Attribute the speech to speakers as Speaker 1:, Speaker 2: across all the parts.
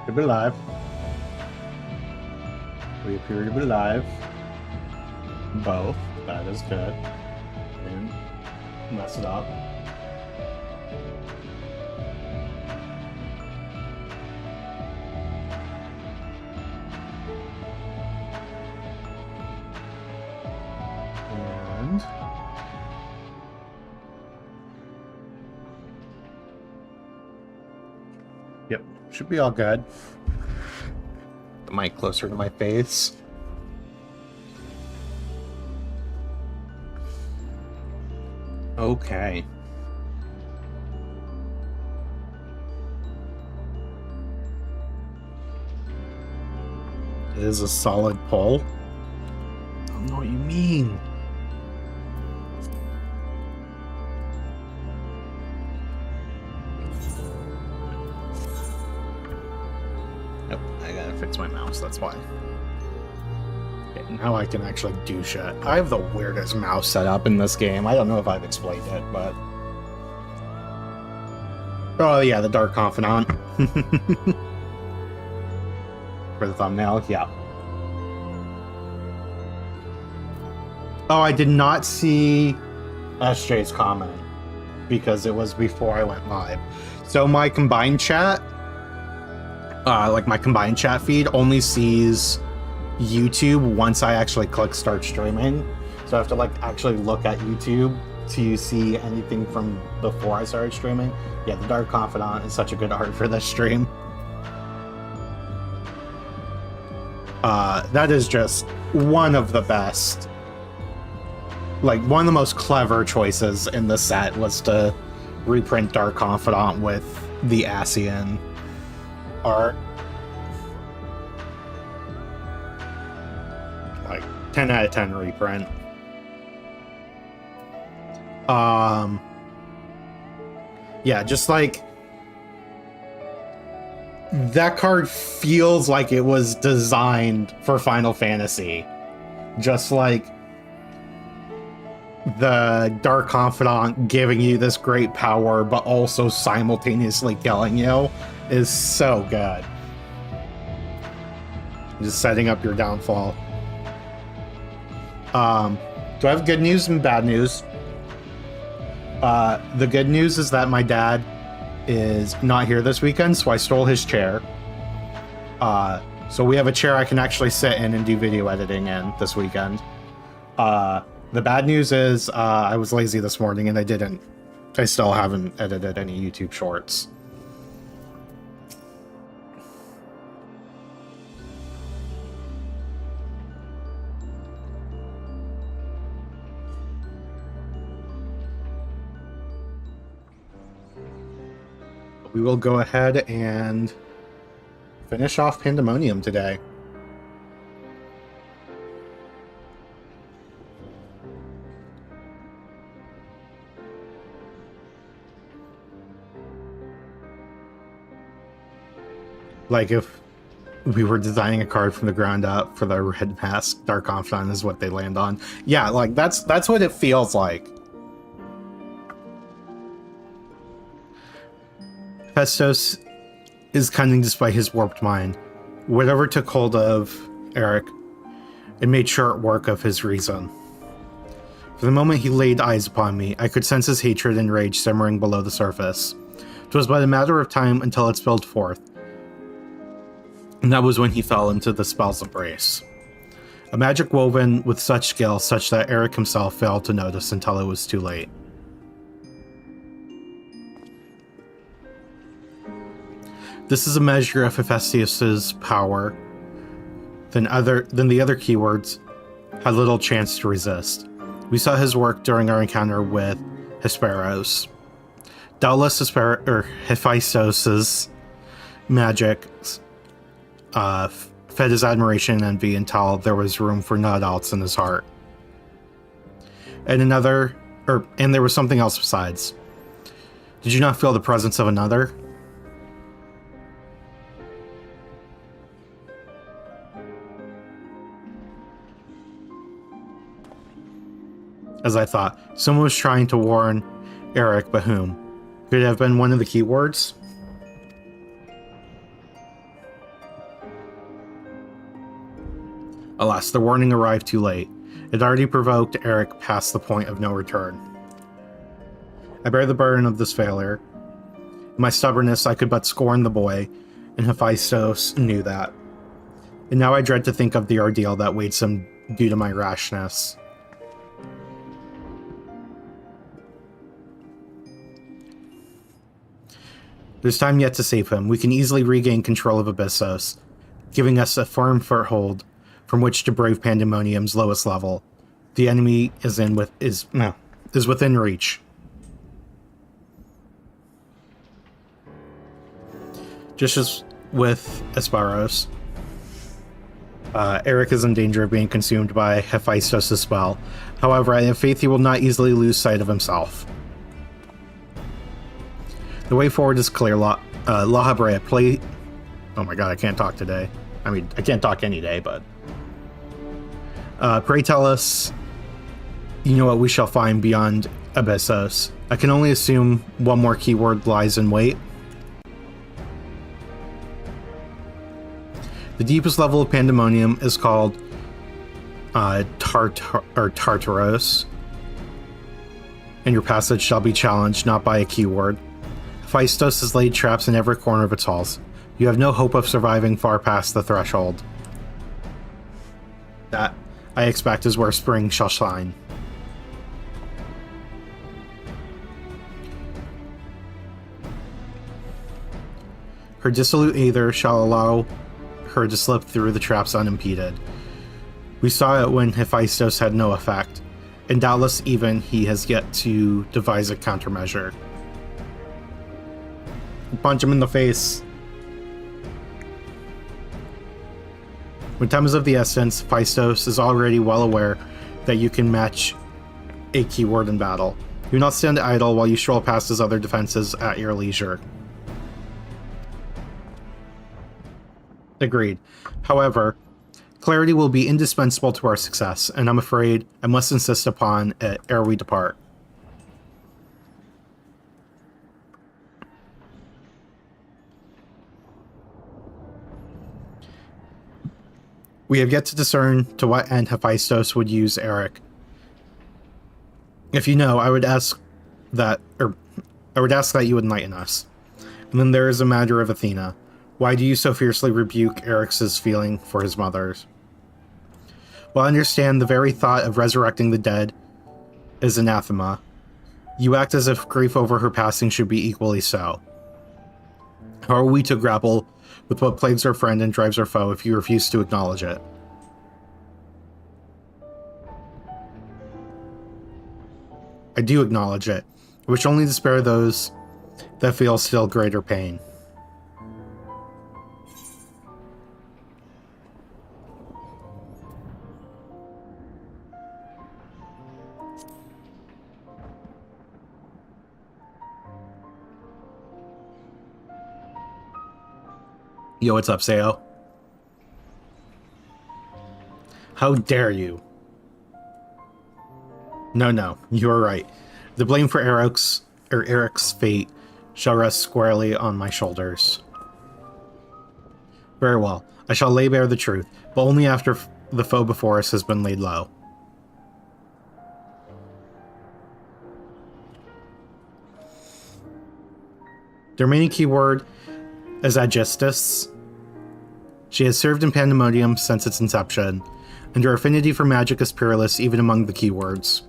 Speaker 1: To be alive. We appear to be alive. Both. That is good. And mess it up. And yep, should be all good. The mic closer to my face. Okay. It is a solid pull. I don't know what you mean. Nope, I gotta fix my mouse, that's why. Okay, now I can actually do shit. I have the weirdest mouse setup in this game. I don't know if I've explained it, but... Oh yeah, the Dark Confidant. For the thumbnail, yeah. Oh, I did not see SJ's comment because it was before I went live. So my combined chat, like my combined chat feed only sees YouTube once I actually click start streaming. So I have to like actually look at YouTube to see anything from before I started streaming. Yeah, the Dark Confidant is such a good art for this stream. That is just one of the best. Like, one of the most clever choices in the set was to reprint Dark Confidant with the Asian art. Like, 10 out of 10 reprint. Yeah, just like... That card feels like it was designed for Final Fantasy. Just like the Dark Confidant giving you this great power, but also simultaneously killing you is so good. Just setting up your downfall. Do I have good news and bad news? The good news is that my dad is not here this weekend, so I stole his chair. So we have a chair I can actually sit in and do video editing in this weekend. The bad news is I was lazy this morning and I still haven't edited any YouTube shorts. We will go ahead and finish off Pandaemonium today. Like if we were designing a card from the ground up for the Red Mask, Dark Confidant is what they land on. Yeah, like that's what it feels like. Festos is cunning despite his warped mind. Whatever took hold of Eric, it made short work of his reason. For the moment he laid eyes upon me, I could sense his hatred and rage simmering below the surface. 'Twas but a matter of time until it spilled forth. And that was when he fell into the spell's embrace. A magic woven with such skill, such that Eric himself failed to notice until it was too late. This is a measure of Hephaestus's power. Then the other keywords had little chance to resist. We saw his work during our encounter with Hesperos. Doubtless Hephaestus's magic fed his admiration and envy until there was room for none else in his heart. And there was something else besides. Did you not feel the presence of another? As I thought, someone was trying to warn Eric, but whom? Could it have been one of the keywords? Alas, the warning arrived too late. It already provoked Eric past the point of no return. I bear the burden of this failure. In my stubbornness, I could but scorn the boy, and Hephaestus knew that. And now I dread to think of the ordeal that waits him due to my rashness. There's time yet to save him. We can easily regain control of Abyssos, giving us a firm foothold from which to brave Pandaemonium's lowest level. The enemy is within reach. Just as with Esperos, Eric is in danger of being consumed by Hephaestus' spell. However, I have faith he will not easily lose sight of himself. The way forward is clear. La Habrea, play... Oh my god, I can't talk today. I mean, I can't talk any day, but... pray tell us, you know what we shall find beyond Abyssos. I can only assume one more keyword lies in wait. The deepest level of Pandaemonium is called Tartaros, and your passage shall be challenged not by a keyword. Hephaestus has laid traps in every corner of its halls. You have no hope of surviving far past the threshold. That, I expect, is where spring shall shine. Her dissolute aether shall allow her to slip through the traps unimpeded. We saw it when Hephaestus had no effect, and doubtless even he has yet to devise a countermeasure. Punch him in the face. When time is of the essence, Hephaestus is already well aware that you can match a keyword in battle. Do not stand idle while you stroll past his other defenses at your leisure. Agreed. However, clarity will be indispensable to our success, and I'm afraid I must insist upon it ere we depart. We have yet to discern to what end Hephaestus would use Eric. If you know, I would ask that you would enlighten us. And then there is a matter of Athena. Why do you so fiercely rebuke Eric's feeling for his mothers? Well, I understand the very thought of resurrecting the dead is anathema. You act as if grief over her passing should be equally so. How are we to grapple with what plagues our friend and drives our foe if you refuse to acknowledge it? I do acknowledge it. I wish only to spare those that feel still greater pain. Yo, what's up, Sayo? How dare you? No, you are right. The blame for Eric's fate shall rest squarely on my shoulders. Very well. I shall lay bare the truth, but only after the foe before us has been laid low. The remaining keyword is Aegisthus. She has served in Pandaemonium since its inception, and her affinity for magic is peerless even among the keywords.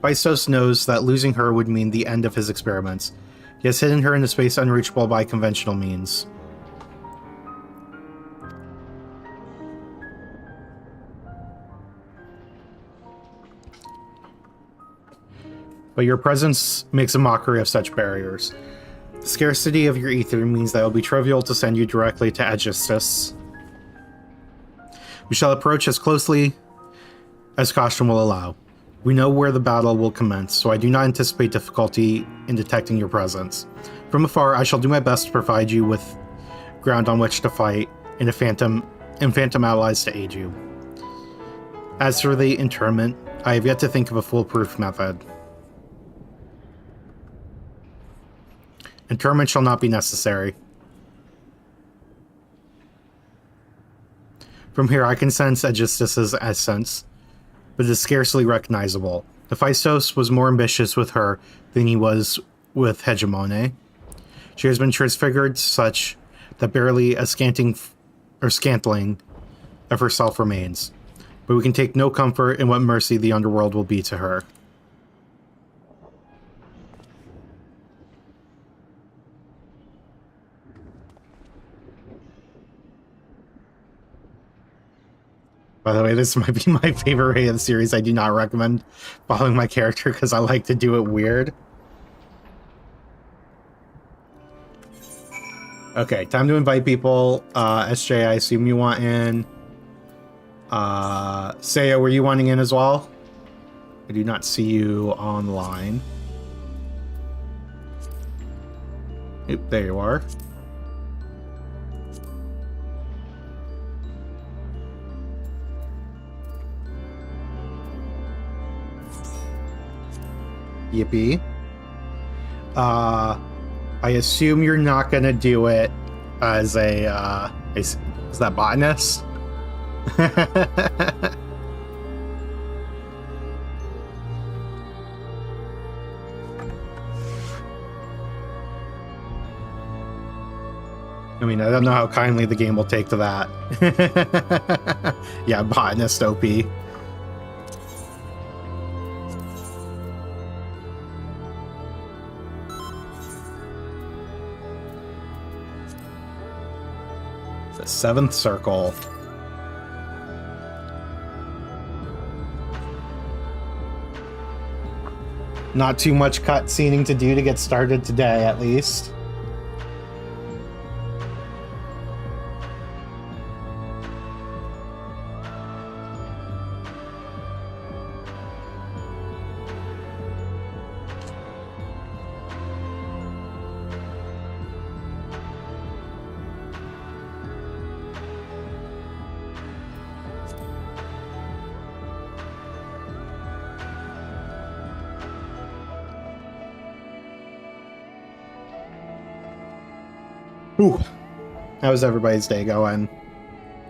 Speaker 1: Hephaestus knows that losing her would mean the end of his experiments. He has hidden her in a space unreachable by conventional means. But your presence makes a mockery of such barriers. The scarcity of your ether means that it will be trivial to send you directly to Aegisthus. We shall approach as closely as caution will allow. We know where the battle will commence, so I do not anticipate difficulty in detecting your presence. From afar, I shall do my best to provide you with ground on which to fight and phantom allies to aid you. As for the interment, I have yet to think of a foolproof method. Interment shall not be necessary. From here, I can sense Aegistus's essence, but it is scarcely recognizable. Hephaestus was more ambitious with her than he was with Hegemone. She has been transfigured such that barely a scantling of herself remains, but we can take no comfort in what mercy the underworld will be to her. By the way, this might be my favorite way of the series. I do not recommend following my character because I like to do it weird. Okay, time to invite people. SJ, I assume you want in. Saya, were you wanting in as well? I do not see you online. Oop, there you are. Yippee. I assume you're not gonna do it as a, is that botanist? I mean, I don't know how kindly the game will take to that. Yeah, botanist OP. The seventh circle. Not too much cutscening to do to get started today, at least. Ooh, how's everybody's day going?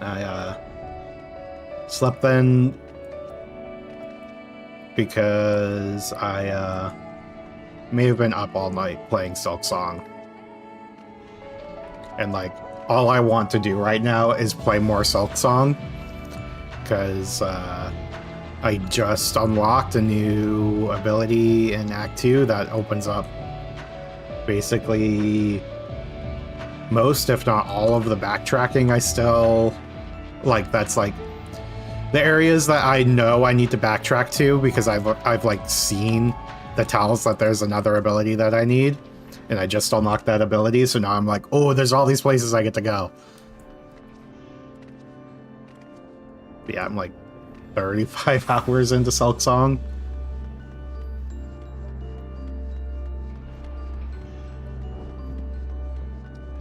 Speaker 1: I slept in because I may have been up all night playing Silk Song. And like, all I want to do right now is play more Silk Song because I just unlocked a new ability in Act 2 that opens up basically most, if not all, of the backtracking I still like. That's like the areas that I know I need to backtrack to because I've like seen the tells that there's another ability that I need, and I just unlocked that ability, so now I'm like, oh, there's all these places I get to go. But yeah, I'm like 35 hours into Silk Song.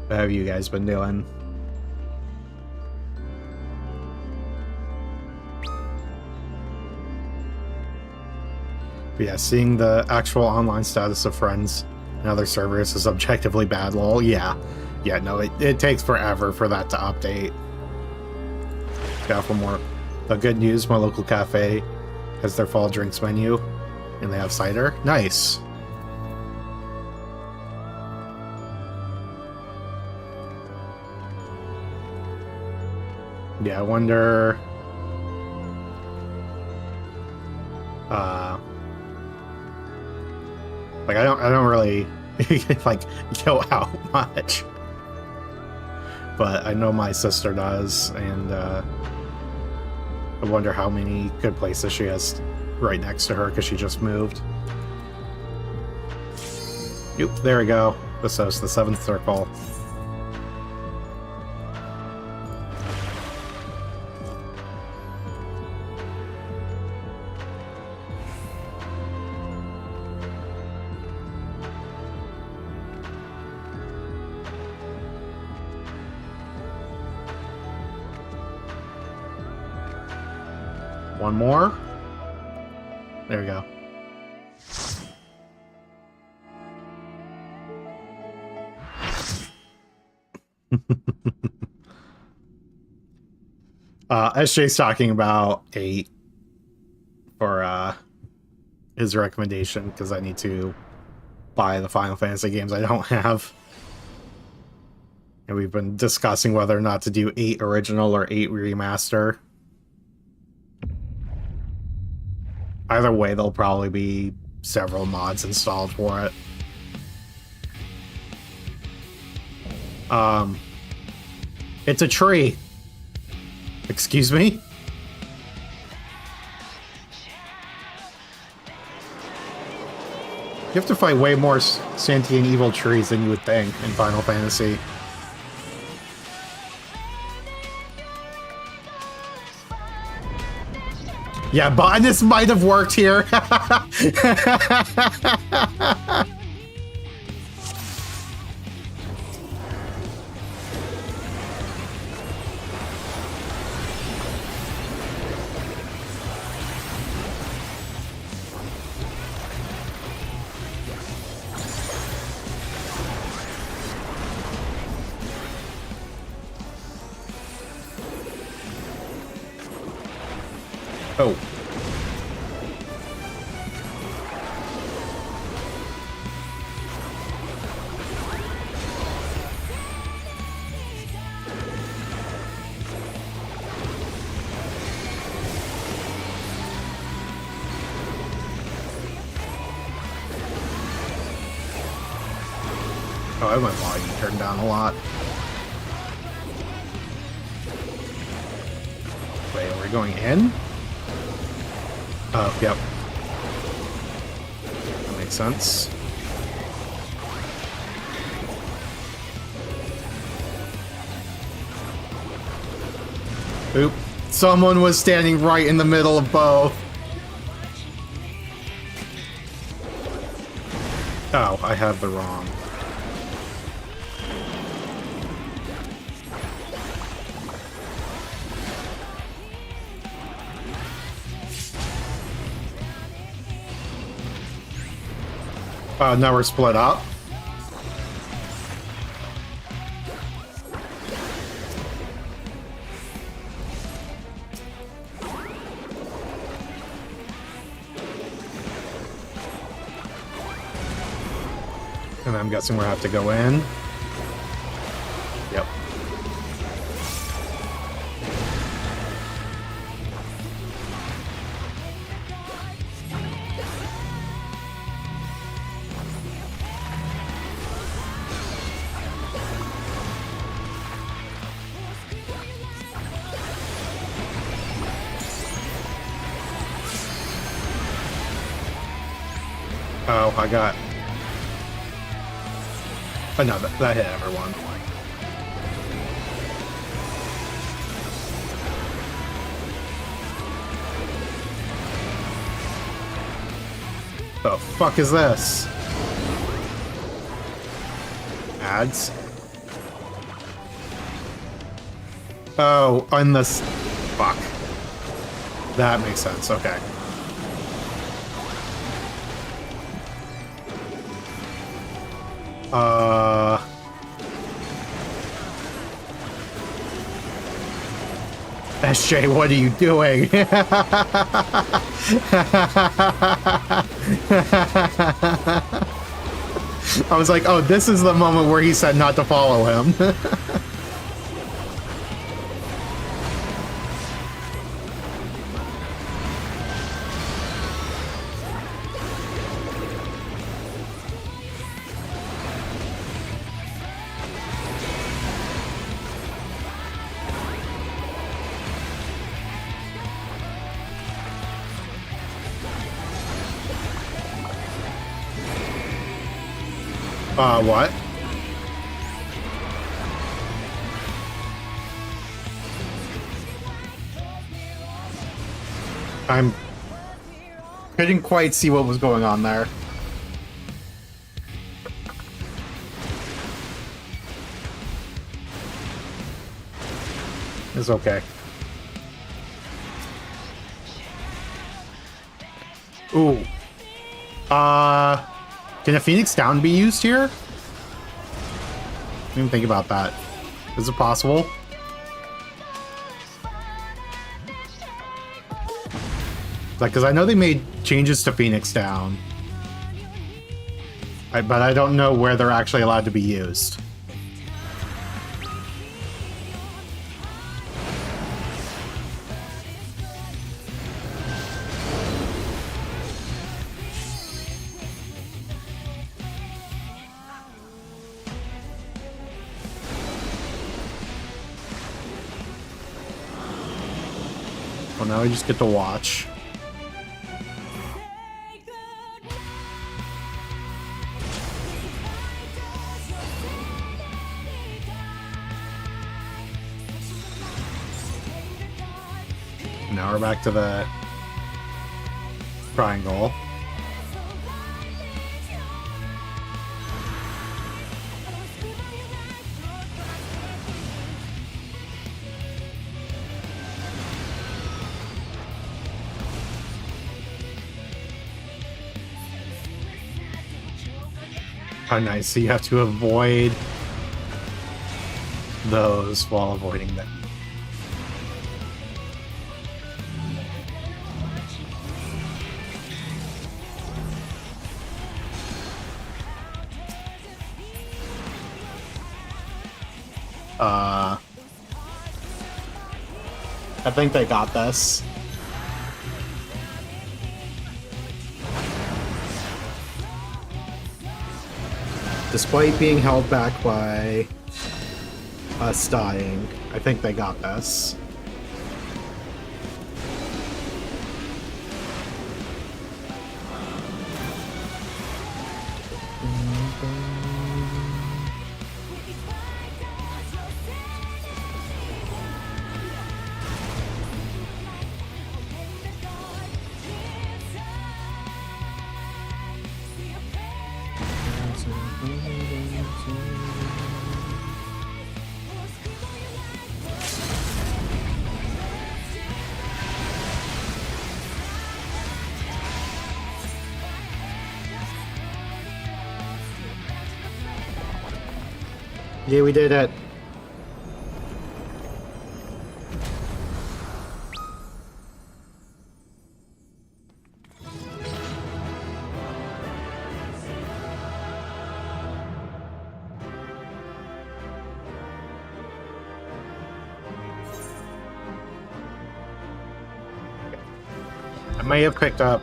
Speaker 1: What have you guys been doing? But yeah, seeing the actual online status of friends and other servers is objectively bad, lol. Yeah, no, it takes forever for that to update. Got for more. The good news, my local cafe has their fall drinks menu, and they have cider. Nice. Yeah, I wonder. Like I don't really like go out much, but I know my sister does, and I wonder how many good places she has right next to her because she just moved. Yep, there we go. This is the seventh circle. One more. There we go. SJ's talking about 8 for his recommendation because I need to buy the Final Fantasy games I don't have. And we've been discussing whether or not to do 8 original or 8 remaster. Either way, there'll probably be several mods installed for it. It's a tree. Excuse me? You have to fight way more sentient evil trees than you would think in Final Fantasy. Yeah, botanist might have worked here. Oh. Oh, I have my volume turned down a lot. Wait, are we going in? Oh, yep. That makes sense. Oop. Someone was standing right in the middle of both. Oh, I have the wrong. Now we're split up. And I'm guessing we'll have to go in. Yep. Oh, I got... Oh no, that hit everyone. The fuck is this? Ads? Oh, on this... Fuck. That makes sense, okay. SJ, what are you doing? I was like, oh, this is the moment where he said not to follow him. What? I didn't quite see what was going on there. It's okay. Ooh. Can a Phoenix Down be used here? Didn't even think about that. Is it possible? Like, because I know they made changes to Phoenix Down. But I don't know where they're actually allowed to be used. Well, now we just get to watch. Now we're back to the triangle. Oh, nice. So you have to avoid those while avoiding them. I think they got this. Despite being held back by us dying, I think they got this. Yeah, we did it. I may have picked up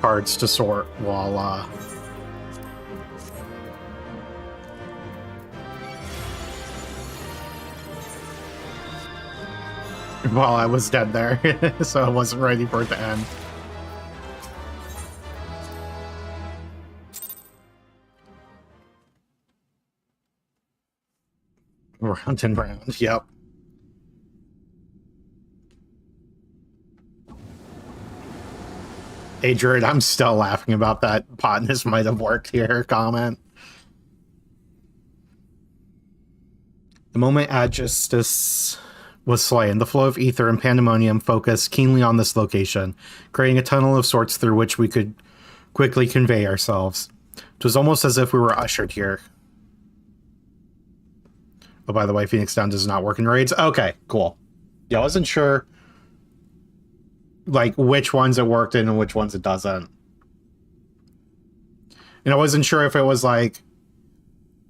Speaker 1: cards to sort while I was dead there, so I wasn't ready for it to end. Round and round, yep. Hey, Druid, I'm still laughing about that "Botanist might have worked here" comment. The moment Agistus was slain, the flow of ether and Pandaemonium focused keenly on this location, creating a tunnel of sorts through which we could quickly convey ourselves. It was almost as if we were ushered here. Oh, by the way, Phoenix Down does not work in raids. Okay, cool. Yeah, I wasn't sure, like, which ones it worked in and which ones it doesn't. And I wasn't sure if it was, like,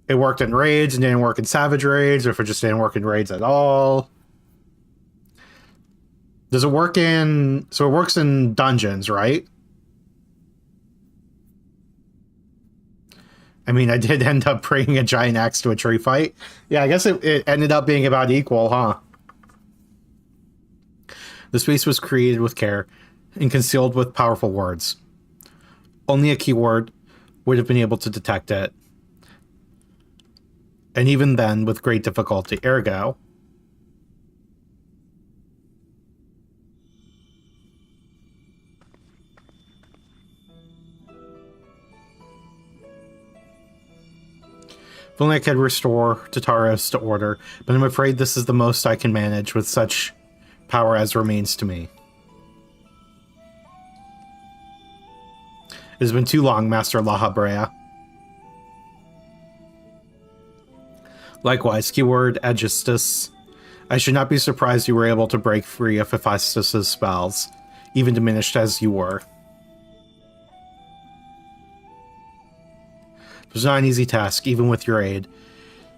Speaker 1: it worked in raids and didn't work in Savage raids, or if it just didn't work in raids at all. Does it work in... So it works in dungeons, right? I mean, I did end up bringing a giant axe to a tree fight. Yeah, I guess it ended up being about equal, huh? The space was created with care and concealed with powerful words. Only a keyword would have been able to detect it. And even then, with great difficulty. Ergo... If only I could restore Tataros to order, but I'm afraid this is the most I can manage with such power as remains to me. It has been too long, Master Lahabrea. Likewise, keyword Agistus. I should not be surprised you were able to break free of Hephaestus' spells. even diminished as you were. It was not an easy task, even with your aid.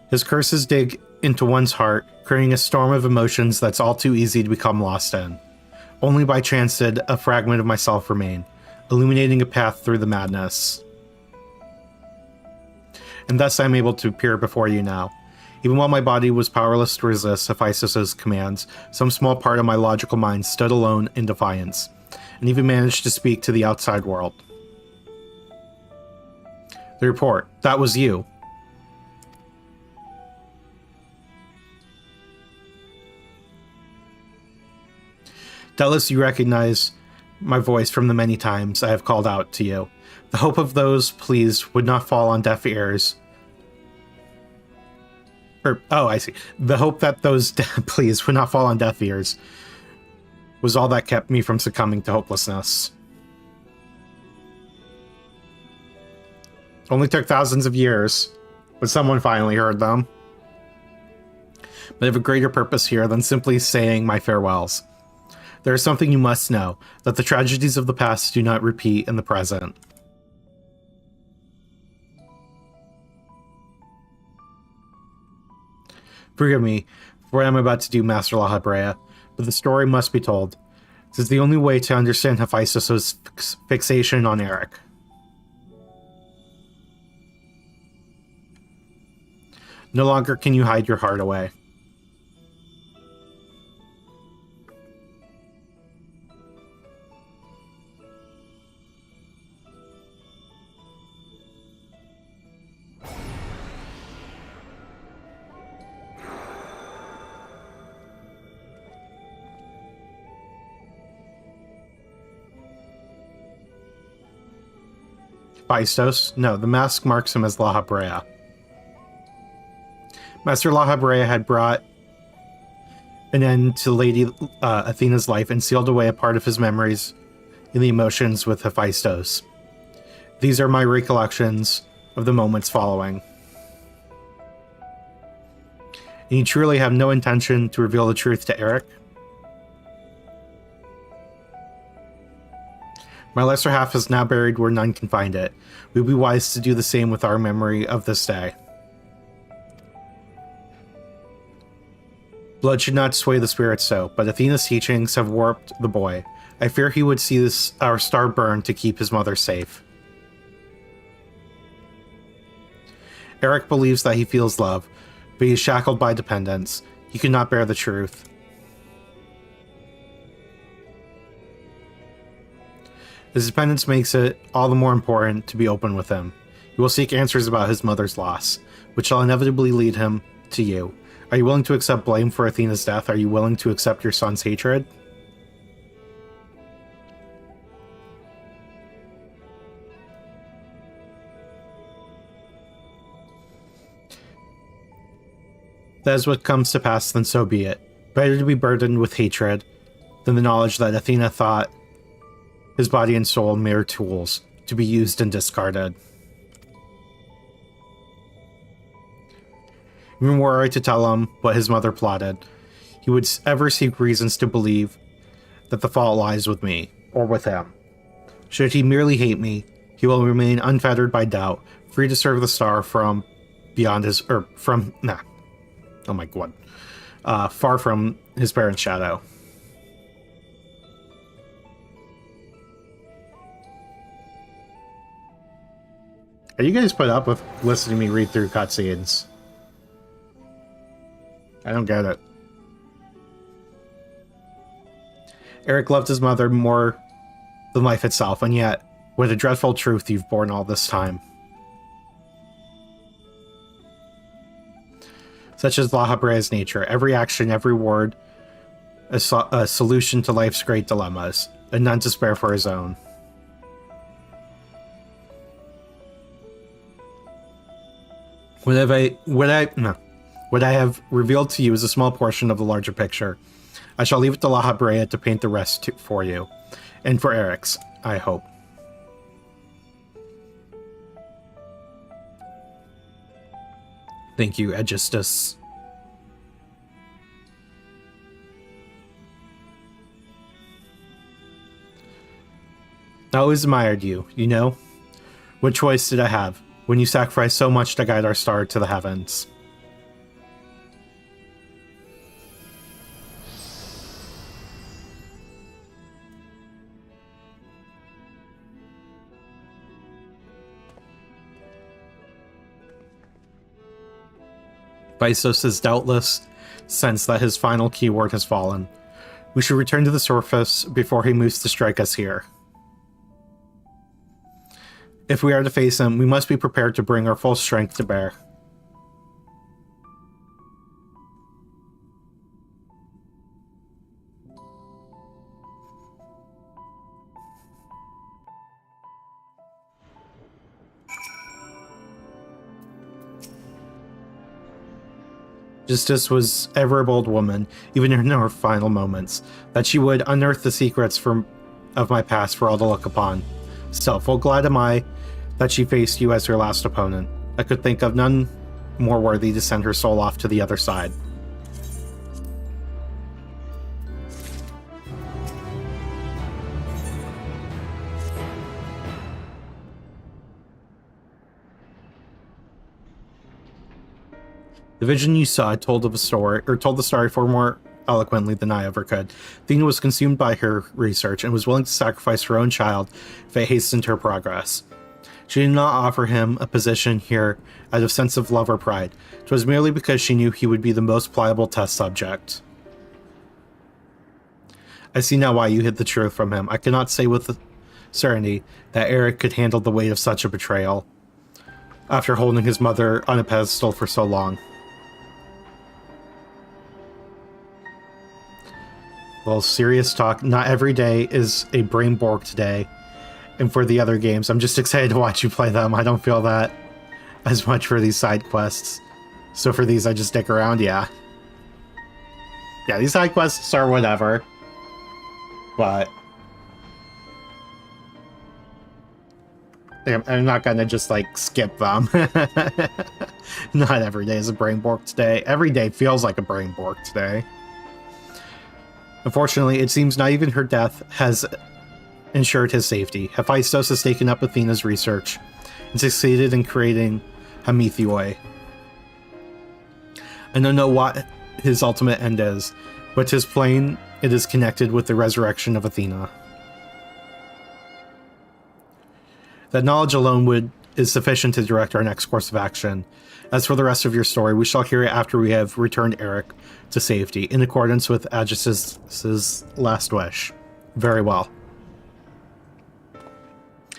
Speaker 1: His curses dig into one's heart, creating a storm of emotions that's all too easy to become lost in. Only by chance did a fragment of myself remain, illuminating a path through the madness. And thus I am able to appear before you now. Even while my body was powerless to resist Hephaestus' commands, some small part of my logical mind stood alone in defiance, and even managed to speak to the outside world. The report, that was you. Doubtless you recognize my voice from the many times I have called out to you. The hope of those pleas would not fall on deaf ears. I see. The hope that those pleas would not fall on deaf ears was all that kept me from succumbing to hopelessness. Only took thousands of years, but someone finally heard them. But I have a greater purpose here than simply saying my farewells. There is something you must know, that the tragedies of the past do not repeat in the present. Forgive me for what I'm about to do, Master La Habrea, but the story must be told. This is the only way to understand Hephaestus' fixation on Eric. No longer can you hide your heart away. Hephaestus? No, the mask marks him as La Habrea. Master La Habrea had brought an end to Lady Athena's life and sealed away a part of his memories in the emotions with Hephaestus. These are my recollections of the moments following. And you truly have no intention to reveal the truth to Eric? My lesser half is now buried where none can find it. We would be wise to do the same with our memory of this day. Blood should not sway the spirit so, but Athena's teachings have warped the boy. I fear he would see our star burn to keep his mother safe. Eric believes that he feels love, but he is shackled by dependence. He could not bear the truth. His dependence makes it all the more important to be open with him. He will seek answers about his mother's loss, which shall inevitably lead him to you. Are you willing to accept blame for Athena's death? Are you willing to accept your son's hatred? If that is what comes to pass, then so be it. Better to be burdened with hatred than the knowledge that Athena thought his body and soul mere tools to be used and discarded. Even were I to tell him what his mother plotted, he would ever seek reasons to believe that the fault lies with me, or with him. Should he merely hate me, he will remain unfettered by doubt, free to serve the star from beyond his, oh my god, far from his parents' shadow. Are you guys put up with listening to me read through cutscenes? I don't get it. Eric loved his mother more than life itself, and yet, what a dreadful truth you've borne all this time. Such is La Habrea's nature. Every action, every word, a solution to life's great dilemmas, and none to spare for his own. What I have revealed to you is a small portion of the larger picture. I shall leave it to La Habrea to paint the rest for you. And for Eric's, I hope. Thank you, Aegistus. I always admired you, you know? What choice did I have when you sacrificed so much to guide our star to the heavens? Hephaestus has doubtless sensed that his final keyword has fallen. We should return to the surface before he moves to strike us here. If we are to face him, we must be prepared to bring our full strength to bear. Justice was ever a bold woman, even in her final moments, that she would unearth the secrets of my past for all to look upon. Still, full glad am I that she faced you as her last opponent. I could think of none more worthy to send her soul off to the other side. The vision you saw told the story far more eloquently than I ever could. Athena was consumed by her research and was willing to sacrifice her own child if it hastened her progress. She did not offer him a position here out of sense of love or pride. It was merely because she knew he would be the most pliable test subject. I see now why you hid the truth from him. I cannot say with certainty that Eric could handle the weight of such a betrayal after holding his mother on a pedestal for so long. Well, serious talk, not every day is a brain bork today. And for the other games, I'm just excited to watch you play them. I don't feel that as much for these side quests. So for these, I just stick around, yeah. Yeah, these side quests are whatever. But I'm not gonna just, like, skip them. Not every day is a brain bork today. Every day feels like a brain bork today. Unfortunately, it seems not even her death has ensured his safety. Hephaestus has taken up Athena's research and succeeded in creating Hamethioi. I don't know what his ultimate end is, but 'tis plain it is connected with the resurrection of Athena. That knowledge alone is sufficient to direct our next course of action. As for the rest of your story, we shall hear it after we have returned Eric to safety, in accordance with Aegis's last wish. Very well.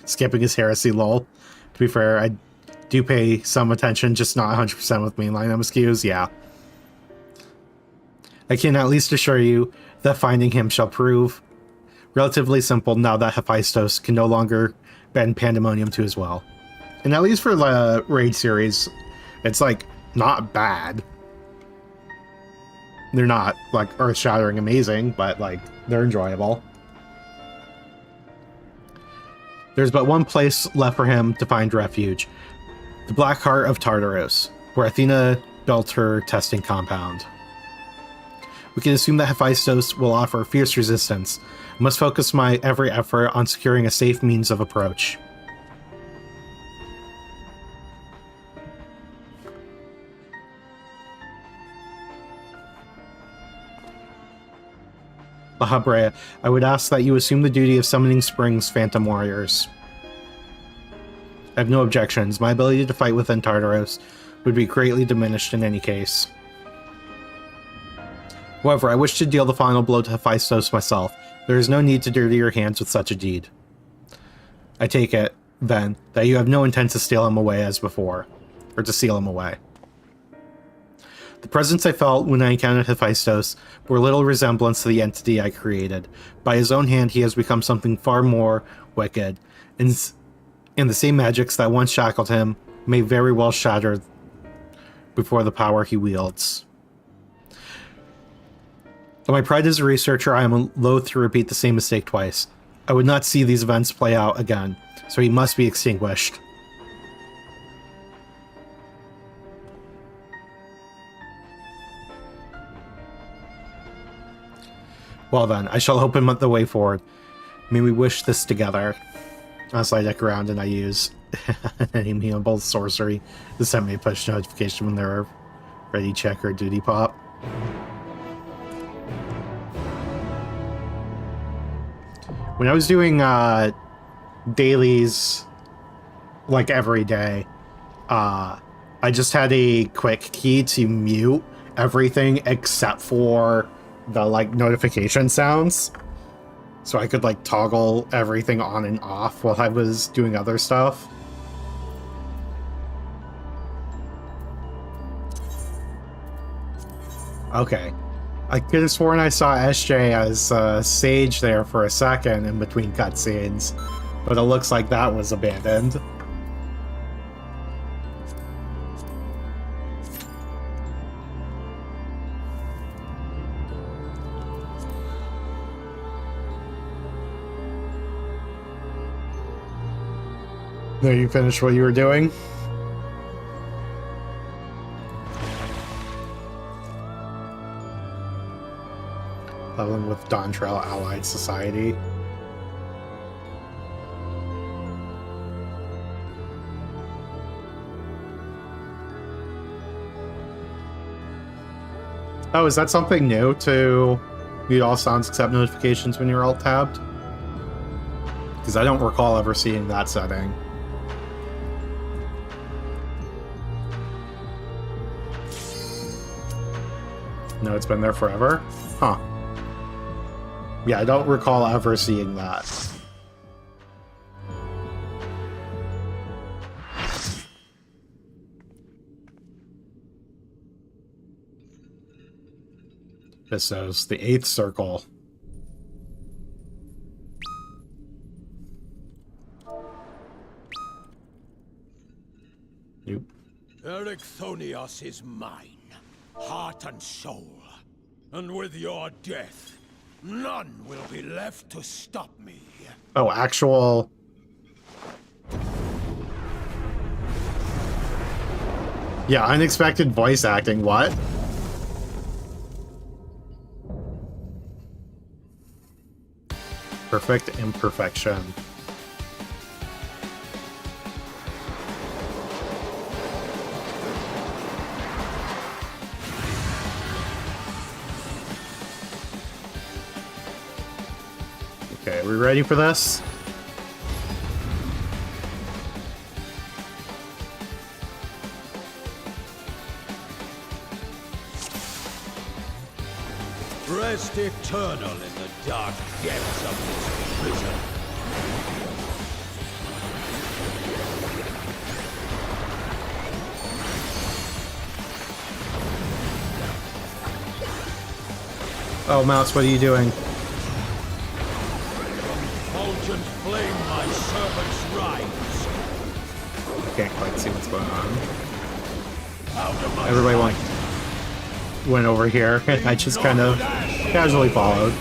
Speaker 1: Skipping his heresy, lol. To be fair, I do pay some attention, just not 100% with mainline MSQs, yeah. I can at least assure you that finding him shall prove relatively simple now that Hephaestus can no longer bend Pandaemonium² as well. And at least for the raid series, it's, like, not bad. They're not, like, earth-shattering amazing, but, like, they're enjoyable. There's but one place left for him to find refuge. The Black Heart of Tartarus, where Athena built her testing compound. We can assume that Hephaestus will offer fierce resistance. I must focus my every effort on securing a safe means of approach. Lahabrea, I would ask that you assume the duty of summoning Spring's Phantom Warriors. I have no objections. My ability to fight within Tartarus would be greatly diminished in any case. However, I wish to deal the final blow to Hephaestus myself. There is no need to dirty your hands with such a deed. I take it, then, that you have no intent to steal him away as before, or to seal him away. The presence I felt when I encountered Hephaestus bore little resemblance to the entity I created. By his own hand, he has become something far more wicked, and the same magics that once shackled him may very well shatter before the power he wields. Though my pride as a researcher, I am loath to repeat the same mistake twice. I would not see these events play out again, so he must be extinguished. Well then, I shall open the way forward. May we wish this together. Honestly, I look around and I use amiable sorcery to send me a push notification when they're ready check or duty pop. When I was doing dailies like every day, I just had a quick key to mute everything except for the like notification sounds. So I could like toggle everything on and off while I was doing other stuff. Okay. I could have sworn I saw SJ as Sage there for a second in between cutscenes, but it looks like that was abandoned. There, you finished what you were doing? Leveling with Dontrell Allied Society. Oh, is that something new to mute all sounds except notifications when you're alt-tabbed? Because I don't recall ever seeing that setting. No, it's been there forever? Huh. Yeah, I don't recall ever seeing that. This is the 8th circle. Nope.
Speaker 2: Ericthonios is mine, heart and soul. And with your death, none will be left to stop me.
Speaker 1: Oh, actual... Yeah, unexpected voice acting, what? Perfect imperfection. Okay, are we ready for this?
Speaker 2: Rest eternal in the dark depths of this prison.
Speaker 1: Oh, Mouse, what are you doing?
Speaker 2: Fulgent flame my servants rise.
Speaker 1: Can't quite see what's going on.
Speaker 2: Out of my
Speaker 1: Everybody
Speaker 2: sight.
Speaker 1: went over here, and I just kind of casually followed.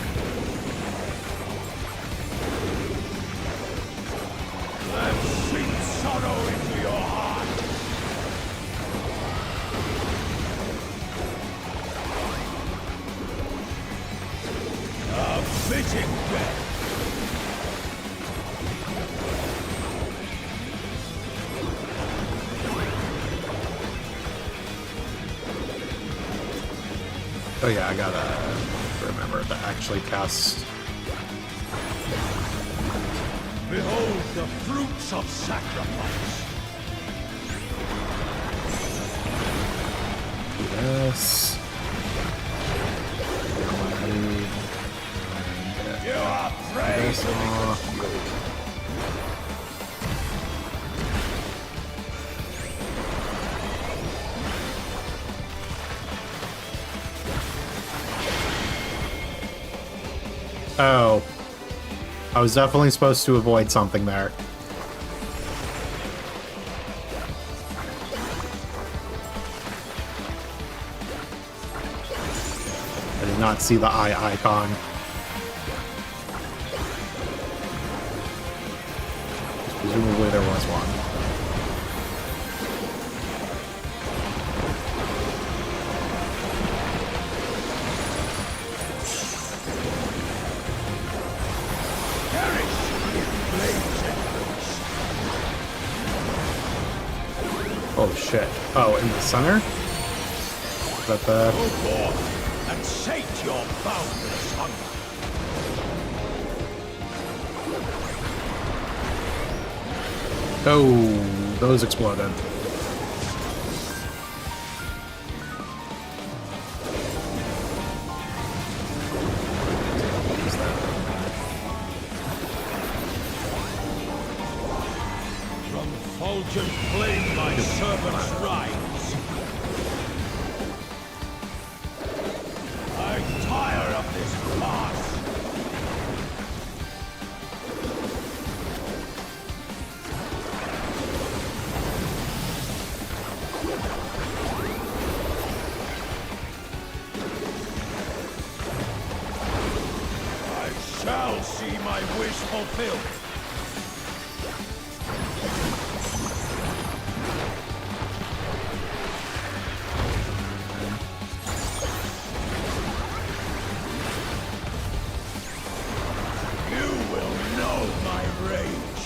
Speaker 2: I've seen sorrow into your heart. A fitting death.
Speaker 1: Oh yeah, I gotta remember to actually cast.
Speaker 2: Behold the fruits of sacrifice.
Speaker 1: Yes.
Speaker 2: You are praised.
Speaker 1: Oh. I was definitely supposed to avoid something there. I did not see the eye icon. Presumably there was one.
Speaker 2: Perish in flames and
Speaker 1: Oh shit. Oh, in the center? Is that the...
Speaker 2: Go forth and sate your boundless hunger.
Speaker 1: Oh, those exploded.
Speaker 2: From fulgent flame my servants rise. I tire of this farce. Shall see my wish fulfilled. You will know my rage.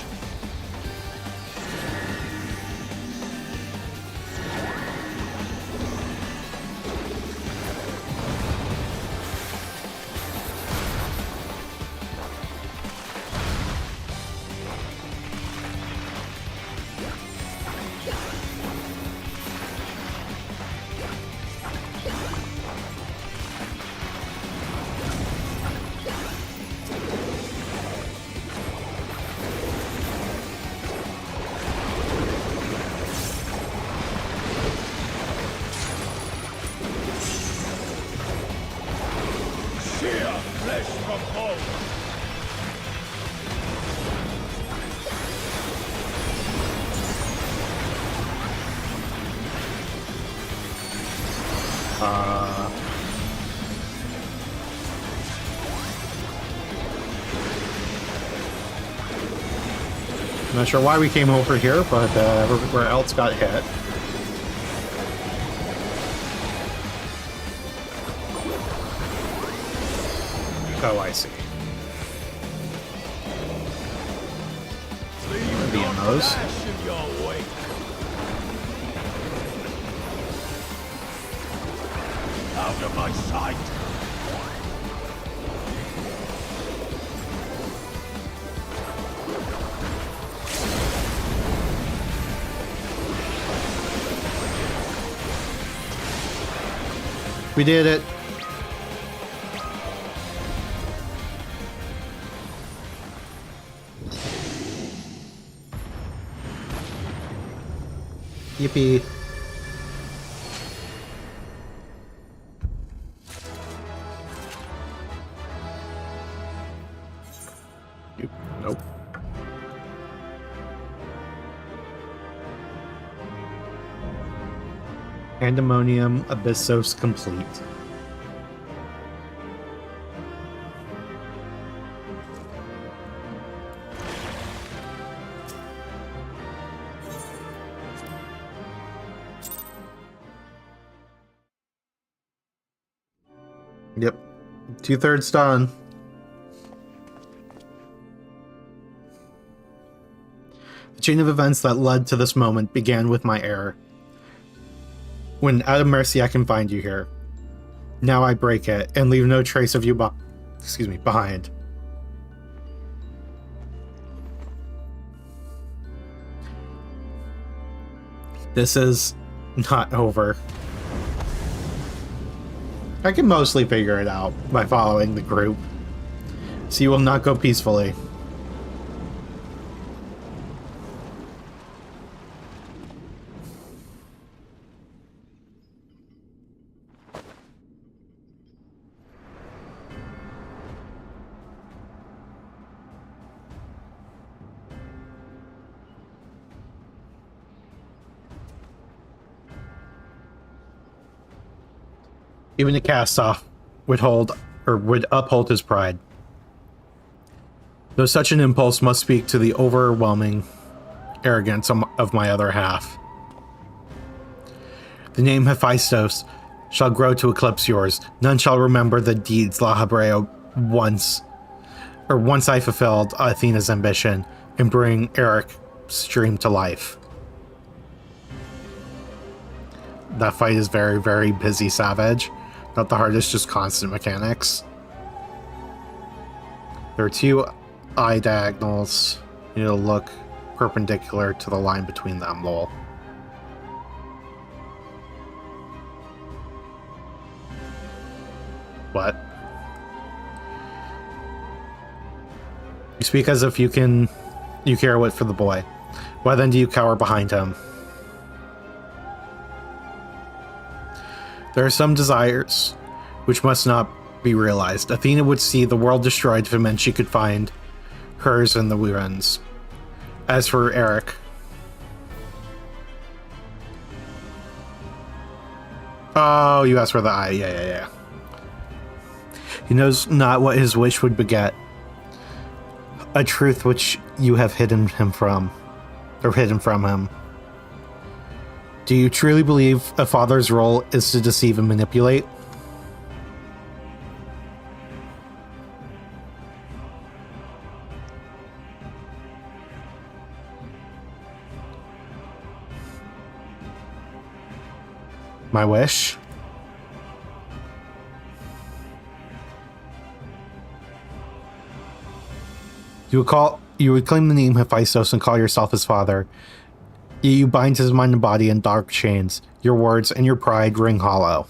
Speaker 2: Sheer flesh from bone.
Speaker 1: I'm not sure why we came over here, but everywhere else got hit. Oh, I see.
Speaker 2: Leave
Speaker 1: Be in
Speaker 2: not
Speaker 1: those.
Speaker 2: flash in your wake. Out of my sight.
Speaker 1: We did it. Yippee. Nope. Pandaemonium² complete. Yep. 2/3 done. The chain of events that led to this moment began with my error. When out of mercy I confined you here. Now I break it and leave no trace of you behind. This is not over. I can mostly figure it out by following the group. So you will not go peacefully. Even the cast-off would uphold his pride. Though such an impulse must speak to the overwhelming arrogance of my other half. The name Hephaestus shall grow to eclipse yours. None shall remember the deeds La Habrea once I fulfilled Athena's ambition and bring Eric's dream to life. that fight is very, very busy Savage. Not the hardest, just constant mechanics. There are two eye diagonals. You need to look perpendicular to the line between them, lol. What? You speak as if you care what for the boy. Why then do you cower behind him? There are some desires which must not be realized. Athena would see the world destroyed if it meant she could find hers in the ruins. As for Eric... Oh, you asked for the eye. Yeah. He knows not what his wish would beget. A truth which you have hidden from him. Do you truly believe a father's role is to deceive and manipulate? My wish? You would claim the name Hephaestus and call yourself his father. You bind his mind and body in dark chains. Your words and your pride ring hollow.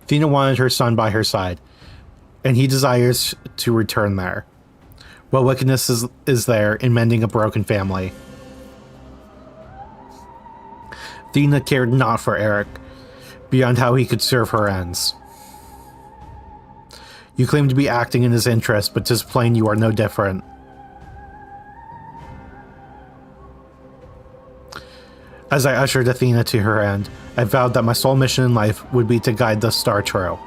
Speaker 1: Athena wanted her son by her side, and he desires to return there. What wickedness is there in mending a broken family? Athena cared not for Eric, beyond how he could serve her ends. You claim to be acting in his interest, but 'tis plain you are no different. As I ushered Athena to her end, I vowed that my sole mission in life would be to guide the star true.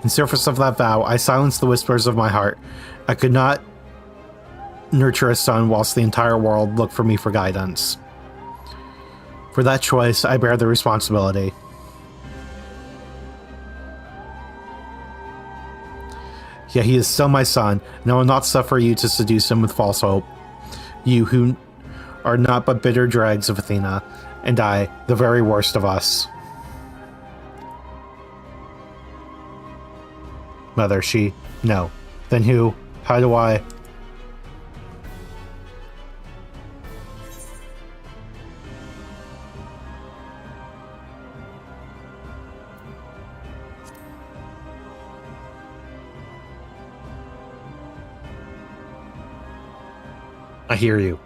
Speaker 1: In service of that vow, I silenced the whispers of my heart. I could not nurture a son whilst the entire world looked for me for guidance. For that choice, I bear the responsibility. Yet he is still my son, and I will not suffer you to seduce him with false hope. You who are not but bitter dregs of Athena, and I, the very worst of us. Mother, she? No. Then who? How do I? I hear you.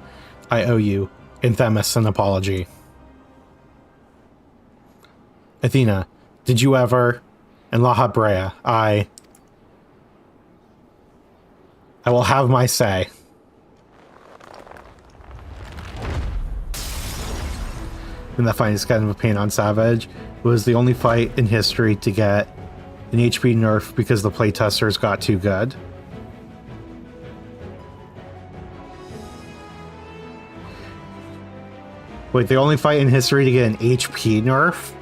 Speaker 1: I owe you, in Themis, an apology. Athena, did you ever, in La Habrea, I will have my say. And that fight is kind of a pain on Savage. It was the only fight in history to get an HP nerf because the playtesters got too good. Wait, the only fight in history to get an HP nerf?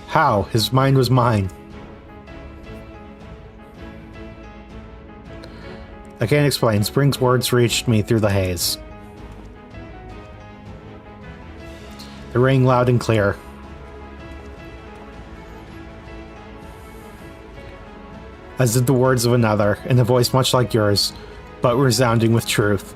Speaker 1: How? His mind was mine. I can't explain. Spring's words reached me through the haze. They rang loud and clear. As did the words of another, in a voice much like yours, but resounding with truth.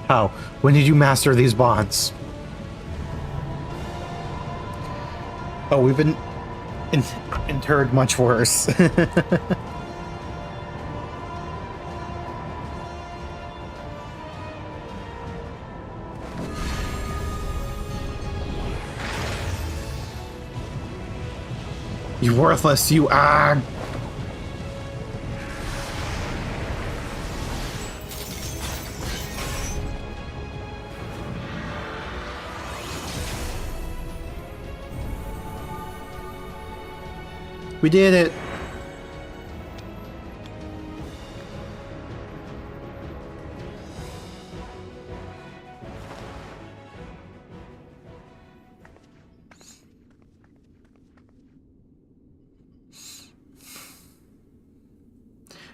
Speaker 1: How? When did you master these bonds? Oh, we've been interred much worse. You worthless, you ah! We did it!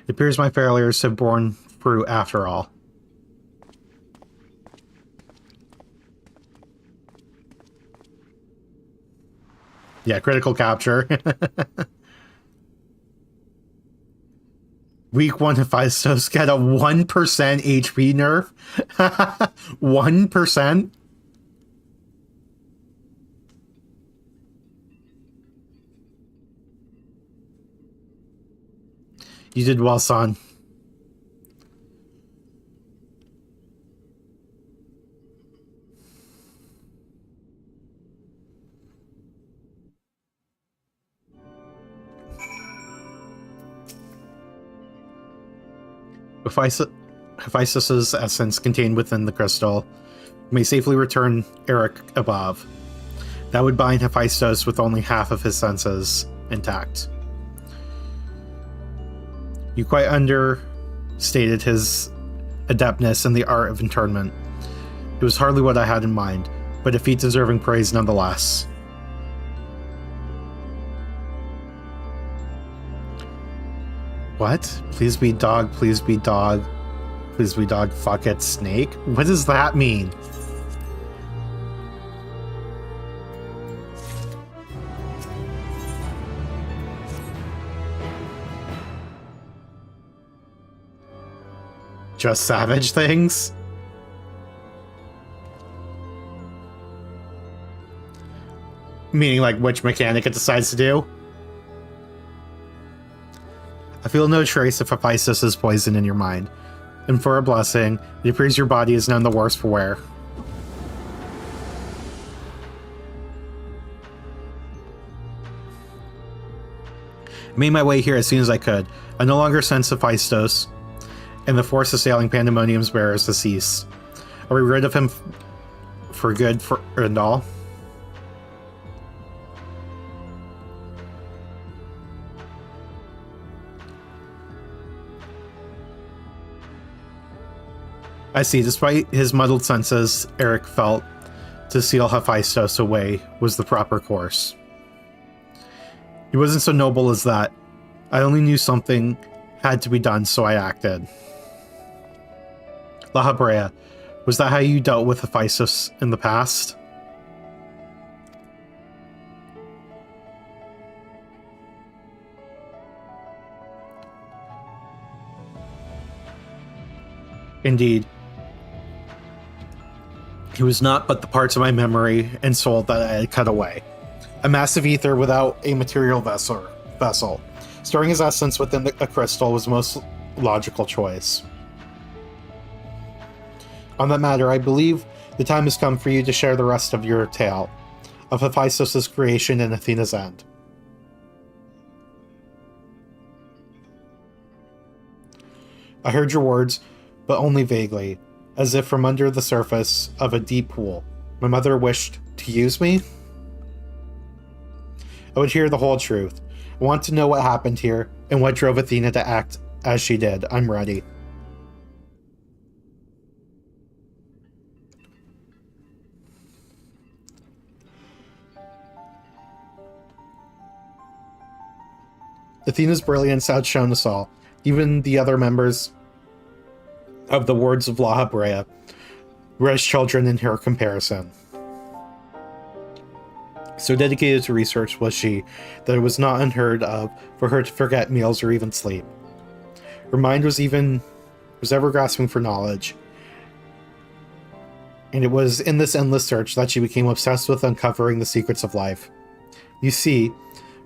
Speaker 1: It appears my failures have borne fruit after all. Yeah, critical capture. Week 1 Hephaestus got a 1% HP nerf. 1%? You did well, son. Hephaestus's essence contained within the crystal may safely return Eric above. That would bind Hephaestus with only half of his senses intact. You quite understated his adeptness in the art of internment. It was hardly what I had in mind, but a feat deserving praise nonetheless. What? Please be dog, please be dog. Please be dog, fuck it, snake? What does that mean? Just savage things? Meaning, like, which mechanic it decides to do? I feel no trace of Hephaestus' poison in your mind, and for a blessing, it appears your body is none the worse for wear. I made my way here as soon as I could. I no longer sense Hephaestus, and the force assailing Pandaemonium's bearers has ceased. Are we rid of him for good and all? I see. Despite his muddled senses, Eric felt to seal Hephaestus away was the proper course. He wasn't so noble as that. I only knew something had to be done, so I acted. La Habrea, was that how you dealt with Hephaestus in the past? Indeed. He was not but the parts of my memory and soul that I had cut away. A massive ether without a material vessel. Storing his essence within a crystal was the most logical choice. On that matter, I believe the time has come for you to share the rest of your tale, of Hephaestus' creation and Athena's end. I heard your words, but only vaguely, as if from under the surface of a deep pool. My mother wished to use me? I would hear the whole truth. I want to know what happened here, and what drove Athena to act as she did. I'm ready. Athena's brilliance outshone us all, even the other members of the Wards of La Habrea were as children in her comparison. So dedicated to research was she that it was not unheard of for her to forget meals or even sleep. Her mind was ever grasping for knowledge, and it was in this endless search that she became obsessed with uncovering the secrets of life. You see,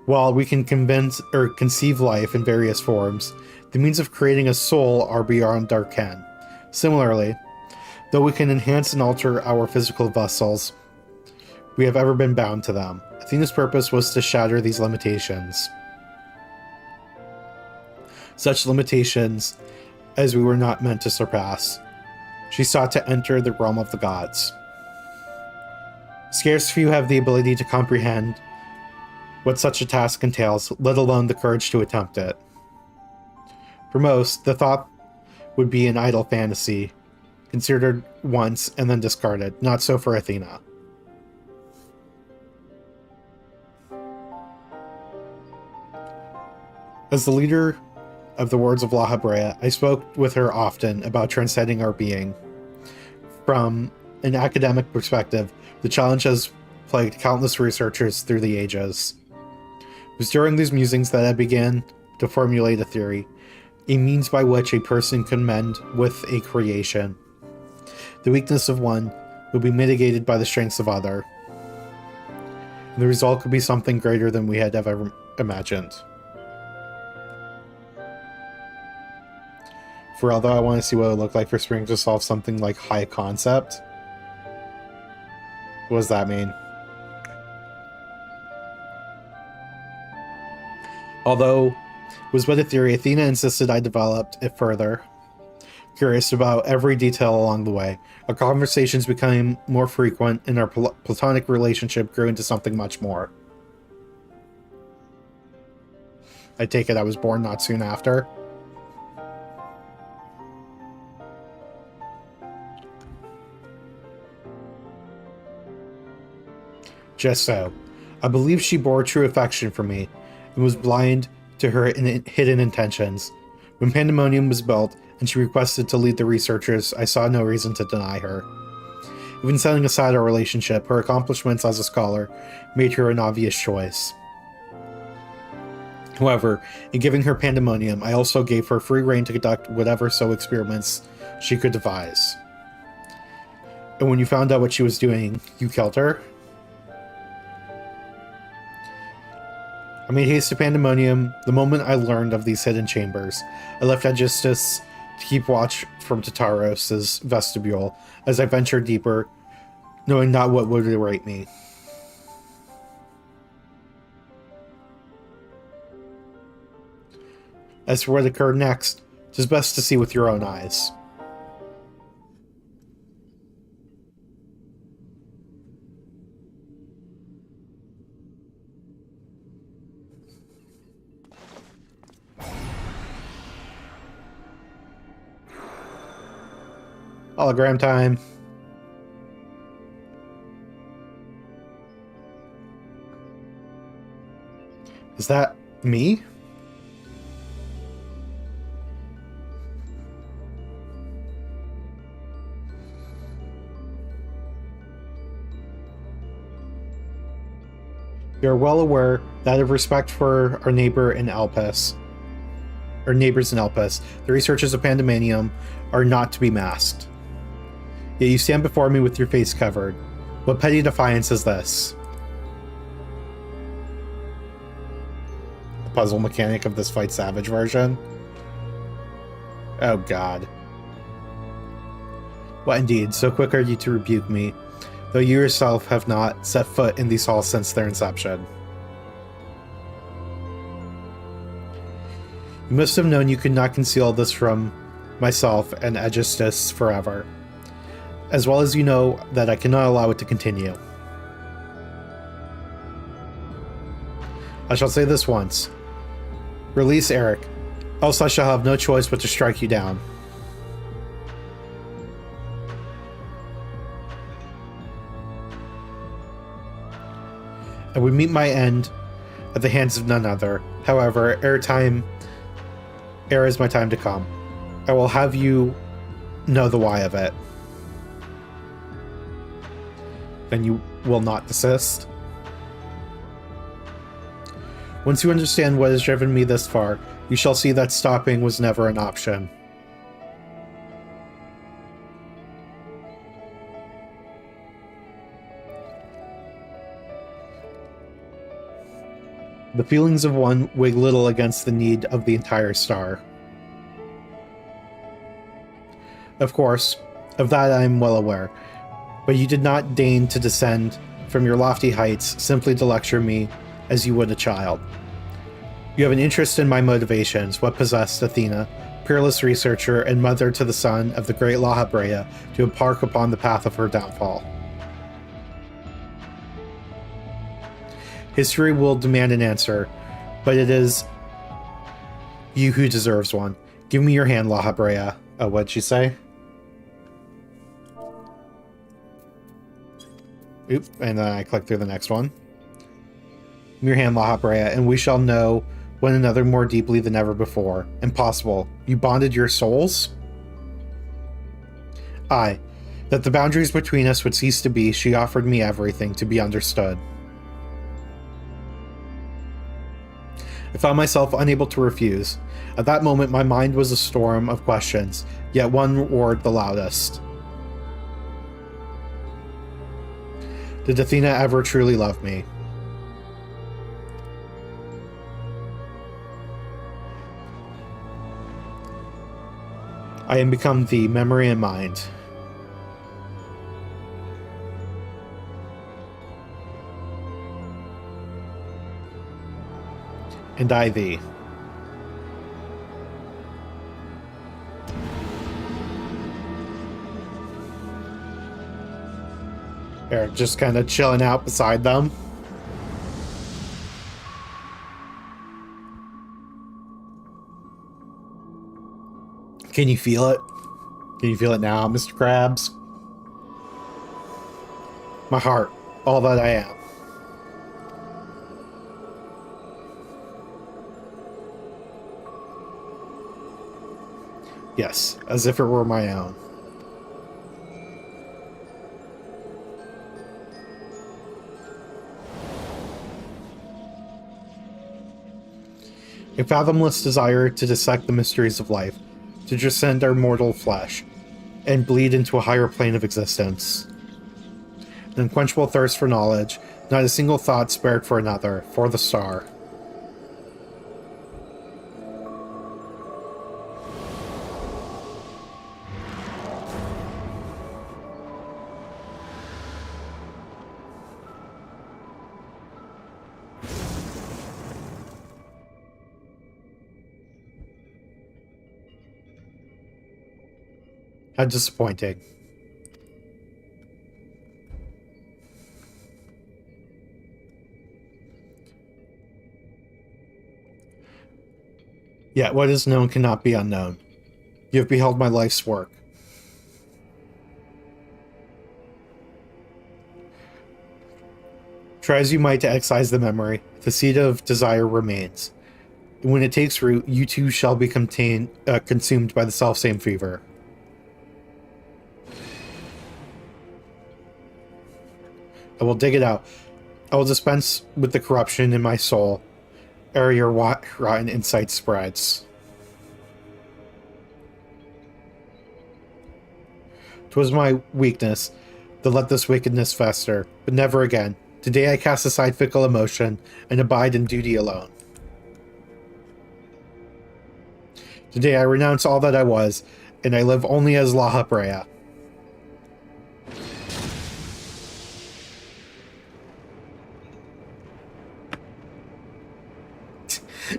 Speaker 1: while we can conceive life in various forms, the means of creating a soul are beyond our ken. Similarly, though we can enhance and alter our physical vessels, we have ever been bound to them. Athena's purpose was to shatter these limitations. Such limitations as we were not meant to surpass. She sought to enter the realm of the gods. Scarce few have the ability to comprehend what such a task entails, let alone the courage to attempt it. For most, the thought would be an idle fantasy, considered once and then discarded. Not so for Athena. As the leader of the Wards of La Habrea, I spoke with her often about transcending our being. From an academic perspective, the challenge has plagued countless researchers through the ages. It was during these musings that I began to formulate a theory, a means by which a person can mend with a creation. The weakness of one would be mitigated by the strengths of other, and the result could be something greater than we had ever imagined. For although I want to see what it would look like for Spring to solve something like high concept. What does that mean? Although it was but a theory, Athena insisted I developed it further. Curious about every detail along the way, our conversations became more frequent and our platonic relationship grew into something much more. I take it I was born not soon after. Just so. I believe she bore true affection for me, and was blind to her hidden intentions. When Pandaemonium was built, and she requested to lead the researchers, I saw no reason to deny her. Even setting aside our relationship, her accomplishments as a scholar made her an obvious choice. However, in giving her Pandaemonium, I also gave her free rein to conduct whatever experiments she could devise. And when you found out what she was doing, you killed her? I made haste to Pandaemonium the moment I learned of these hidden chambers. I left Aegisthus to keep watch from Tartaros's vestibule as I ventured deeper, knowing not what would await me. As for what occurred next, 'tis best to see with your own eyes. Hologram time. Is that me? We are well aware that out of respect for our neighbors in Elpis, the researchers of Pandaemonium are not to be masked. Yet you stand before me with your face covered. What petty defiance is this? The puzzle mechanic of this Fight Savage version? Oh god. What indeed, so quick are you to rebuke me, though you yourself have not set foot in these halls since their inception. You must have known you could not conceal this from myself and Aegisthus forever, as well as you know that I cannot allow it to continue. I shall say this once. Release Eric, else I shall have no choice but to strike you down. I would meet my end at the hands of none other. However, ere is my time to come. I will have you know the why of it. Then you will not desist? Once you understand what has driven me this far, you shall see that stopping was never an option. The feelings of one weigh little against the need of the entire star. Of course, of that I am well aware, but you did not deign to descend from your lofty heights simply to lecture me as you would a child. You have an interest in my motivations, what possessed Athena, peerless researcher and mother to the son of the great La Habrea, to embark upon the path of her downfall. History will demand an answer, but it is you who deserves one. Give me your hand, La Habrea. Oh, what'd she say? Oop, and then I click through the next one. Give me your hand, La Habrea, and we shall know one another more deeply than ever before. Impossible. You bonded your souls? Aye. That the boundaries between us would cease to be, she offered me everything to be understood. I found myself unable to refuse. At that moment, my mind was a storm of questions, yet one roared the loudest. Did Athena ever truly love me? I am become the memory and mind. And I thee. Eric just kind of chilling out beside them. Can you feel it? Can you feel it now, Mr. Krabs? My heart, all that I am. Yes, as if it were my own. A fathomless desire to dissect the mysteries of life, to transcend our mortal flesh, and bleed into a higher plane of existence. An unquenchable thirst for knowledge, not a single thought spared for another, for the star. How disappointing. Yet what is known cannot be unknown. You have beheld my life's work. Try as you might to excise the memory, the seed of desire remains. And when it takes root, you too shall be consumed by the selfsame fever. I will dig it out. I will dispense with the corruption in my soul, ere your rotten insight spreads. 'Twas my weakness to let this wickedness fester, but never again. Today I cast aside fickle emotion and abide in duty alone. Today I renounce all that I was, and I live only as La Habrea.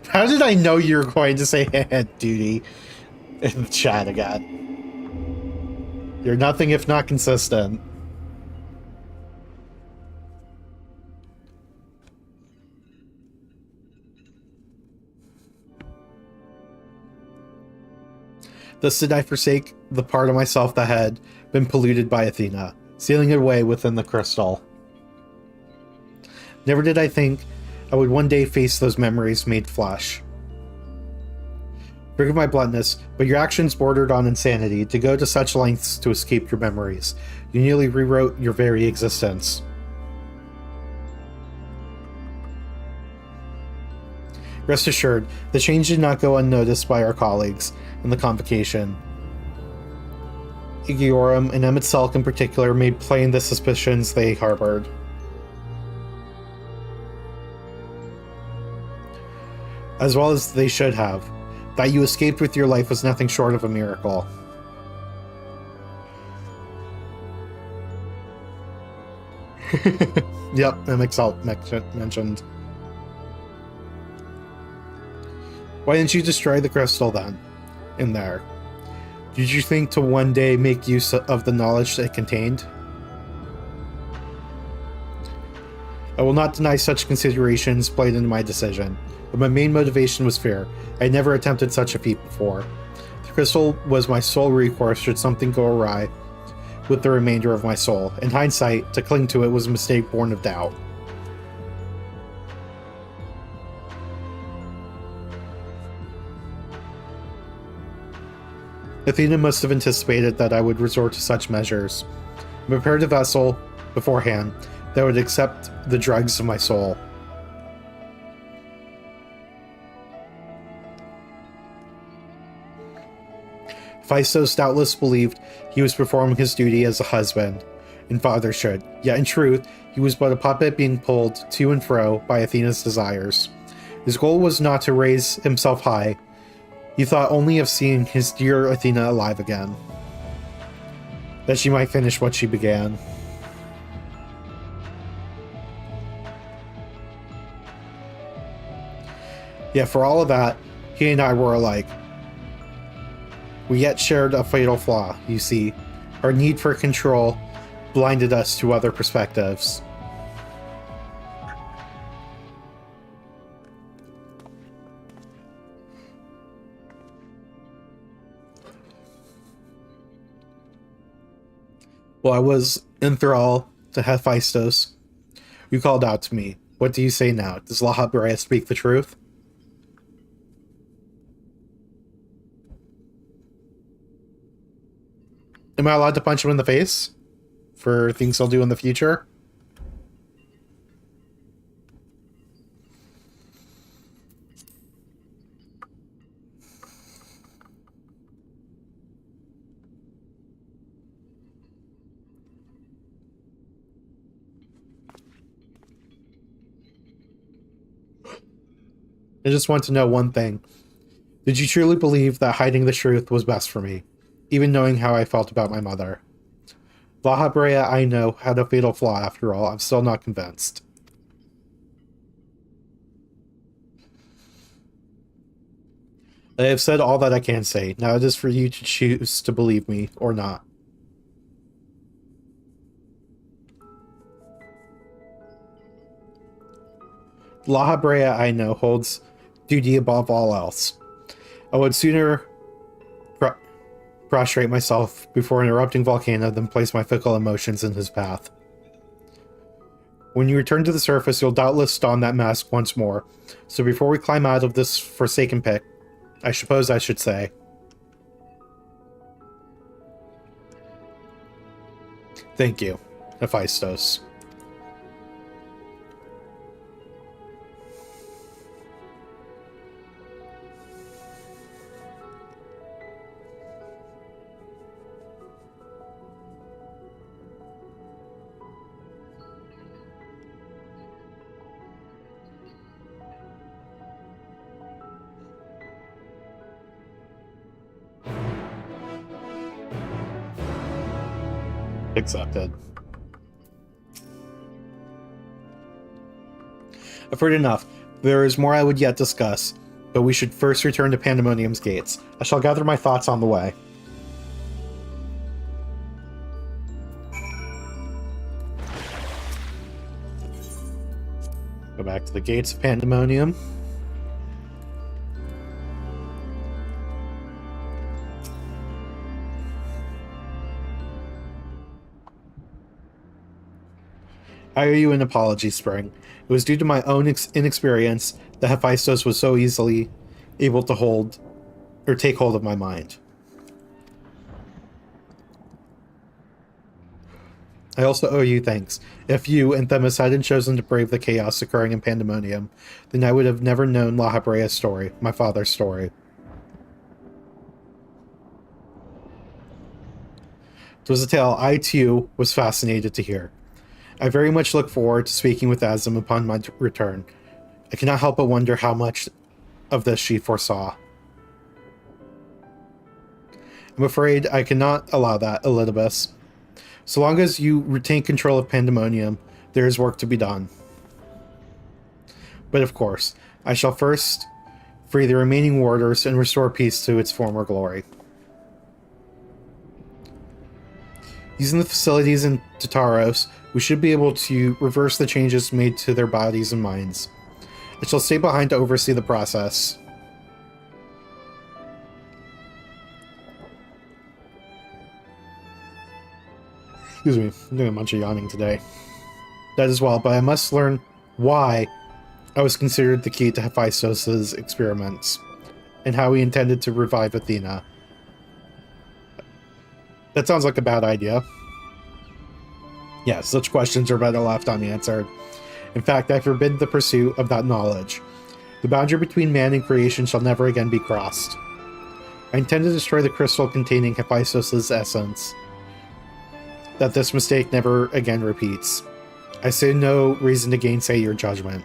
Speaker 1: How did I know you were going to say duty in the chat again? You're nothing if not consistent. Thus did I forsake the part of myself that had been polluted by Athena, sealing it away within the crystal. Never did I think I would one day face those memories made flesh. Forgive my bluntness, but your actions bordered on insanity to go to such lengths to escape your memories. You nearly rewrote your very existence. Rest assured, the change did not go unnoticed by our colleagues in the convocation. Igiorum and Emmett Selk in particular made plain the suspicions they harbored. As well as they should have. That you escaped with your life was nothing short of a miracle. Yep, Emmett Selk mentioned. Why didn't you destroy the crystal then? In there. Did you think to one day make use of the knowledge it contained? I will not deny such considerations played into my decision, but my main motivation was fear. I had never attempted such a feat before. The crystal was my sole recourse should something go awry with the remainder of my soul. In hindsight, to cling to it was a mistake born of doubt. Athena must have anticipated that I would resort to such measures. I prepared a vessel beforehand that would accept the dregs of my soul. Hephaestus doubtless believed he was performing his duty as a husband and father should, yet in truth, he was but a puppet being pulled to and fro by Athena's desires. His goal was not to raise himself high. He thought only of seeing his dear Athena alive again, that she might finish what she began. Yet for all of that, he and I were alike. We yet shared a fatal flaw, you see. Our need for control blinded us to other perspectives. While I was in thrall to Hephaestus, you called out to me. What do you say now? Does La Habrea speak the truth? Am I allowed to punch him in the face for things he'll do in the future? I just want to know one thing. Did you truly believe that hiding the truth was best for me, even knowing how I felt about my mother? La Habrea, I know, had a fatal flaw after all. I'm still not convinced. I have said all that I can say. Now it is for you to choose to believe me or not. La Habrea, I know, holds duty above all else. I would sooner prostrate myself before an erupting volcano than place my fickle emotions in his path. When you return to the surface, you'll doubtless don that mask once more. So before we climb out of this forsaken pit, I suppose I should say, thank you, Hephaestus. Accepted. I've heard enough. There is more I would yet discuss, but we should first return to Pandemonium's gates. I shall gather my thoughts on the way. Go back to the gates of Pandemonium. I owe you an apology, Spring. It was due to my own inexperience that Hephaestus was so easily able to hold or take hold of my mind. I also owe you thanks. If you and Themis hadn't chosen to brave the chaos occurring in Pandemonium, then I would have never known La Habrea's story, my father's story. It was a tale I, too, was fascinated to hear. I very much look forward to speaking with Azim upon my return. I cannot help but wonder how much of this she foresaw. I'm afraid I cannot allow that, Elidibus. So long as you retain control of Pandemonium, there is work to be done. But of course, I shall first free the remaining warders and restore peace to its former glory. Using the facilities in Tartaros, we should be able to reverse the changes made to their bodies and minds. I shall stay behind to oversee the process. Excuse me, I'm doing a bunch of yawning today. That as well, but I must learn why I was considered the key to Hephaestus' experiments, and how he intended to revive Athena. That sounds like a bad idea. Yes, such questions are better left unanswered. In fact, I forbid the pursuit of that knowledge. The boundary between man and creation shall never again be crossed. I intend to destroy the crystal containing Hephaestus' essence, that this mistake never again repeats. I see no reason to gainsay your judgment.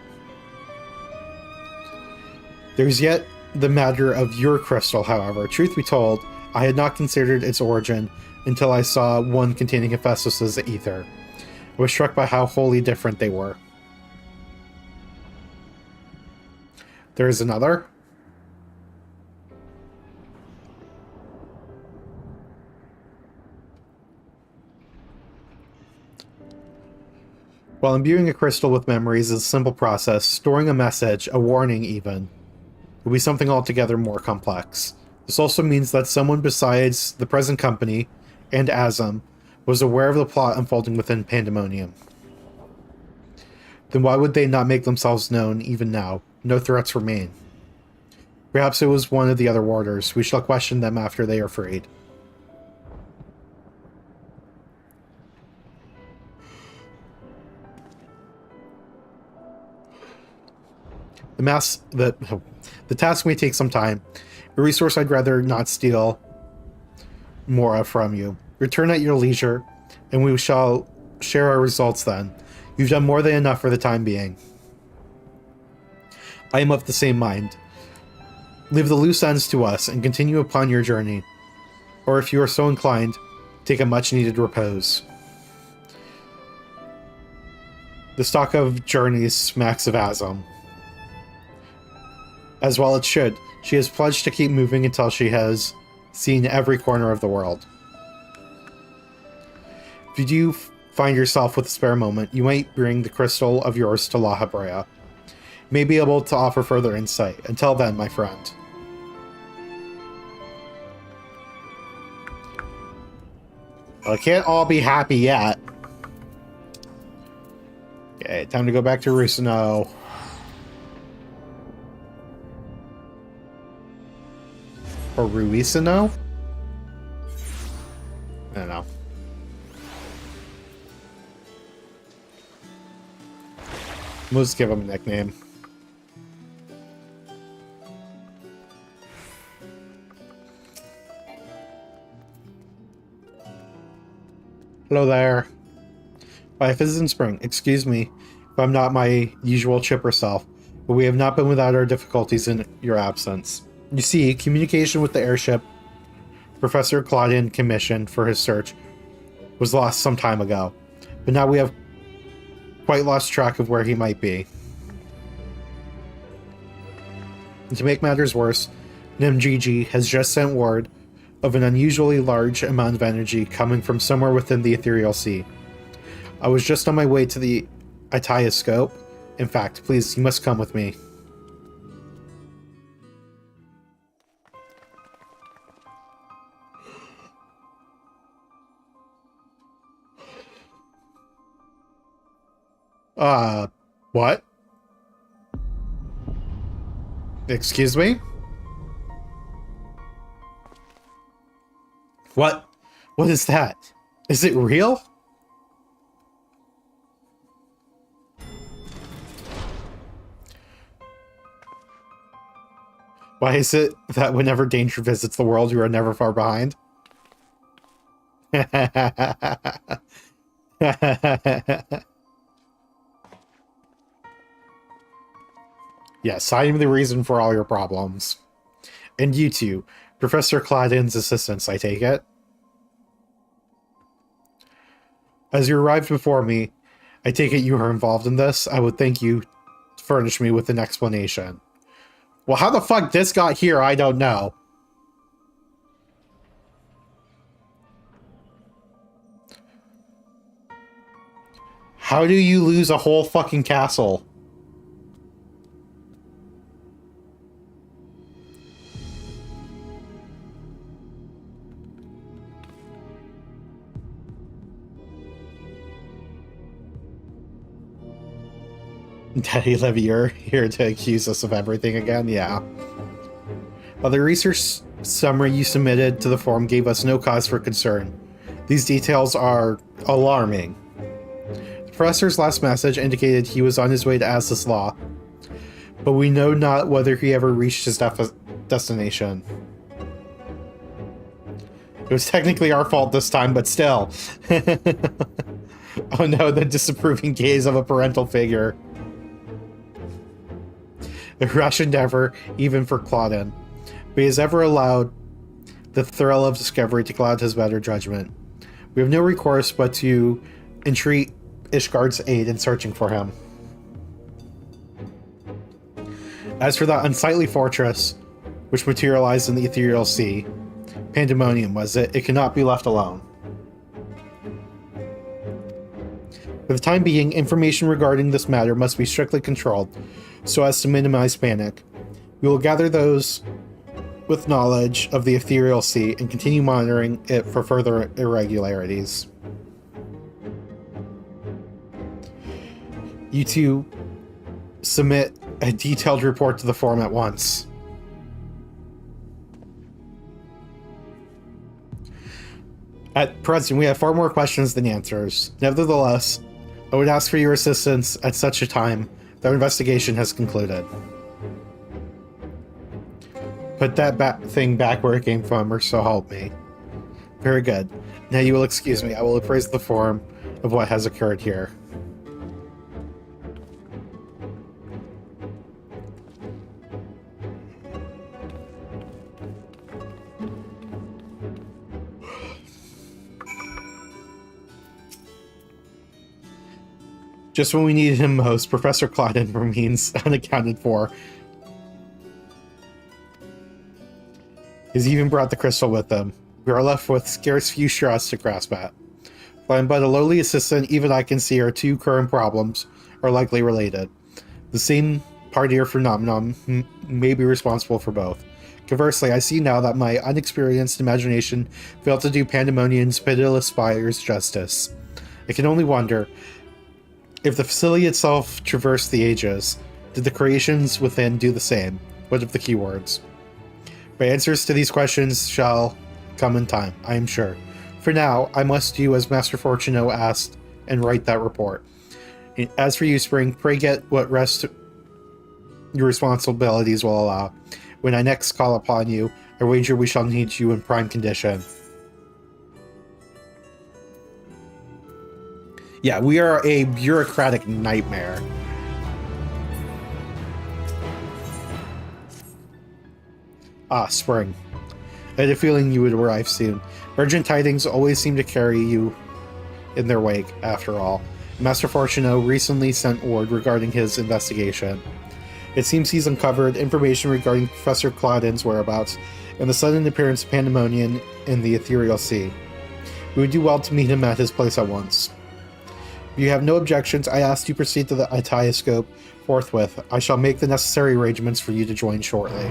Speaker 1: There's yet the matter of your crystal, however. Truth be told, I had not considered its origin until I saw one containing Hephaestus' ether. I was struck by how wholly different they were. There is another? While imbuing a crystal with memories is a simple process, storing a message, a warning even, will be something altogether more complex. This also means that someone besides the present company and Azam was aware of the plot unfolding within Pandaemonium. Then why would they not make themselves known even now? No threats remain. Perhaps it was one of the other warders. We shall question them after they are freed. The task may take some time. A resource I'd rather not steal more of from you. Return at your leisure, and we shall share our results then. You've done more than enough for the time being. I am of the same mind. Leave the loose ends to us and continue upon your journey. Or if you are so inclined, take a much-needed repose. The stock of journeys smacks of Azam. As well it should. She has pledged to keep moving until she has seen every corner of the world. If you do find yourself with a spare moment, you might bring the crystal of yours to La Habrea. You may be able to offer further insight. Until then, my friend. Well, it can't all be happy yet. Okay, time to go back to Rusino. Or Ruisino? I don't know. We'll just give him a nickname. Hello there. Life is in spring. Excuse me if I'm not my usual chipper self, but we have not been without our difficulties in your absence. You see, communication with the airship Professor Claudian commissioned for his search was lost some time ago, but now we have quite lost track of where he might be. And to make matters worse, Nimgigi has just sent word of an unusually large amount of energy coming from somewhere within the ethereal sea. I was just on my way to the Itioscope. In fact, please, you must come with me. What? Excuse me? What? What is that? Is it real? Why is it that whenever danger visits the world, you are never far behind? Yes, I am the reason for all your problems. And you two, Professor Claudian's assistants, I take it? As you arrived before me, I take it you are involved in this. I would thank you to furnish me with an explanation. Well, how the fuck this got here, I don't know. How do you lose a whole fucking castle? Daddy Levier here to accuse us of everything again? Yeah. While the research summary you submitted to the forum gave us no cause for concern, these details are alarming. The professor's last message indicated he was on his way to Aslis Law, but we know not whether he ever reached his destination. It was technically our fault this time, but still. Oh no, the disapproving gaze of a parental figure. A rash endeavor, even for Claudin, but he has ever allowed the thrill of discovery to cloud his better judgment. We have no recourse but to entreat Ishgard's aid in searching for him. As for that unsightly fortress, which materialized in the ethereal sea, Pandaemonium was it? It cannot be left alone. For the time being, information regarding this matter must be strictly controlled, so as to minimize panic. We will gather those with knowledge of the ethereal sea and continue monitoring it for further irregularities. You two submit a detailed report to the forum at once. At present, we have far more questions than answers. Nevertheless, I would ask for your assistance at such a time that our investigation has concluded. Put that thing back where it came from, or so help me. Very good. Now you will excuse me. I will appraise the forum of what has occurred here. Just when we needed him most, Professor Claudin remains unaccounted for. He's even brought the crystal with him. We are left with scarce few straws to grasp at. While I'm but a lowly assistant, even I can see our two current problems are likely related. The same partier phenomenon may be responsible for both. Conversely, I see now that my unexperienced imagination failed to do Pandaemonium's pitiless spires justice. I can only wonder, if the facility itself traversed the ages, did the creations within do the same? What of the keywords? My answers to these questions shall come in time, I am sure. For now, I must do as Master Fortuno asked and write that report. As for you, Spring, pray get what rest your responsibilities will allow. When I next call upon you, I wager we shall need you in prime condition. Yeah, we are a bureaucratic nightmare. Ah, Spring. I had a feeling you would arrive soon. Urgent tidings always seem to carry you in their wake, after all. Master Fortuno recently sent word regarding his investigation. It seems he's uncovered information regarding Professor Claudin's whereabouts and the sudden appearance of Pandaemonium in the ethereal sea. We would do well to meet him at his place at once. If you have no objections, I ask you proceed to the Itioscope forthwith. I shall make the necessary arrangements for you to join shortly.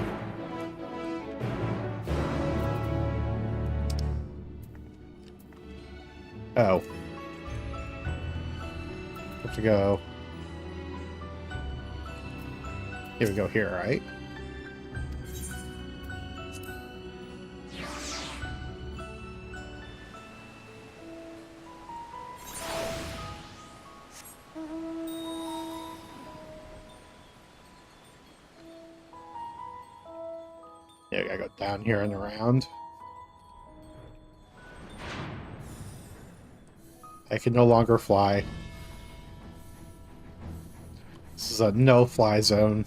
Speaker 1: Oh. Have to go. Here we go here, right? Yeah, I gotta go down here and around. I can no longer fly. This is a no-fly zone.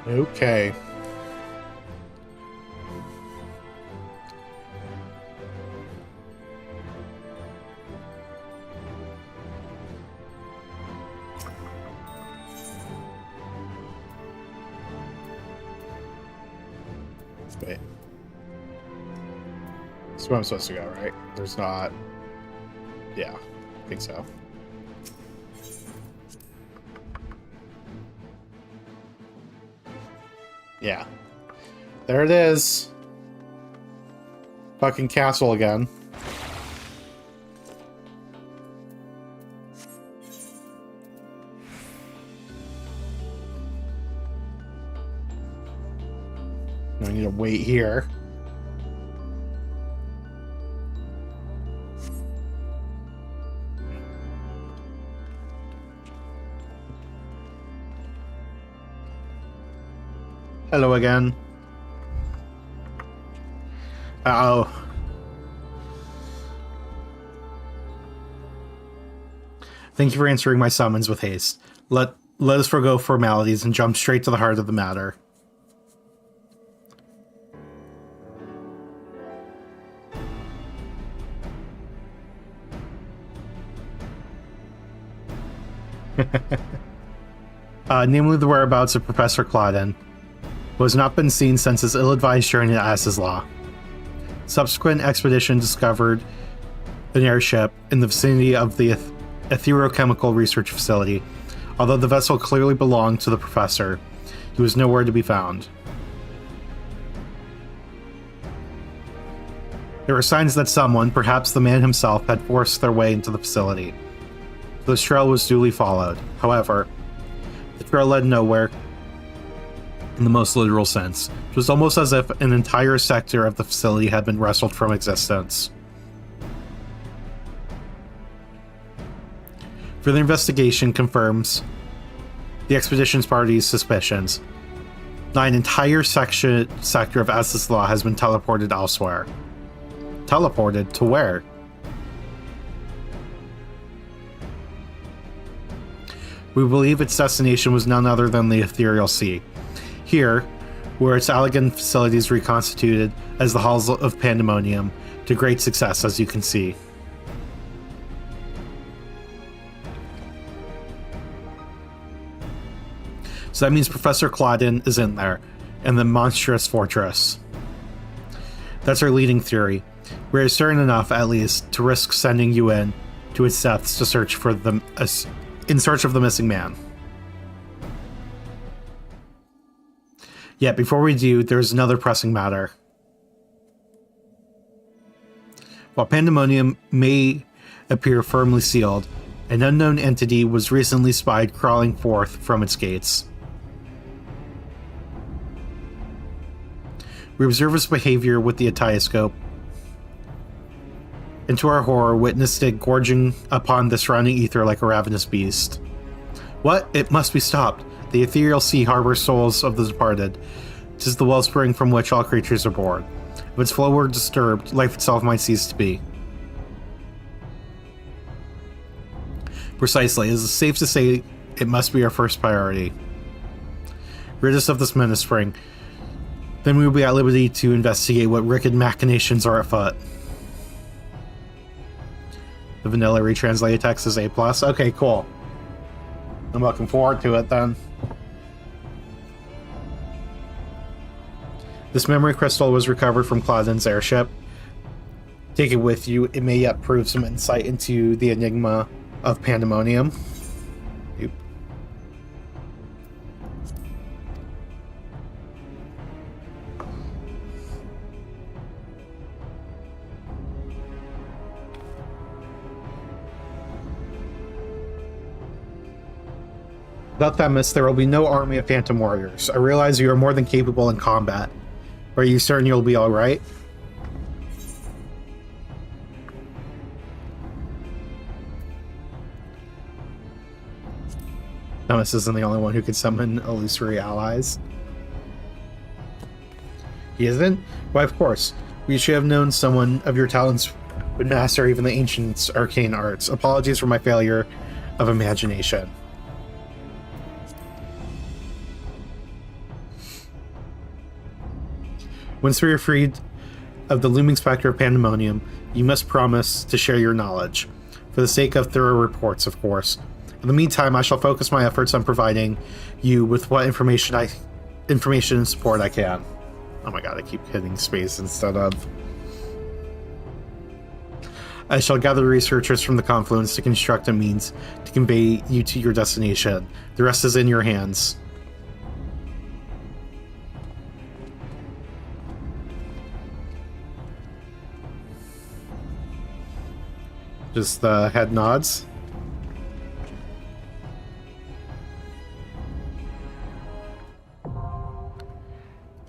Speaker 1: Okay. Wait. That's where I'm supposed to go, right? There's not... Yeah, I think so. Yeah. There it is. Fucking castle again. I need to wait here. Hello again. Uh-oh. Thank you for answering my summons with haste. Let us forgo formalities and jump straight to the heart of the matter. Namely the whereabouts of Professor Claudin, who has not been seen since his ill-advised journey to As's Subsequent expedition discovered an airship in the vicinity of the etherochemical research facility. Although the vessel clearly belonged to the professor, he was nowhere to be found. There were signs that someone, perhaps the man himself, had forced their way into the facility. The trail was duly followed. However, the trail led nowhere in the most literal sense. It was almost as if an entire sector of the facility had been wrestled from existence. Further investigation confirms the expedition's party's suspicions. Now an entire sector of As's has been teleported elsewhere. Teleported to where? We believe its destination was none other than the Ethereal Sea. Here, where its elegant facilities reconstituted as the halls of Pandaemonium, to great success, as you can see. So that means Professor Claudin is in there, and the monstrous fortress. That's our leading theory. We're certain enough, at least, to risk sending you in to its depths to search for them, in search of the missing man. Yet, before we do, there's another pressing matter. While Pandaemonium may appear firmly sealed, an unknown entity was recently spied crawling forth from its gates. We observe its behavior with the Etioscope, and to our horror, witnessed it gorging upon the surrounding ether like a ravenous beast. What? It must be stopped. The Ethereal Sea harbors souls of the departed. 'Tis the wellspring from which all creatures are born. If its flow were disturbed, life itself might cease to be. Precisely. It is safe to say it must be our first priority. Rid us of this ministering. Then we will be at liberty to investigate what wicked machinations are afoot. The vanilla retranslated text is A+. Okay, cool. I'm looking forward to it then. This memory crystal was recovered from Claudin's airship. Take it with you. It may yet prove some insight into the enigma of Pandaemonium. Oop. Without Themis, there will be no army of Phantom Warriors. I realize you are more than capable in combat. Are you certain you'll be alright? Themis isn't the only one who can summon illusory allies. He isn't? Why, of course. We should have known someone of your talents would master even the ancient arcane arts. Apologies for my failure of imagination. Once we are freed of the looming specter of Pandaemonium, you must promise to share your knowledge. For the sake of thorough reports, of course. In the meantime, I shall focus my efforts on providing you with what information and support I can. Oh my god, I keep hitting space instead of. I shall gather researchers from the confluence to construct a means to convey you to your destination. The rest is in your hands. Just the head nods.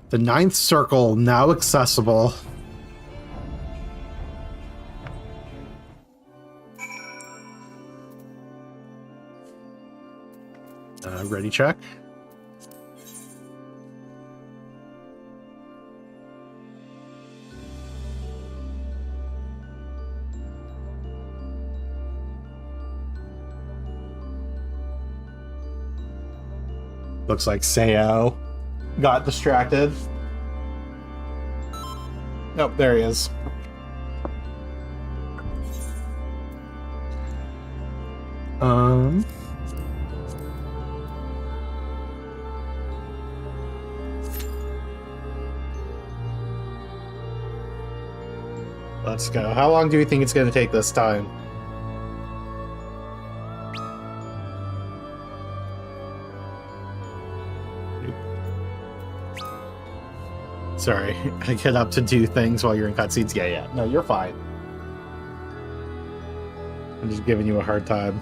Speaker 1: The ninth circle now accessible. Ready check. Looks like Sayo got distracted. Oh, there he is. Let's go. How long do you think it's going to take this time? Sorry, I get up to do things while you're in cutscenes. Yeah. No, you're fine. I'm just giving you a hard time.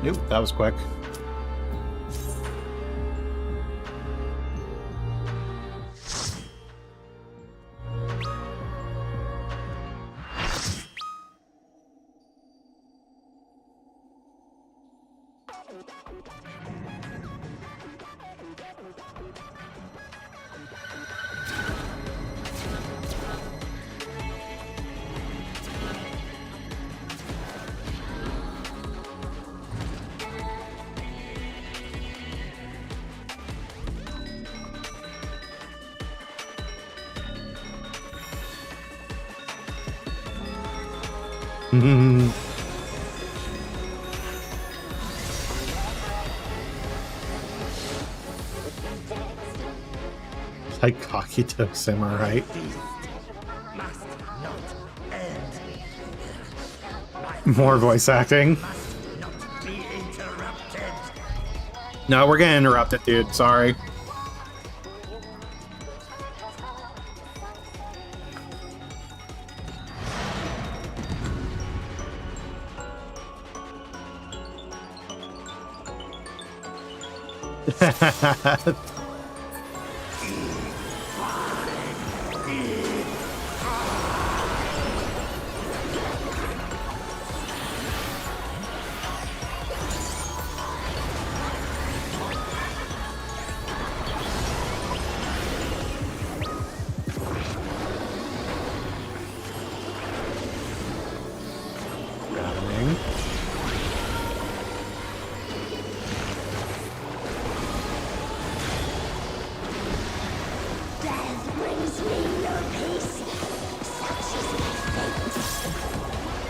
Speaker 1: Nope, that was quick. Like Kakito Simmer, right? More voice acting. No, we're getting interrupted, dude. Sorry.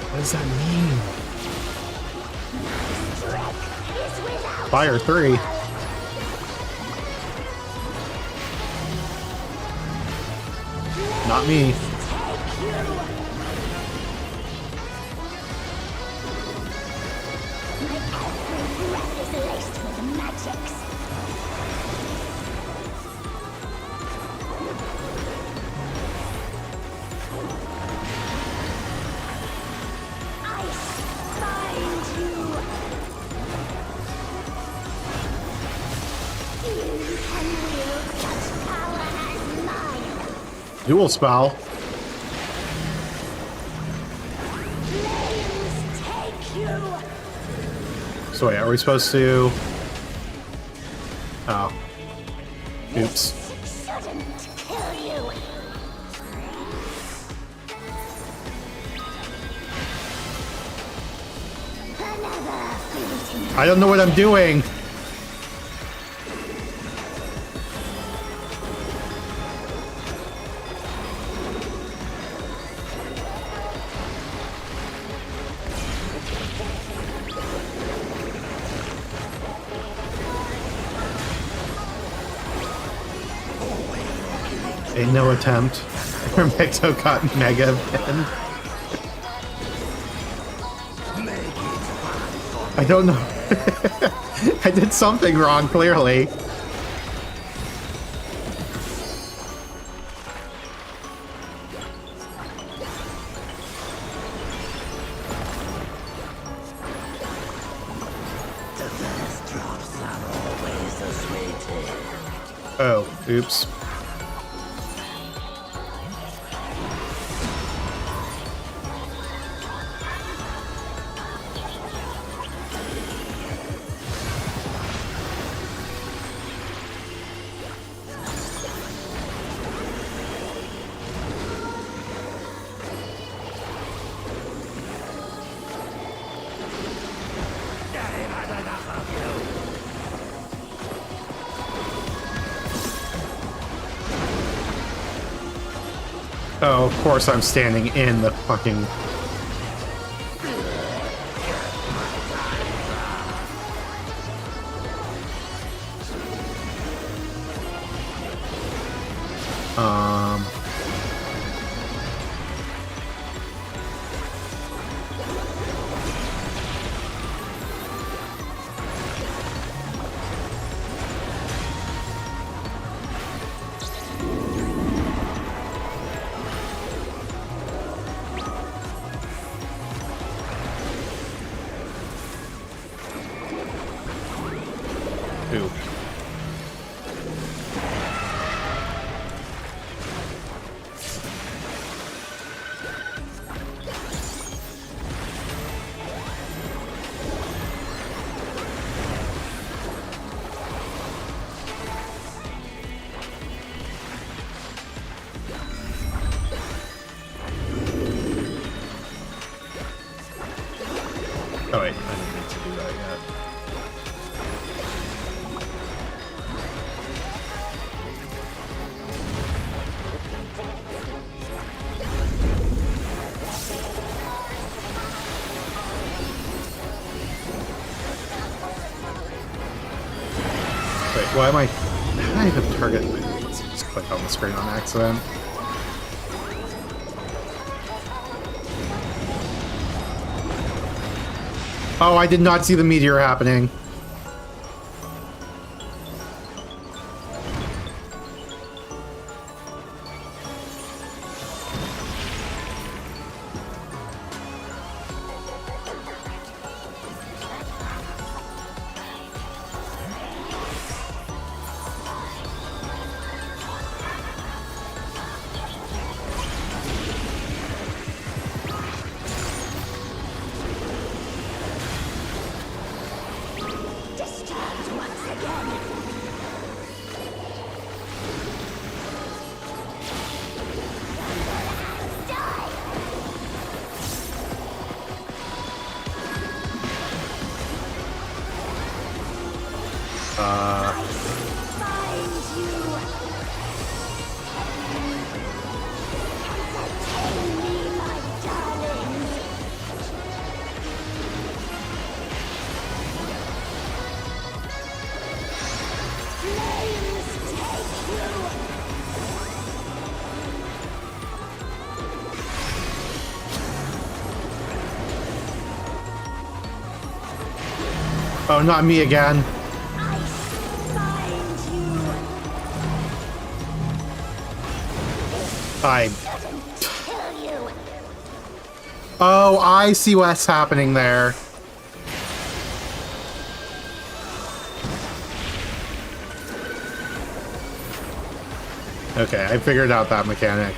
Speaker 1: What does that mean? Fire 3. Not me. Dual spell. So wait, are we supposed to? Oh. Oops. I don't know what I'm doing. Ain't no attempt. Remecto got mega pinned. I don't know. I did something wrong, clearly. Oh, oops. Oh, of course I'm standing in the fucking... Ooh. Oh wait, I didn't need to do that yet. Wait, why am I... How did I have target? Let's just click on the screen on accident. Oh, I did not see the meteor happening. Oh, not me again. Oh, I see what's happening there. Okay, I figured out that mechanic.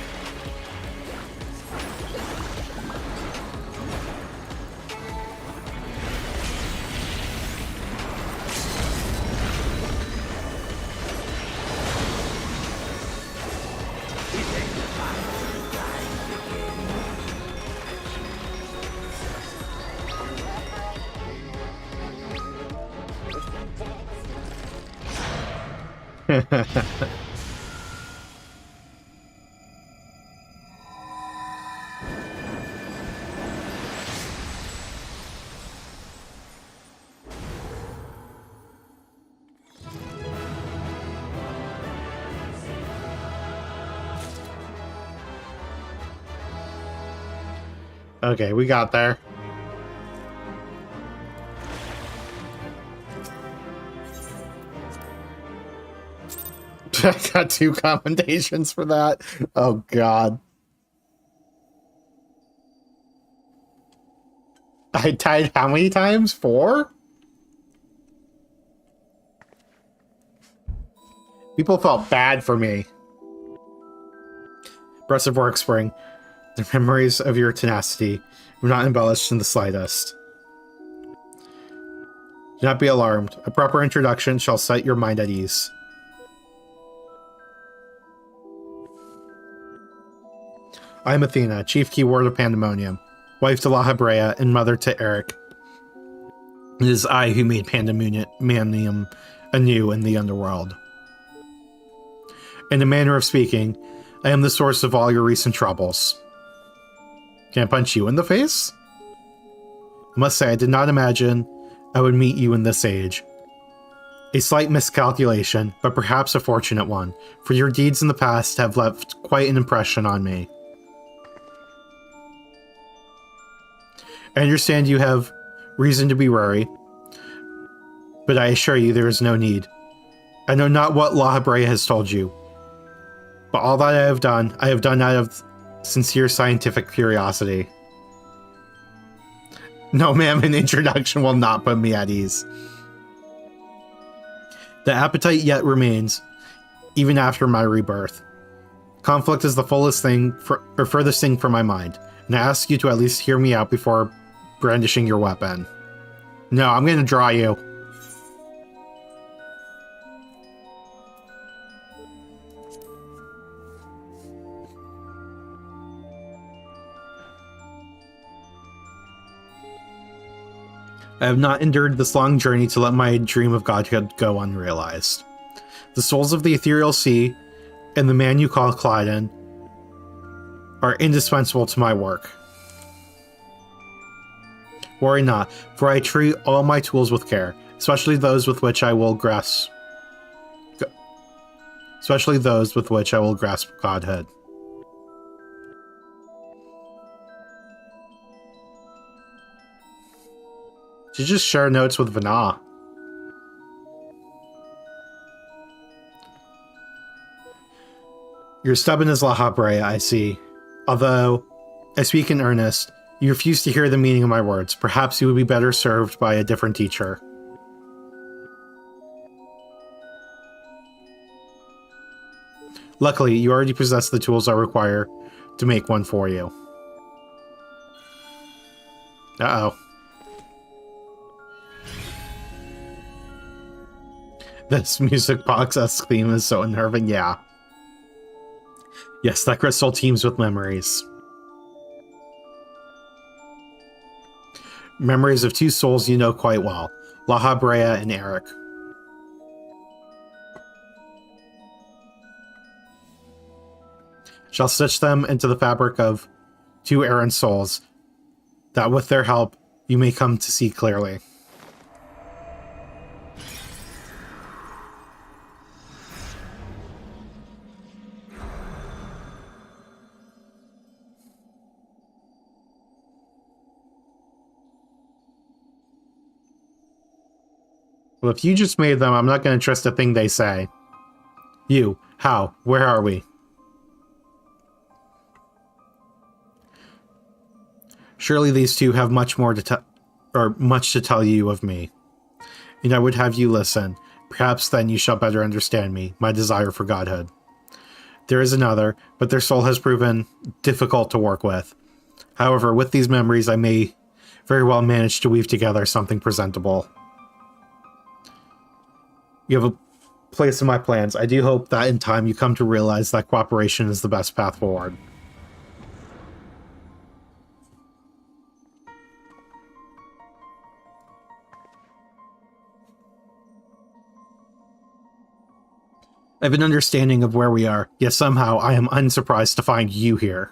Speaker 1: Okay, we got there. I got 2 commendations for that. Oh, God. I died how many times? 4? People felt bad for me. Impressive work, Spring. The memories of your tenacity were not embellished in the slightest. Do not be alarmed. A proper introduction shall set your mind at ease. I am Athena, chief keyword of Pandaemonium, wife to La Habrea and mother to Eric. It is I who made Pandaemonium anew in the underworld. In a manner of speaking, I am the source of all your recent troubles. Can I punch you in the face? I must say I did not imagine I would meet you in this age. A slight miscalculation, but perhaps a fortunate one, for your deeds in the past have left quite an impression on me. I understand you have reason to be wary, but I assure you there is no need. I know not what La Habrea has told you, but all that I have done out of sincere scientific curiosity. No, ma'am, an introduction will not put me at ease. The appetite yet remains, even after my rebirth. Conflict is the furthest thing from my mind, and I ask you to at least hear me out before brandishing your weapon. No, I'm going to draw you. I have not endured this long journey to let my dream of godhood go unrealized. The souls of the ethereal sea and the man you call Clyden are indispensable to my work. Worry not, for I treat all my tools with care, especially those with which I will grasp godhood. You just share notes with Vana. You're stubborn as La Habrea, I see. Although I speak in earnest, you refuse to hear the meaning of my words. Perhaps you would be better served by a different teacher. Luckily, you already possess the tools I require to make one for you. Uh-oh. This music box-esque theme is so unnerving, yeah. Yes, that crystal teems with memories. Memories of 2 souls you know quite well, La Habrea and Eric. Shall stitch them into the fabric of 2 errant souls, that with their help you may come to see clearly. Well, if you just made them, I'm not going to trust a thing they say. You, how? Where are we? Surely these 2 have much to tell you of me. And I would have you listen. Perhaps then you shall better understand me, my desire for godhood. There is another, but their soul has proven difficult to work with. However, with these memories, I may very well manage to weave together something presentable. You have a place in my plans. I do hope that in time you come to realize that cooperation is the best path forward. I have an understanding of where we are, yet somehow I am unsurprised to find you here.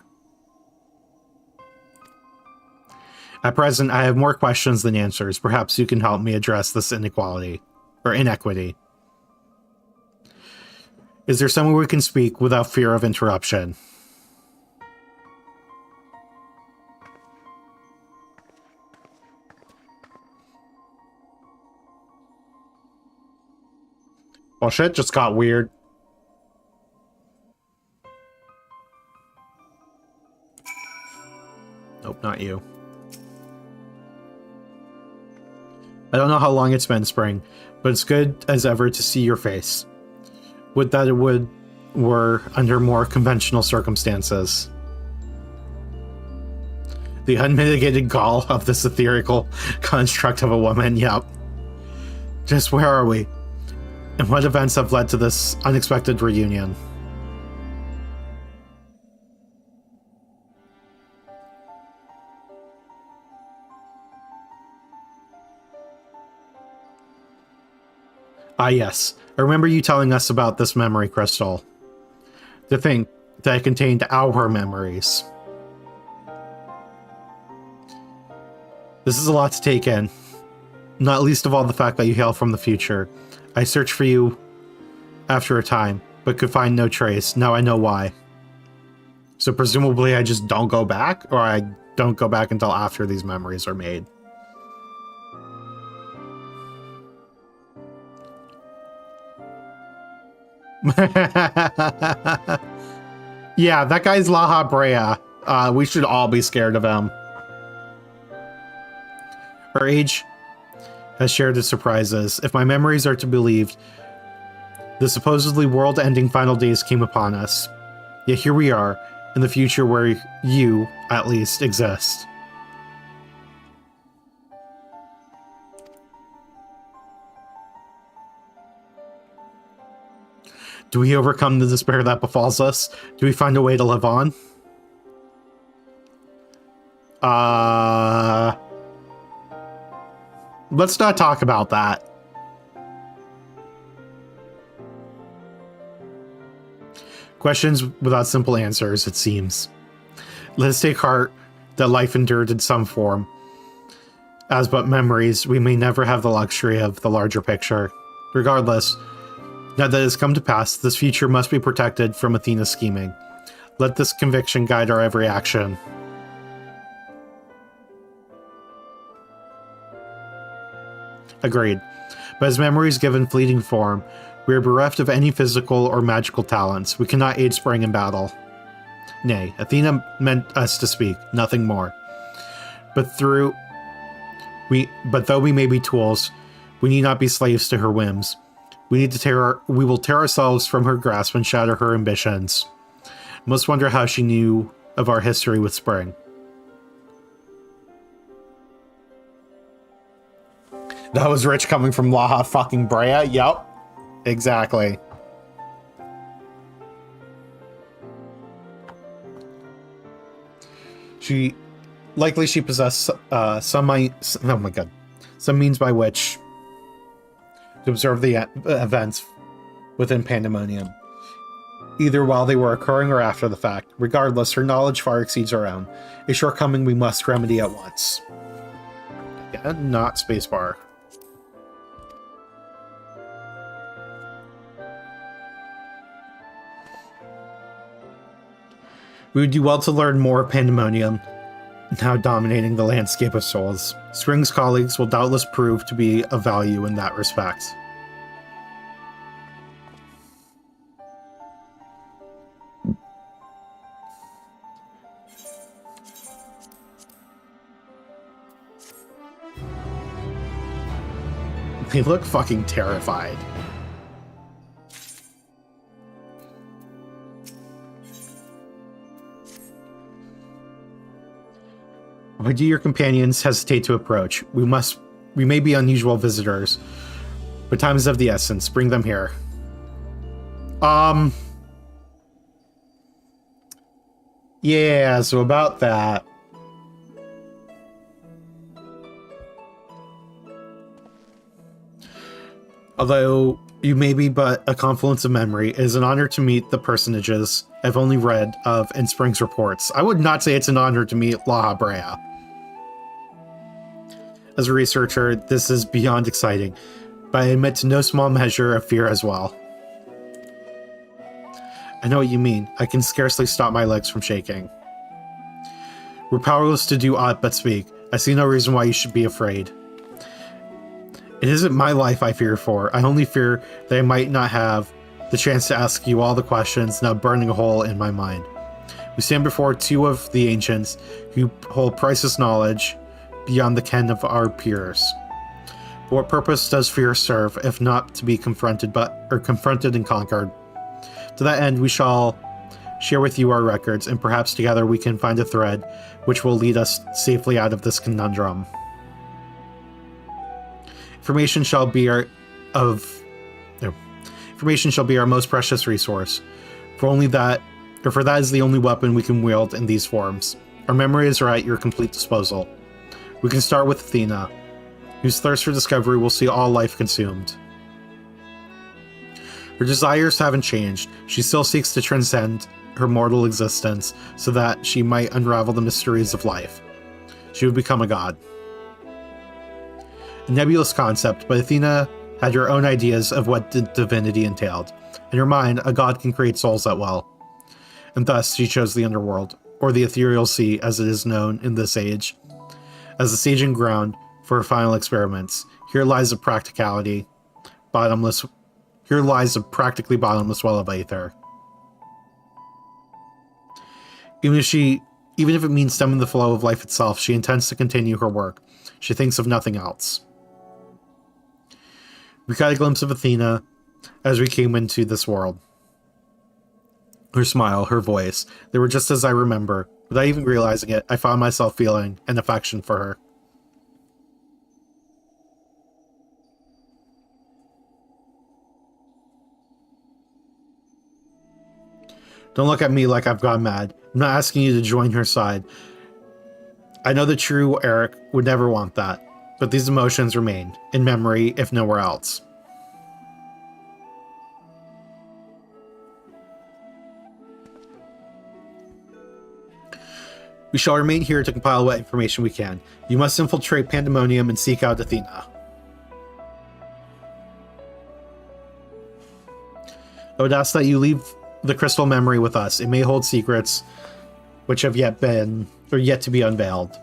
Speaker 1: At present, I have more questions than answers. Perhaps you can help me address this inequity. Is there somewhere we can speak without fear of interruption? Well, shit just got weird. Nope, not you. I don't know how long it's been, Spring, but it's good as ever to see your face. Would that it were under more conventional circumstances. The unmitigated gall of this ethereal construct of a woman, yep. Just where are we? And what events have led to this unexpected reunion? Ah, yes. I remember you telling us about this memory crystal. To think that it contained our memories. This is a lot to take in. Not least of all the fact that you hail from the future. I searched for you after a time, but could find no trace. Now I know why. So presumably I just don't go back? Or I don't go back until after these memories are made? Yeah, that guy's Laha Brea. We should all be scared of him. Her age has shared its surprises. If my memories are to be believed, the supposedly world-ending final days came upon us. Yet here we are, in the future where you, at least, exist. Do we overcome the despair that befalls us? Do we find a way to live on? Let's not talk about that. Questions without simple answers, it seems. Let us take heart that life endured in some form. As but memories, we may never have the luxury of the larger picture. Regardless, now that it has come to pass, this future must be protected from Athena's scheming. Let this conviction guide our every action. Agreed. But as memories given fleeting form, we are bereft of any physical or magical talents. We cannot aid Spring in battle. Nay, Athena meant us to speak, nothing more. But though we may be tools, we need not be slaves to her whims. We will tear ourselves from her grasp and shatter her ambitions. Most wonder how she knew of our history with Spring. That was rich coming from Laha fucking Brea. Yup. Exactly. She possessed some means by which to observe the events within Pandaemonium, either while they were occurring or after the fact. Regardless, her knowledge far exceeds our own, a shortcoming we must remedy at once. Again, not spacebar. We would do well to learn more of Pandaemonium, now dominating the landscape of souls. Spring's colleagues will doubtless prove to be of value in that respect. They look fucking terrified. Why do your companions hesitate to approach? We may be unusual visitors, but time is of the essence. Bring them here. Yeah, so about that. Although you may be but a confluence of memory, it is an honor to meet the personages I've only read of in Spring's reports. I would not say it's an honor to meet Laha Brea. As a researcher, this is beyond exciting, but I admit to no small measure of fear as well. I know what you mean. I can scarcely stop my legs from shaking. We're powerless to do aught but speak. I see no reason why you should be afraid. It isn't my life I fear for. I only fear that I might not have the chance to ask you all the questions now burning a hole in my mind. We stand before two of the ancients who hold priceless knowledge beyond the ken of our peers. But what purpose does fear serve if not to be confronted and conquered? To that end, we shall share with you our records, and perhaps together we can find a thread which will lead us safely out of this conundrum. Information shall be our most precious resource, for that is the only weapon we can wield in these forms. Our memory is at your complete disposal. We can start with Athena, whose thirst for discovery will see all life consumed. Her desires haven't changed. She still seeks to transcend her mortal existence so that she might unravel the mysteries of life. She would become a god. A nebulous concept, but Athena had her own ideas of what divinity entailed. In her mind, a god can create souls at will. And thus, she chose the underworld, or the ethereal sea as it is known in this age, as the staging ground for her final experiments. Here lies a practically bottomless well of aether. Even if it means stemming the flow of life itself, she intends to continue her work. She thinks of nothing else. We got a glimpse of Athena as we came into this world. Her smile, her voice, they were just as I remember. Without even realizing it, I found myself feeling an affection for her. Don't look at me like I've gone mad. I'm not asking you to join her side. I know the true Eric would never want that, but these emotions remain, in memory, if nowhere else. We shall remain here to compile what information we can. You must infiltrate Pandaemonium and seek out Athena. I would ask that you leave the crystal memory with us. It may hold secrets which have yet to be unveiled.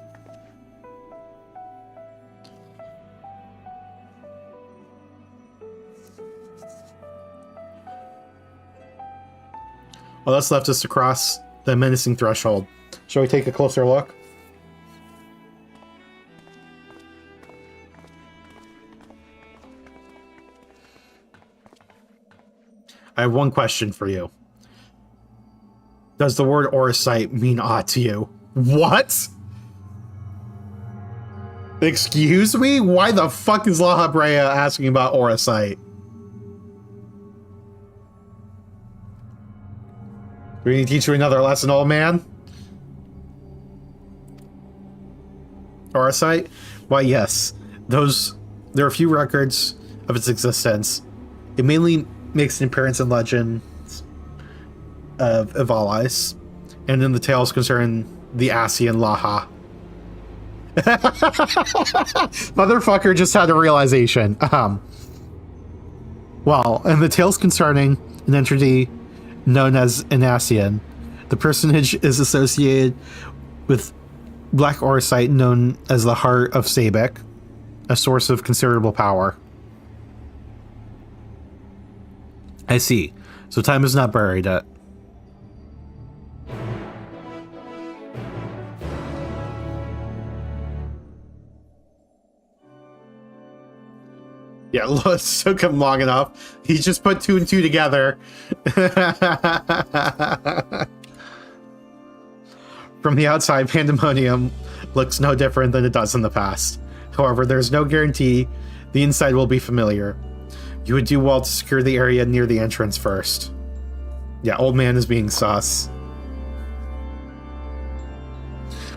Speaker 1: All that's left is to cross the menacing threshold. Shall we take a closer look? I have one question for you. Does the word Orosite mean aught to you? What? Excuse me? Why the fuck is La Habrea asking about Orosite? We need to teach you another lesson, old man? Orosite? Why, yes. There are a few records of its existence. It mainly makes an appearance in legends of Ivalice, and in the tales concerning the Asian Laha. Motherfucker just had a realization. Well, in the tales concerning an entity known as an Asian, the personage is associated with black Orosite known as the Heart of Sabek, a source of considerable power. I see. So time has not buried it. Yeah, it took him long enough. He just put two and two together. From the outside, Pandaemonium looks no different than it does in the past. However, there's no guarantee the inside will be familiar. You would do well to secure the area near the entrance first. Yeah, old man is being sus.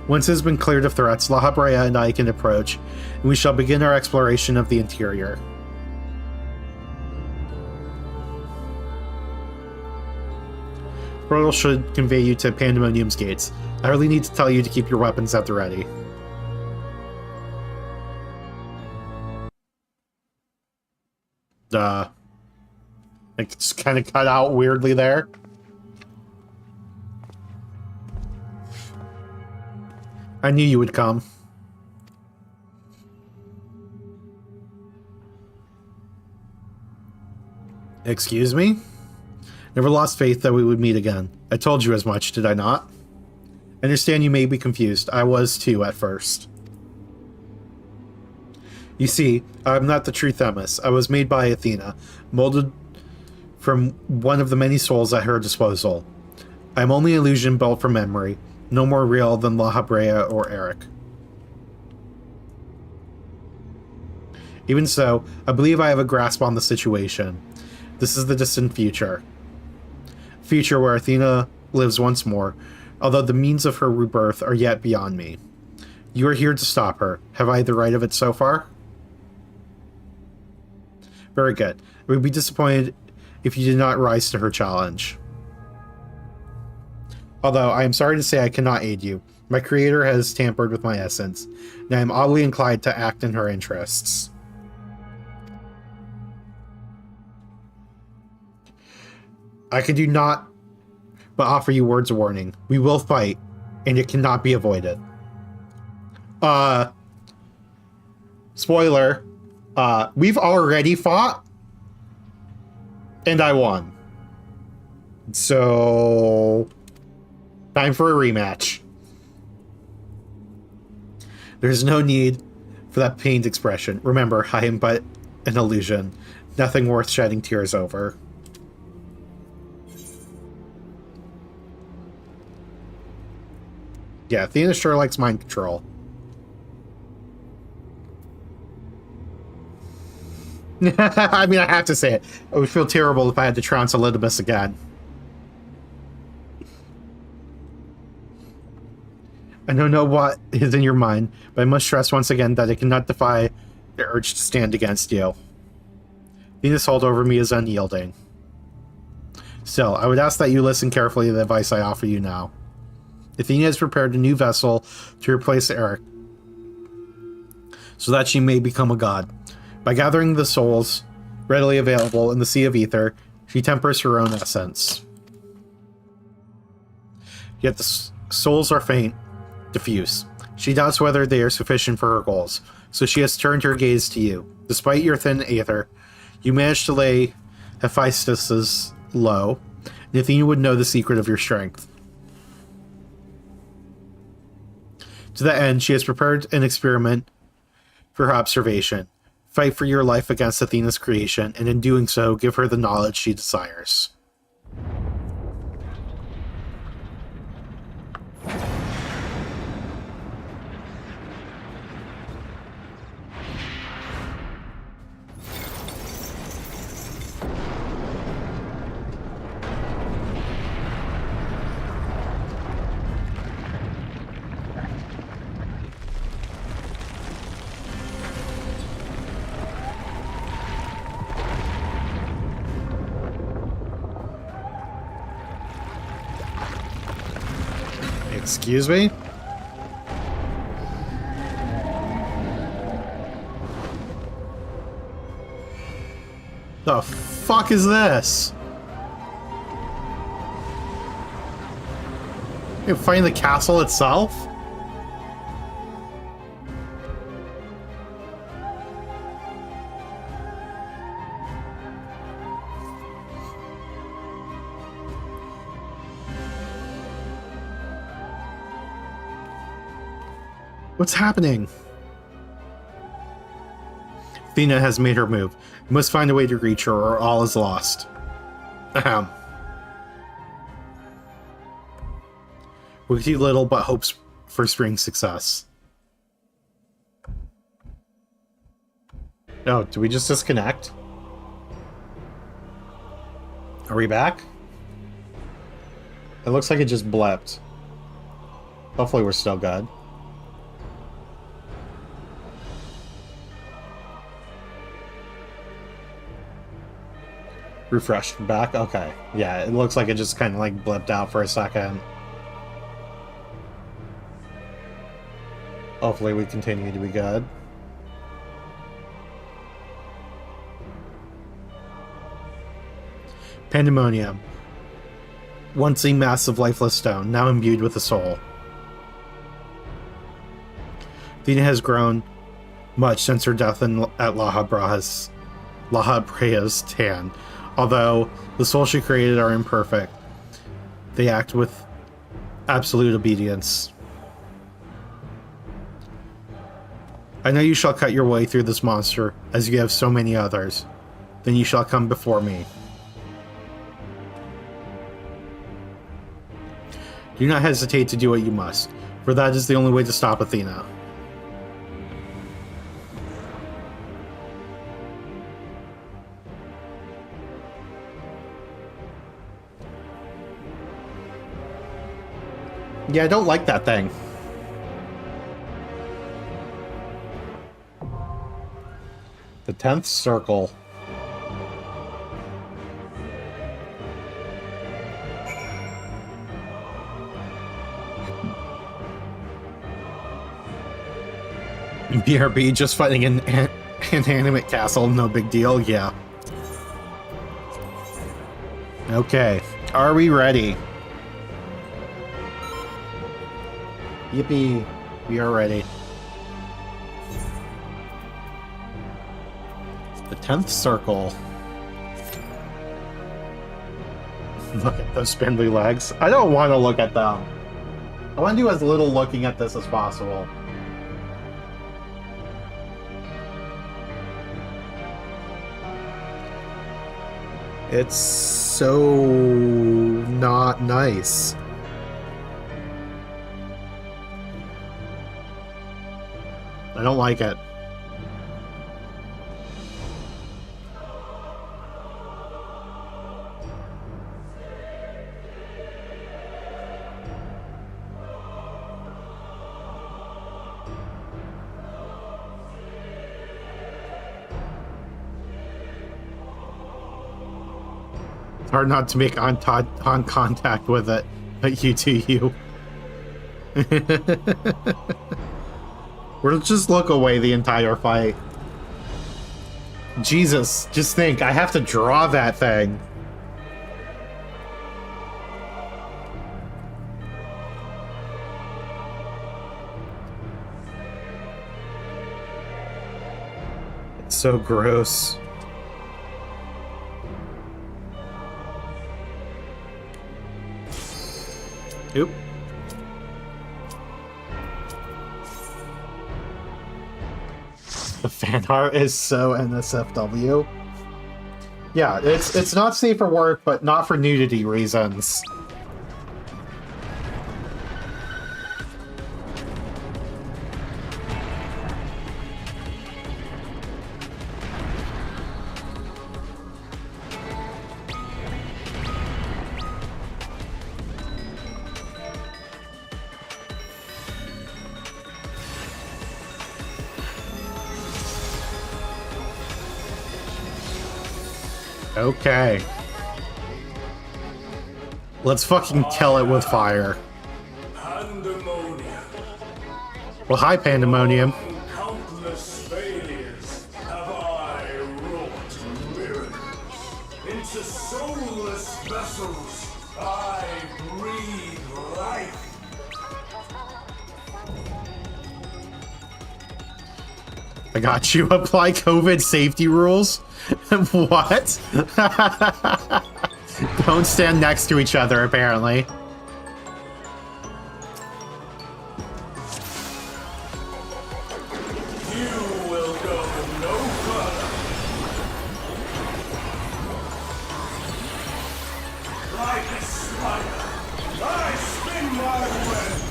Speaker 1: Once it has been cleared of threats, La Habrea and I can approach, and we shall begin our exploration of the interior. Portal should convey you to Pandaemonium's gates. I hardly need to tell you to keep your weapons at the ready. It just kind of cut out weirdly there. I knew you would come. Excuse me? Never lost faith that we would meet again. I told you as much, did I not? I understand you may be confused. I was too at first. You see, I'm not the true Themis. I was made by Athena, molded from one of the many souls at her disposal. I am only an illusion built from memory, no more real than La Habrea or Eric. Even so, I believe I have a grasp on the situation. This is the distant future. Future where Athena lives once more, although the means of her rebirth are yet beyond me. You are here to stop her. Have I the right of it so far? Very good. I would be disappointed if you did not rise to her challenge. Although, I am sorry to say I cannot aid you. My creator has tampered with my essence, and I am oddly inclined to act in her interests. I can do not but offer you words of warning. We will fight, and it cannot be avoided. Spoiler. We've already fought, and I won. So, time for a rematch. There's no need for that pained expression. Remember, I am but an illusion. Nothing worth shedding tears over. Yeah, Athena sure likes mind control. I mean, I have to say it. I would feel terrible if I had to trounce Elidibus again. I don't know what is in your mind, but I must stress once again that I cannot defy the urge to stand against you. Athena's hold over me is unyielding. Still, I would ask that you listen carefully to the advice I offer you now. Athena has prepared a new vessel to replace Eric, so that she may become a god. By gathering the souls readily available in the Sea of Ether, she tempers her own essence. Yet the souls are faint, diffuse. She doubts whether they are sufficient for her goals, so she has turned her gaze to you. Despite your thin aether, you managed to lay Hephaestus low, and Athena would know the secret of your strength. To that end, she has prepared an experiment for her observation. Fight for your life against Athena's creation, and in doing so, give her the knowledge she desires. Excuse me? The fuck is this? You find the castle itself? What's happening? Athena has made her move. You must find a way to reach her or all is lost. Ahem. We see little but hopes for spring success. Oh, did we just disconnect? Are we back? It looks like it just blepped. Hopefully we're still good. Refreshed back? Okay. Yeah, it looks like it just kind of like blipped out for a second. Hopefully we continue to be good. Pandaemonium. Once a massive lifeless stone, now imbued with a soul. Athena has grown much since her death at La Habrea's hand. Although the souls she created are imperfect, they act with absolute obedience. I know you shall cut your way through this monster, as you have so many others. Then you shall come before me. Do not hesitate to do what you must, for that is the only way to stop Athena. Yeah, I don't like that thing. The 10th circle. BRB just fighting an inanimate castle, no big deal, yeah. Okay, are we ready? Yippee, we are ready. The 10th circle. Look at those spindly legs. I don't want to look at them. I want to do as little looking at this as possible. It's so not nice. I don't like it. It's hard not to make on contact with it, but you do you. Or just look away the entire fight. Jesus, just think, I have to draw that thing. It's so gross. Oop. The fan art is so NSFW. Yeah, it's not safe for work, but not for nudity reasons. Okay. Let's fucking kill it with fire.
Speaker 3: Pandemonium.
Speaker 1: Well, hi, Pandemonium.
Speaker 3: Countless failures have I wrought miracles. Into soulless vessels I breathe life.
Speaker 1: I got you. Apply COVID safety rules? What? Don't stand next to each other, apparently.
Speaker 3: You will go no further. Like a spider, I spin my web.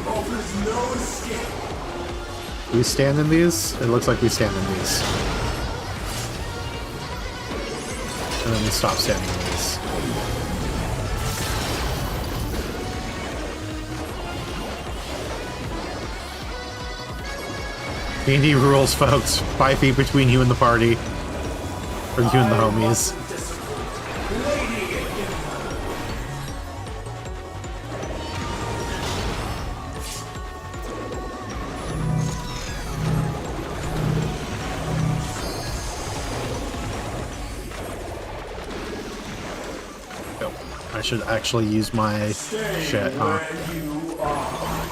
Speaker 3: Offers no escape.
Speaker 1: Do we stand in these? It looks like we stand in these. And then we stop standing in these. D&D rules, folks. 5 feet between you and the party. Or you and the homies. I should actually use my
Speaker 3: Stay
Speaker 1: shit, huh?
Speaker 3: where you are.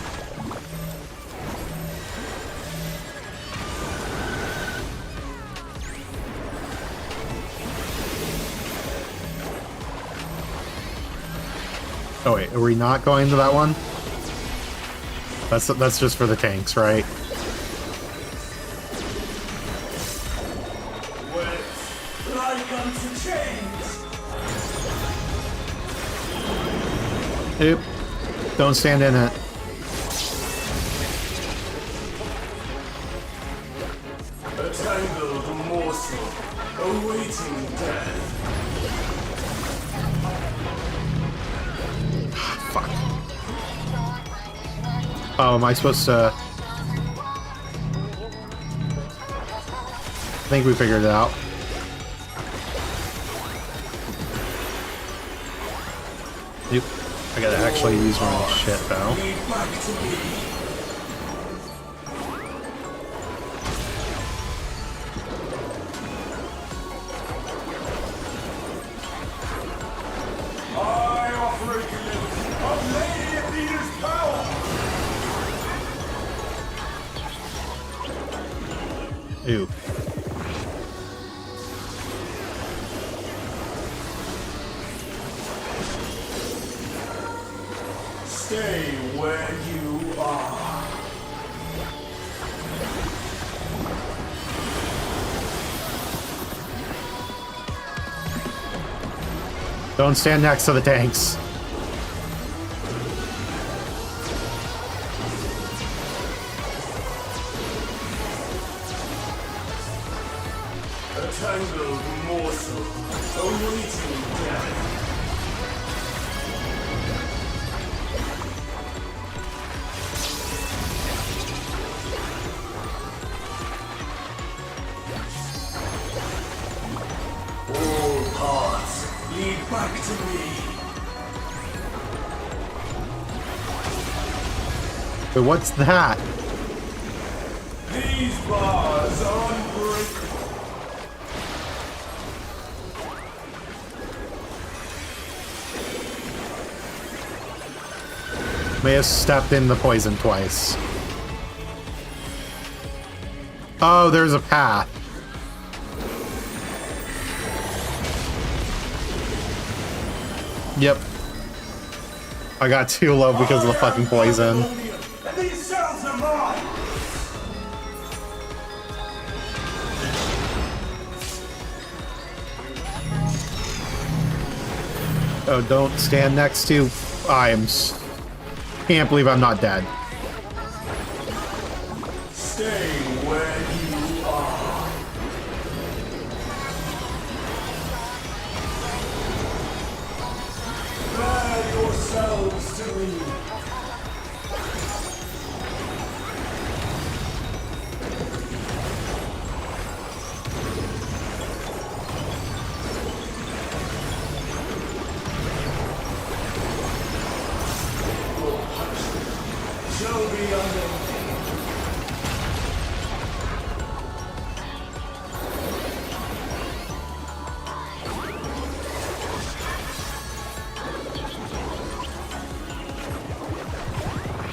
Speaker 1: Oh wait, are we not going to that one? That's just for the tanks, right?
Speaker 3: Wait, like unto chains.
Speaker 1: Oop. Don't stand in it.
Speaker 3: A tangled morsel, awaiting death.
Speaker 1: Fuck. Oh, am I supposed to... I think we figured it out. Yep. I gotta actually use my shit, though.
Speaker 3: Lead back to me. I offer a gift of Lady Athena's power.
Speaker 1: Ew.
Speaker 3: Stay where you are.
Speaker 1: Don't stand next to the tanks.
Speaker 3: A tangled morsel, awaiting death. All paths lead back to me.
Speaker 1: But what's that?
Speaker 3: These bars are unbreakable.
Speaker 1: May have stepped in the poison twice. Oh, there's a path. Yep. I got too low because of the fucking poison.
Speaker 3: And these cells are mine.
Speaker 1: Oh, don't stand next to... Can't believe I'm not dead.
Speaker 3: Stay where you are. Bear yourselves to me. Your punishment shall be unending.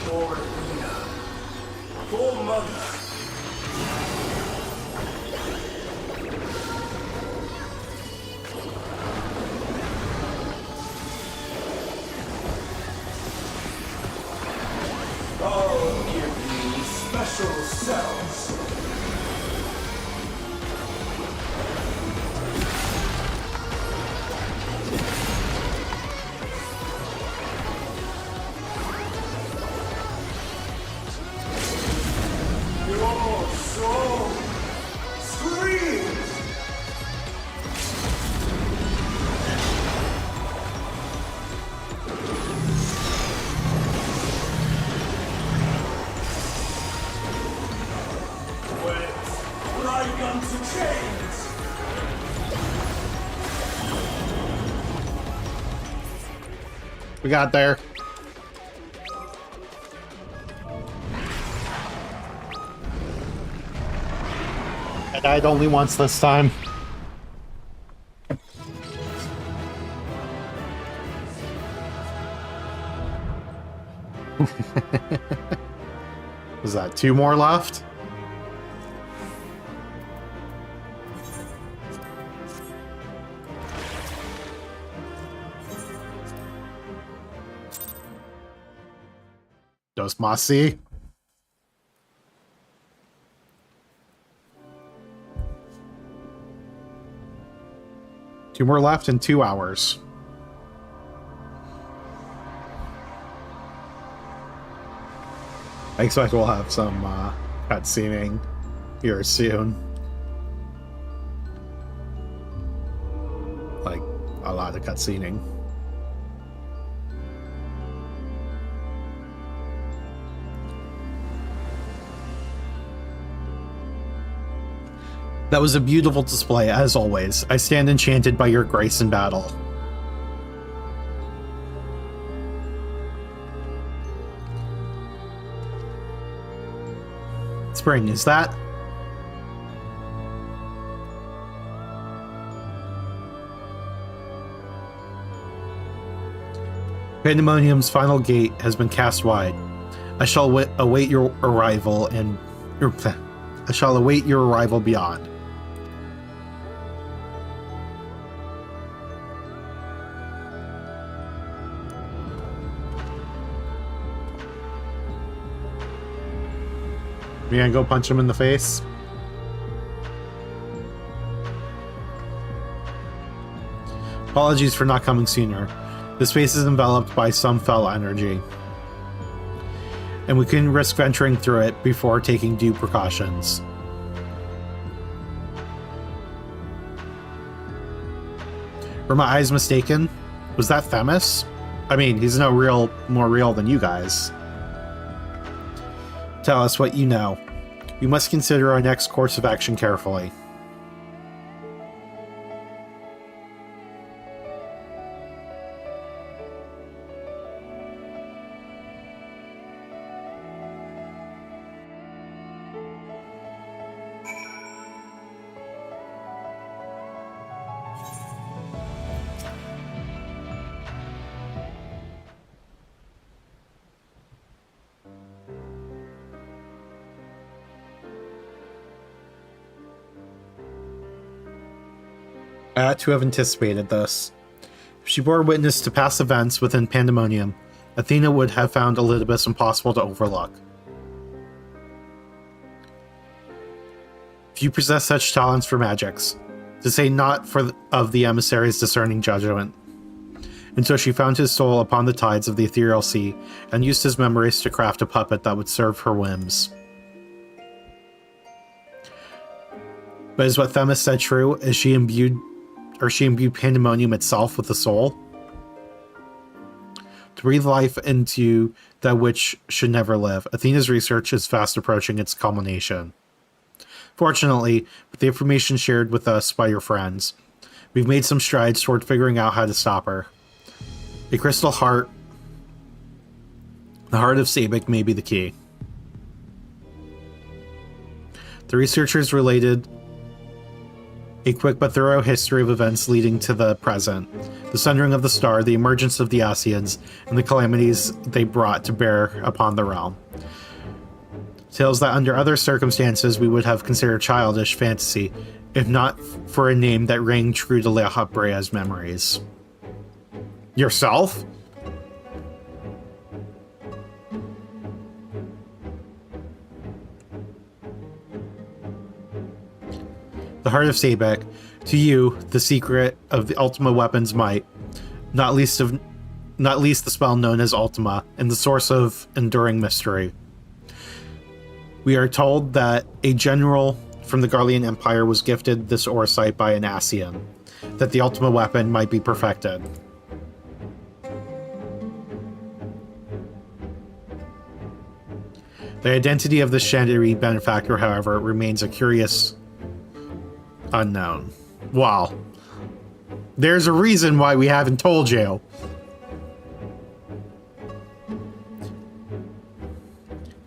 Speaker 3: For Athena, for Mother. I'll give you special cells. Your soul screams. With like unto chains.
Speaker 1: We got there. I died only once this time. Is that 2 more left? Does Mossy? Two more left in 2 hours. I expect we'll have some cutscening here soon. Like, a lot of cutscening. That was a beautiful display, as always. I stand enchanted by your grace in battle. Spring, is that? Pandaemonium's final gate has been cast wide. I shall await your arrival and... I shall await your arrival beyond. You gonna go punch him in the face? Apologies for not coming sooner. The space is enveloped by some fell energy, and we couldn't risk venturing through it before taking due precautions. Were my eyes mistaken? Was that Themis? I mean, he's no more real than you guys. Tell us what you know. We must consider our next course of action carefully. I ought to have anticipated this. If she bore witness to past events within Pandaemonium, Athena would have found Elidibus impossible to overlook. Few possess such talents for magics, to say naught of the emissary's discerning judgment. And so she found his soul upon the tides of the ethereal sea, and used his memories to craft a puppet that would serve her whims. But is what Themis said true? Is she imbued Pandaemonium itself with a soul? To breathe life into that which should never live, Athena's research is fast approaching its culmination. Fortunately, with the information shared with us by your friends, we've made some strides toward figuring out how to stop her. A crystal heart, the heart of Sabik, may be the key. The researchers related a quick but thorough history of events leading to the present, the sundering of the star, the emergence of the Asians, and the calamities they brought to bear upon the realm. Tales that under other circumstances we would have considered childish fantasy, if not for a name that rang true to Leha Brea's memories. Yourself? The heart of Sabek, to you, the secret of the Ultima weapon's might, not least the spell known as Ultima, and the source of enduring mystery. We are told that a general from the Garlean Empire was gifted this oresight by an Asian, that the Ultima weapon might be perfected. The identity of this Chandari benefactor, however, remains a curious unknown. Well, there's a reason why we haven't told you.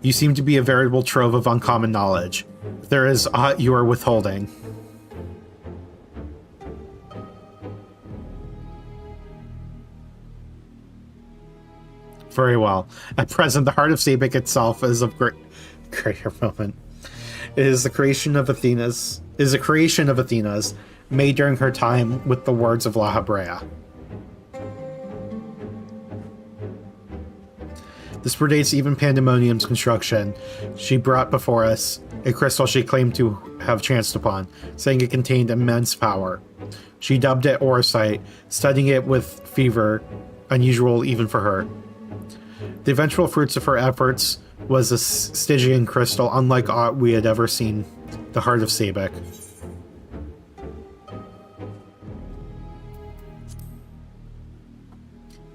Speaker 1: You seem to be a veritable trove of uncommon knowledge. If there is aught you are withholding. Very well. At present, the heart of Sabek itself is of greater moment. It is the creation of Athena's. Made during her time with the words of La Habrea. This predates even Pandaemonium's construction. She brought before us a crystal she claimed to have chanced upon, saying it contained immense power. She dubbed it Orosite, studying it with fervor unusual even for her. The eventual fruits of her efforts was a Stygian crystal unlike aught we had ever seen, the heart of Sabek.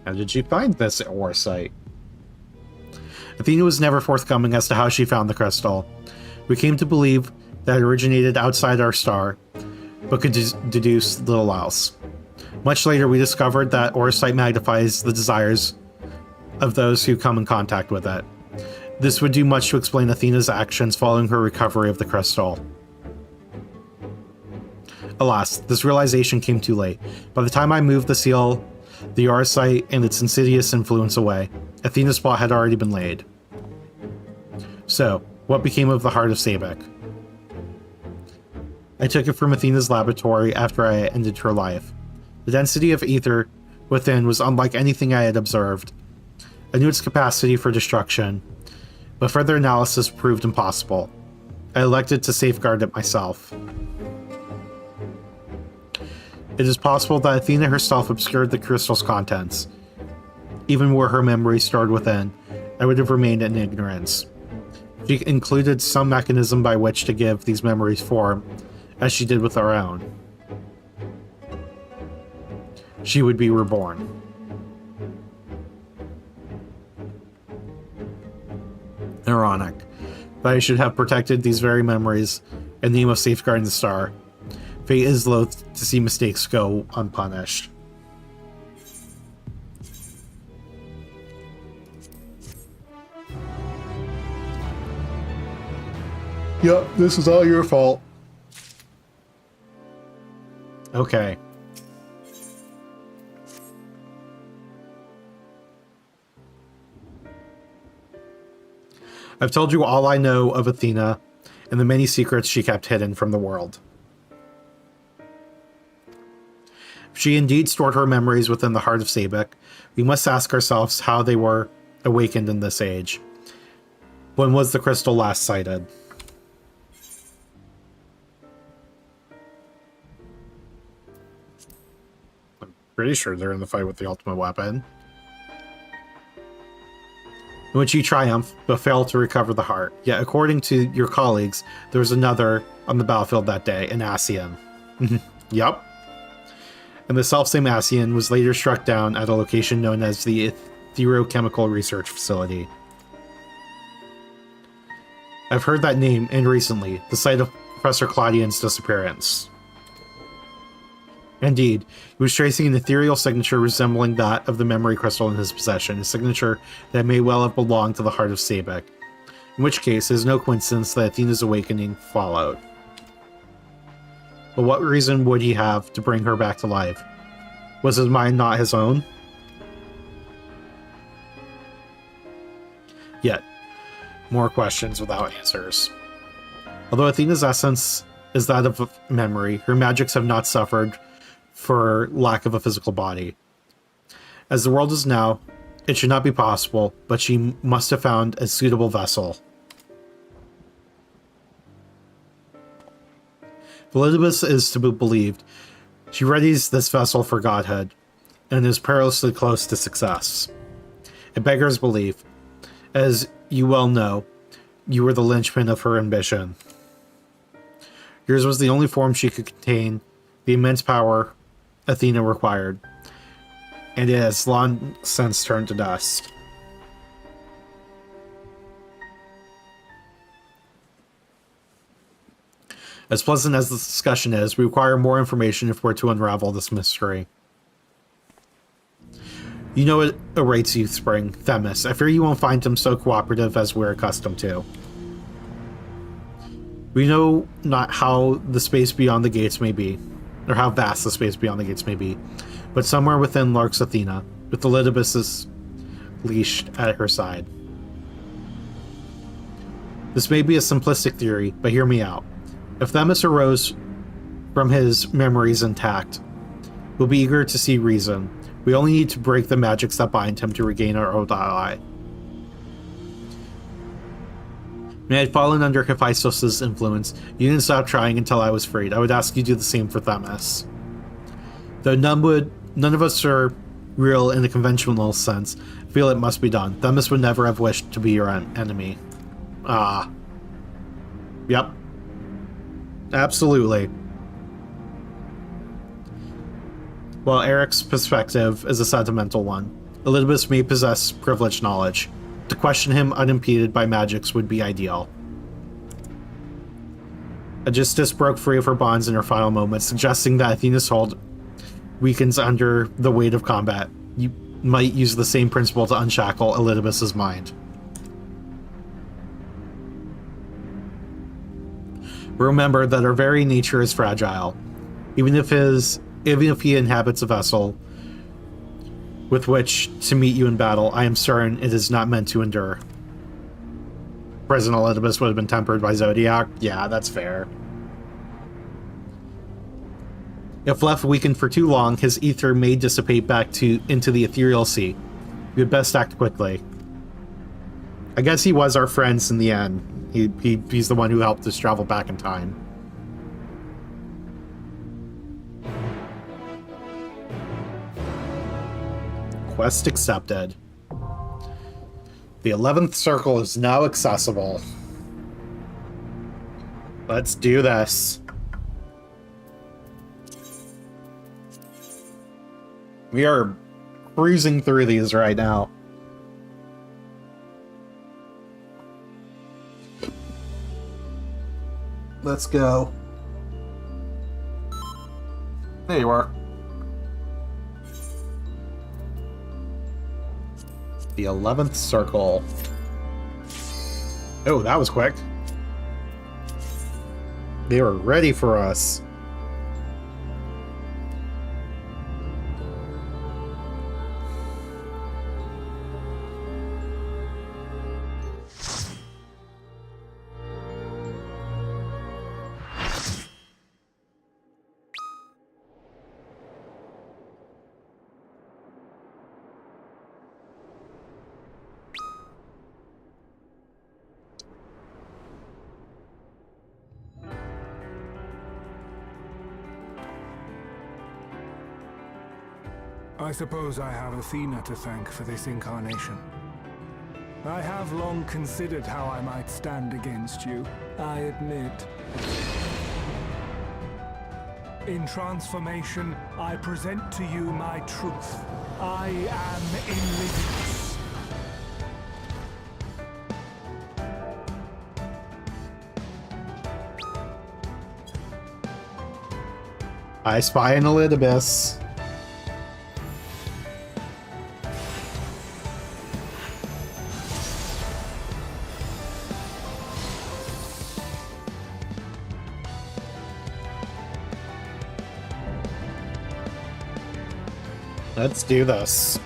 Speaker 1: How did she find this Orosite? Athena was never forthcoming as to how she found the crystal. We came to believe that it originated outside our star, but could deduce little else. Much later, we discovered that Orosite magnifies the desires of those who come in contact with it. This would do much to explain Athena's actions following her recovery of the crystal. Alas, this realization came too late. By the time I moved the seal, the Orosite and its insidious influence away, Athena's spot had already been laid. So, what became of the heart of Sabek? I took it from Athena's laboratory after I ended her life. The density of ether within was unlike anything I had observed. I knew its capacity for destruction, but further analysis proved impossible. I elected to safeguard it myself. It is possible that Athena herself obscured the crystal's contents. Even were her memory stored within, I would have remained in ignorance. She included some mechanism by which to give these memories form, as she did with our own. She would be reborn. Ironic, that I should have protected these very memories in the name of safeguarding the star. Fate is loath to see mistakes go unpunished. Yep, this is all your fault. Okay. I've told you all I know of Athena and the many secrets she kept hidden from the world. If she indeed stored her memories within the heart of Sabek, we must ask ourselves how they were awakened in this age. When was the crystal last sighted? I'm pretty sure they're in the fight with the ultimate weapon, in which you triumph, but fail to recover the heart. Yet, according to your colleagues, there was another on the battlefield that day, an Ascian. Yup. And the selfsame Ascian was later struck down at a location known as the Etherochemical Research Facility. I've heard that name, and recently, the site of Professor Claudian's disappearance. Indeed, he was tracing an ethereal signature resembling that of the memory crystal in his possession, a signature that may well have belonged to the heart of Sabek, in which case it is no coincidence that Athena's awakening followed. But what reason would he have to bring her back to life? Was his mind not his own? Yet, more questions without answers. Although Athena's essence is that of memory, her magics have not suffered for lack of a physical body. As the world is now, it should not be possible, but she must have found a suitable vessel. If Elizabeth is to be believed, she readies this vessel for godhood, and is perilously close to success. It beggars belief. As you well know, you were the linchpin of her ambition. Yours was the only form she could contain the immense power Athena required, and it has long since turned to dust. As pleasant as this discussion is, we require more information if we're to unravel this mystery. You know it awaits you, Spring, Themis. I fear you won't find him so cooperative as we're accustomed to. We know not how the space beyond the gates may be, or how vast the space beyond the gates may be, but somewhere within lurks Athena, with leashed at her side. This may be a simplistic theory, but hear me out. If Themis arose from his memories intact, we'll be eager to see reason. We only need to break the magics that bind him to regain our old ally. When I had fallen under Hephaestus' influence, you didn't stop trying until I was freed. I would ask you to do the same for Themis. Though none of us are real in the conventional sense, feel it must be done. Themis would never have wished to be your enemy. Ah. Yep. Absolutely. While Eric's perspective is a sentimental one, Elidibus may possess privileged knowledge. To question him unimpeded by magics would be ideal. Aegisthus broke free of her bonds in her final moments, suggesting that Athena's hold weakens under the weight of combat. You might use the same principle to unshackle Elidibus's mind. Remember that our very nature is fragile. Even if he inhabits a vessel with which to meet you in battle, I am certain it is not meant to endure. President Elidibus would have been tempered by Zodiac. Yeah, that's fair. If left weakened for too long, his ether may dissipate back into the ethereal sea. We had best act quickly. I guess he was our friends in the end. He's the one who helped us travel back in time. Quest accepted. The 11th circle is now accessible. Let's do this. We are cruising through these right now. Let's go. There you are. The 11th circle. Oh, that was quick. They were ready for us.
Speaker 4: I suppose I have Athena to thank for this incarnation. I have long considered how I might stand against you, I admit. In transformation, I present to you my truth. I am Elidibus.
Speaker 1: I spy an Elidibus. Let's do this.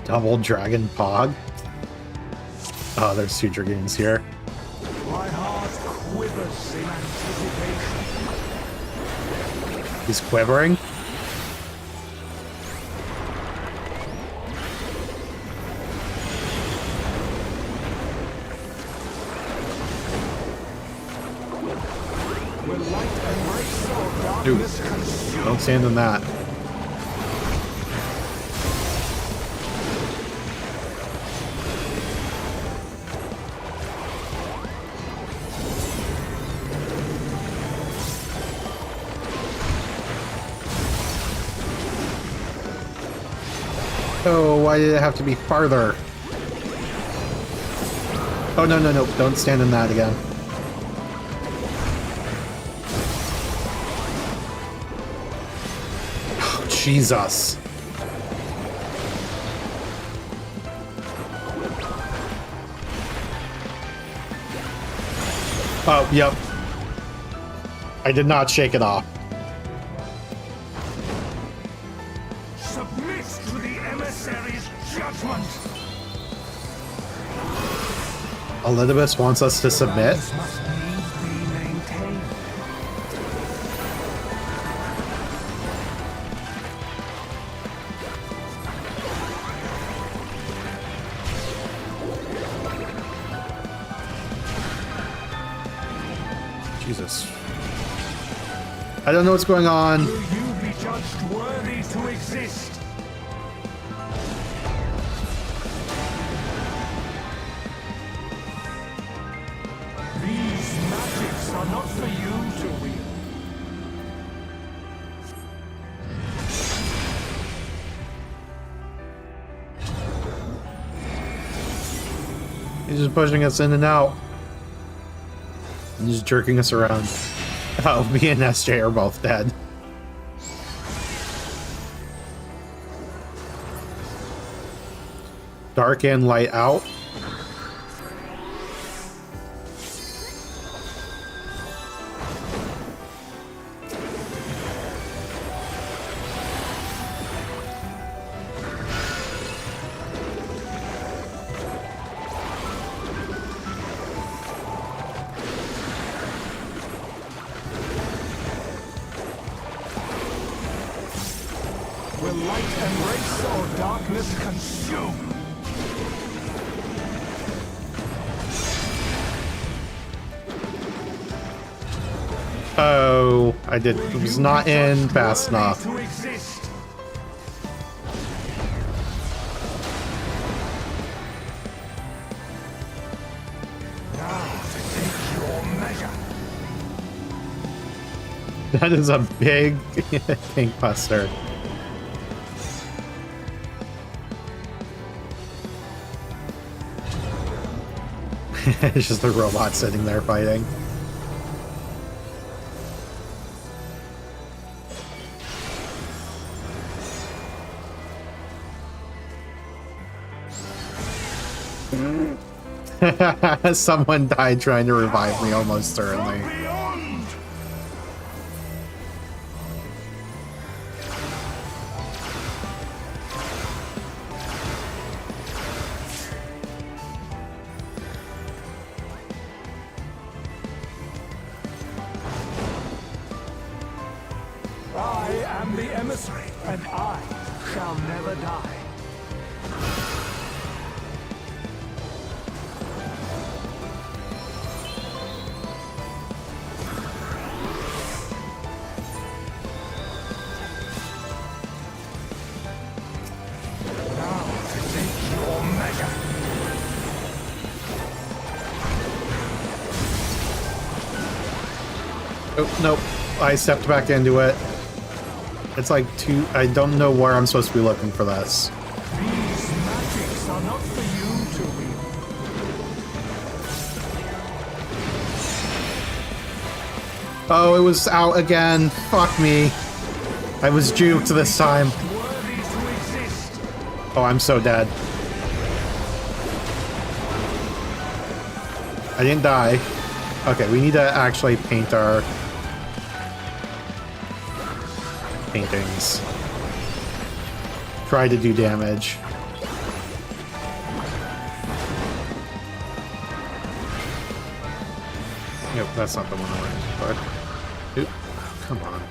Speaker 1: Double Dragon Pog? Oh, there's two Dragoons here.
Speaker 4: My heart quivers in anticipation.
Speaker 1: He's quivering? Dude, don't stand in that. Oh, why did it have to be farther? Oh, no, no, no. Don't stand in that again. Jesus. Oh, yep. I did not shake it off.
Speaker 3: Submit to the emissary's judgment.
Speaker 1: Elidibus wants us to submit.
Speaker 4: Balance must needs be maintained.
Speaker 1: Jesus. I don't know what's going on.
Speaker 4: Will you be judged worthy to exist? These magics are not for you to wield.
Speaker 1: He's just pushing us in and out. And just jerking us around. Oh, me and SJ are both dead. Dark in, light out.
Speaker 4: Will light embrace or darkness consume?
Speaker 1: Oh, I did. It was not in fast enough.
Speaker 4: To exist. Now to take your measure.
Speaker 1: That is a big pink buster. It's just the robot sitting there fighting. Someone died trying to revive me almost certainly.
Speaker 3: Beyond.
Speaker 4: I am the emissary, and I shall never die. Now to take your measure.
Speaker 1: Oh, nope. I stepped back into it. It's like two. I don't know where I'm supposed to be looking for this.
Speaker 4: These magics are not for you to wield.
Speaker 1: Oh, it was out again. Fuck me. I was juked this time.
Speaker 4: Worthy to exist.
Speaker 1: Oh, I'm so dead. I didn't die. Okay, we need to actually paint our paintings. Try to do damage. Nope, that's not the one I wanted. But, oop, come on.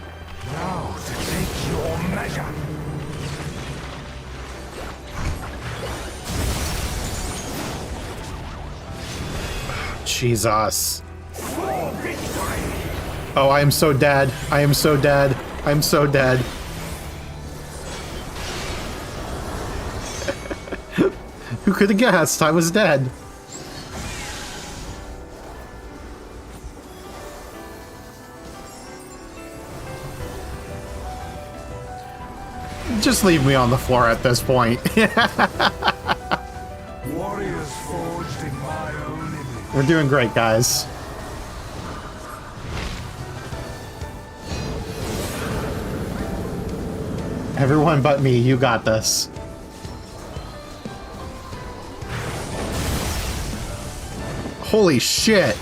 Speaker 4: Now to take your measure.
Speaker 1: Jesus.
Speaker 4: For victory.
Speaker 1: Oh, I am so dead. I am so dead. I'm so dead. Who could have guessed I was dead? Just leave me on the floor at this point.
Speaker 4: Warriors forged in my own image.
Speaker 1: We're doing great, guys. Everyone but me, you got this. Holy shit.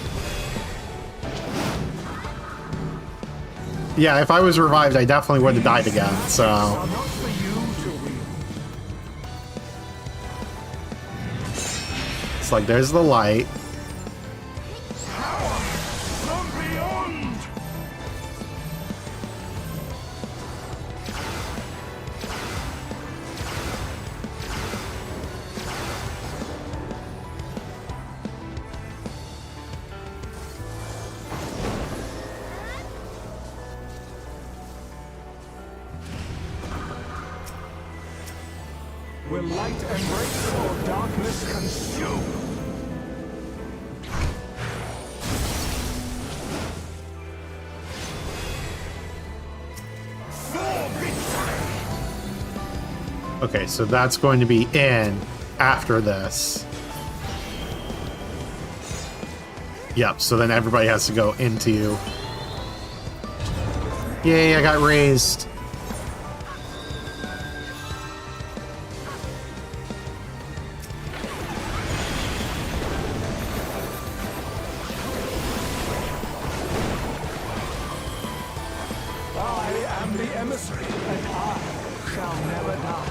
Speaker 1: Yeah, if I was revived, I definitely would have died again, so...
Speaker 4: Are not for you to wield.
Speaker 1: It's like, there's the light.
Speaker 3: From beyond!
Speaker 4: Will light embrace or darkness consume?
Speaker 1: Okay, so that's going to be in after this. Yep, so then everybody has to go into... Yay, I got raised.
Speaker 4: I am the emissary, and I shall never die.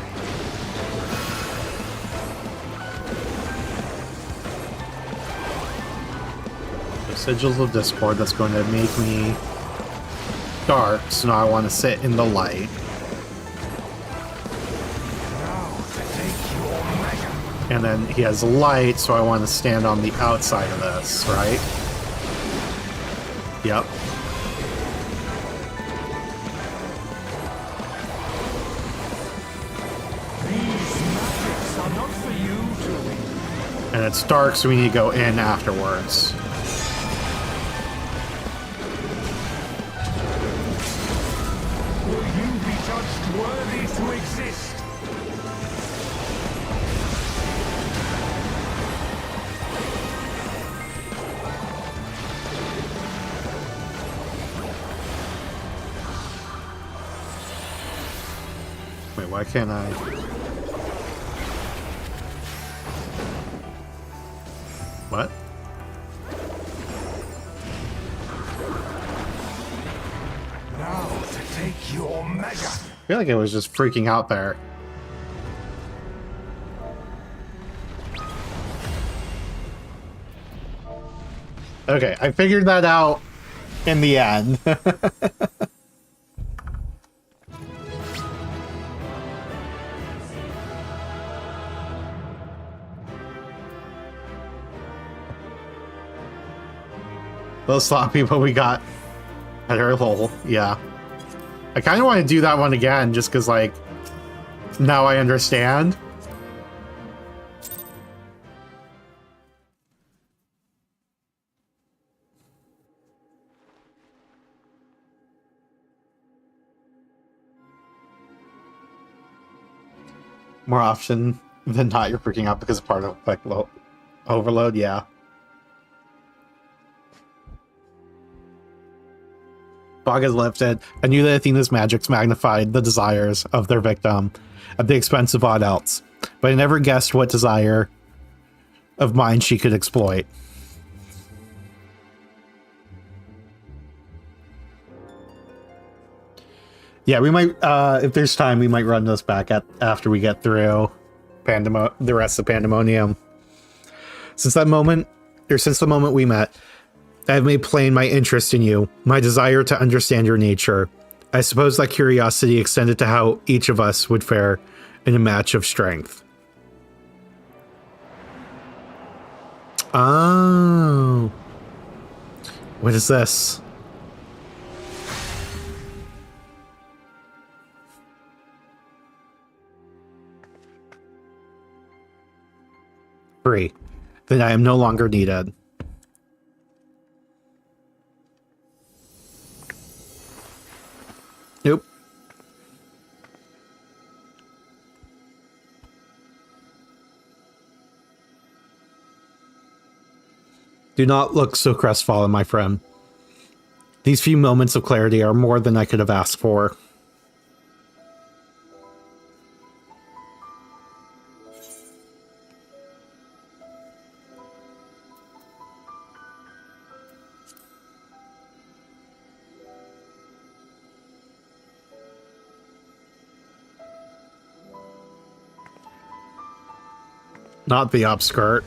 Speaker 1: The Sigils of Discord, that's going to make me dark, so now I want to sit in the light.
Speaker 4: Now to take your measure.
Speaker 1: And then he has light, so I want to stand on the outside of this, right? Yep.
Speaker 4: These magics are not for you to wield.
Speaker 1: And it's dark, so we need to go in afterwards.
Speaker 4: Will you be judged worthy to exist?
Speaker 1: Wait, why can't I? What?
Speaker 4: Now to take your measure.
Speaker 1: I feel like I was just freaking out there. Okay, I figured that out in the end. Those sloppy, but we got better lol. Yeah. I kind of want to do that one again, just because, like, now I understand. More often than not, you're freaking out because of part of, like, overload, yeah. Fog is lifted. I knew that Athena's magics magnified the desires of their victim at the expense of all else, but I never guessed what desire of mine she could exploit. Yeah, we might, if there's time, we might run this back after we get through the rest of Pandemonium. Since the moment we met, I have made plain my interest in you, my desire to understand your nature. I suppose that curiosity extended to how each of us would fare in a match of strength. Oh. What is this? Free. Then I am no longer needed. Nope. Do not look so crestfallen, my friend. These few moments of clarity are more than I could have asked for. Not the upskirt.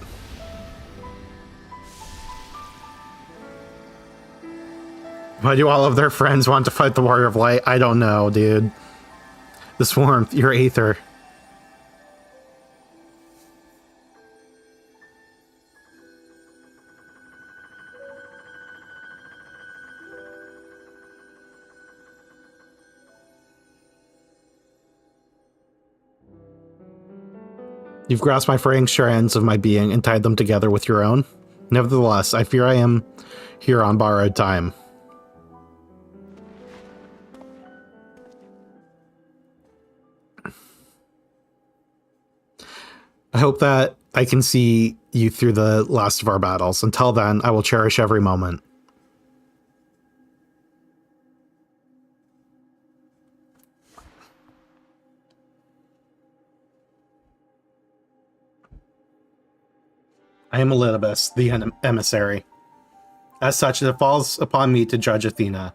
Speaker 1: Why do all of their friends want to fight the Warrior of Light? I don't know, dude. This warmth, your aether. You've grasped my fraying strands of my being and tied them together with your own. Nevertheless, I fear I am here on borrowed time. I hope that I can see you through the last of our battles. Until then, I will cherish every moment. I am Elidibus, the emissary. As such, it falls upon me to judge Athena,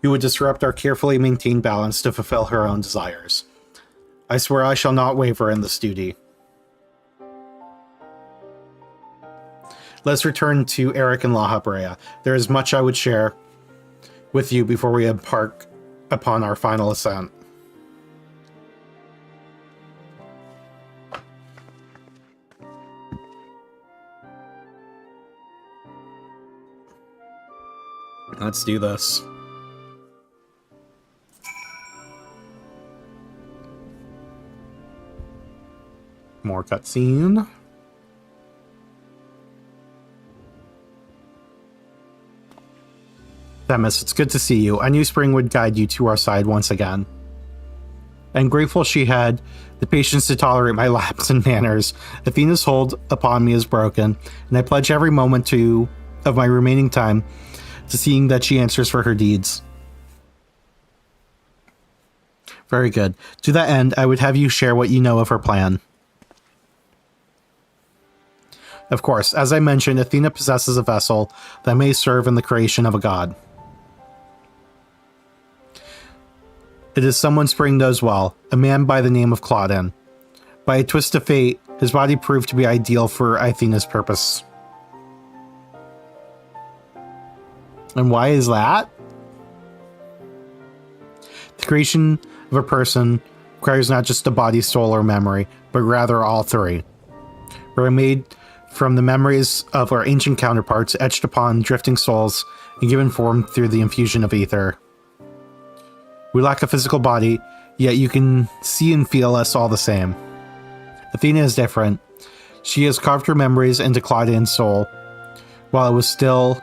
Speaker 1: who would disrupt our carefully maintained balance to fulfill her own desires. I swear I shall not waver in this duty. Let's return to Eric and La Habrea. There is much I would share with you before we embark upon our final ascent. Let's do this. More cutscene. Themis, it's good to see you. I knew Spring would guide you to our side once again. I'm grateful she had the patience to tolerate my lapse in manners. Athena's hold upon me is broken, and I pledge every moment of my remaining time to seeing that she answers for her deeds. Very good. To that end, I would have you share what you know of her plan. Of course, as I mentioned, Athena possesses a vessel that may serve in the creation of a god. It is someone Spring knows well, a man by the name of Claudin. By a twist of fate, his body proved to be ideal for Athena's purpose. And why is that? The creation of a person requires not just a body, soul, or memory, but rather all three. We are made from the memories of our ancient counterparts, etched upon drifting souls and given form through the infusion of ether. We lack a physical body, yet you can see and feel us all the same. Athena is different. She has carved her memories into Claudin's soul, while it was still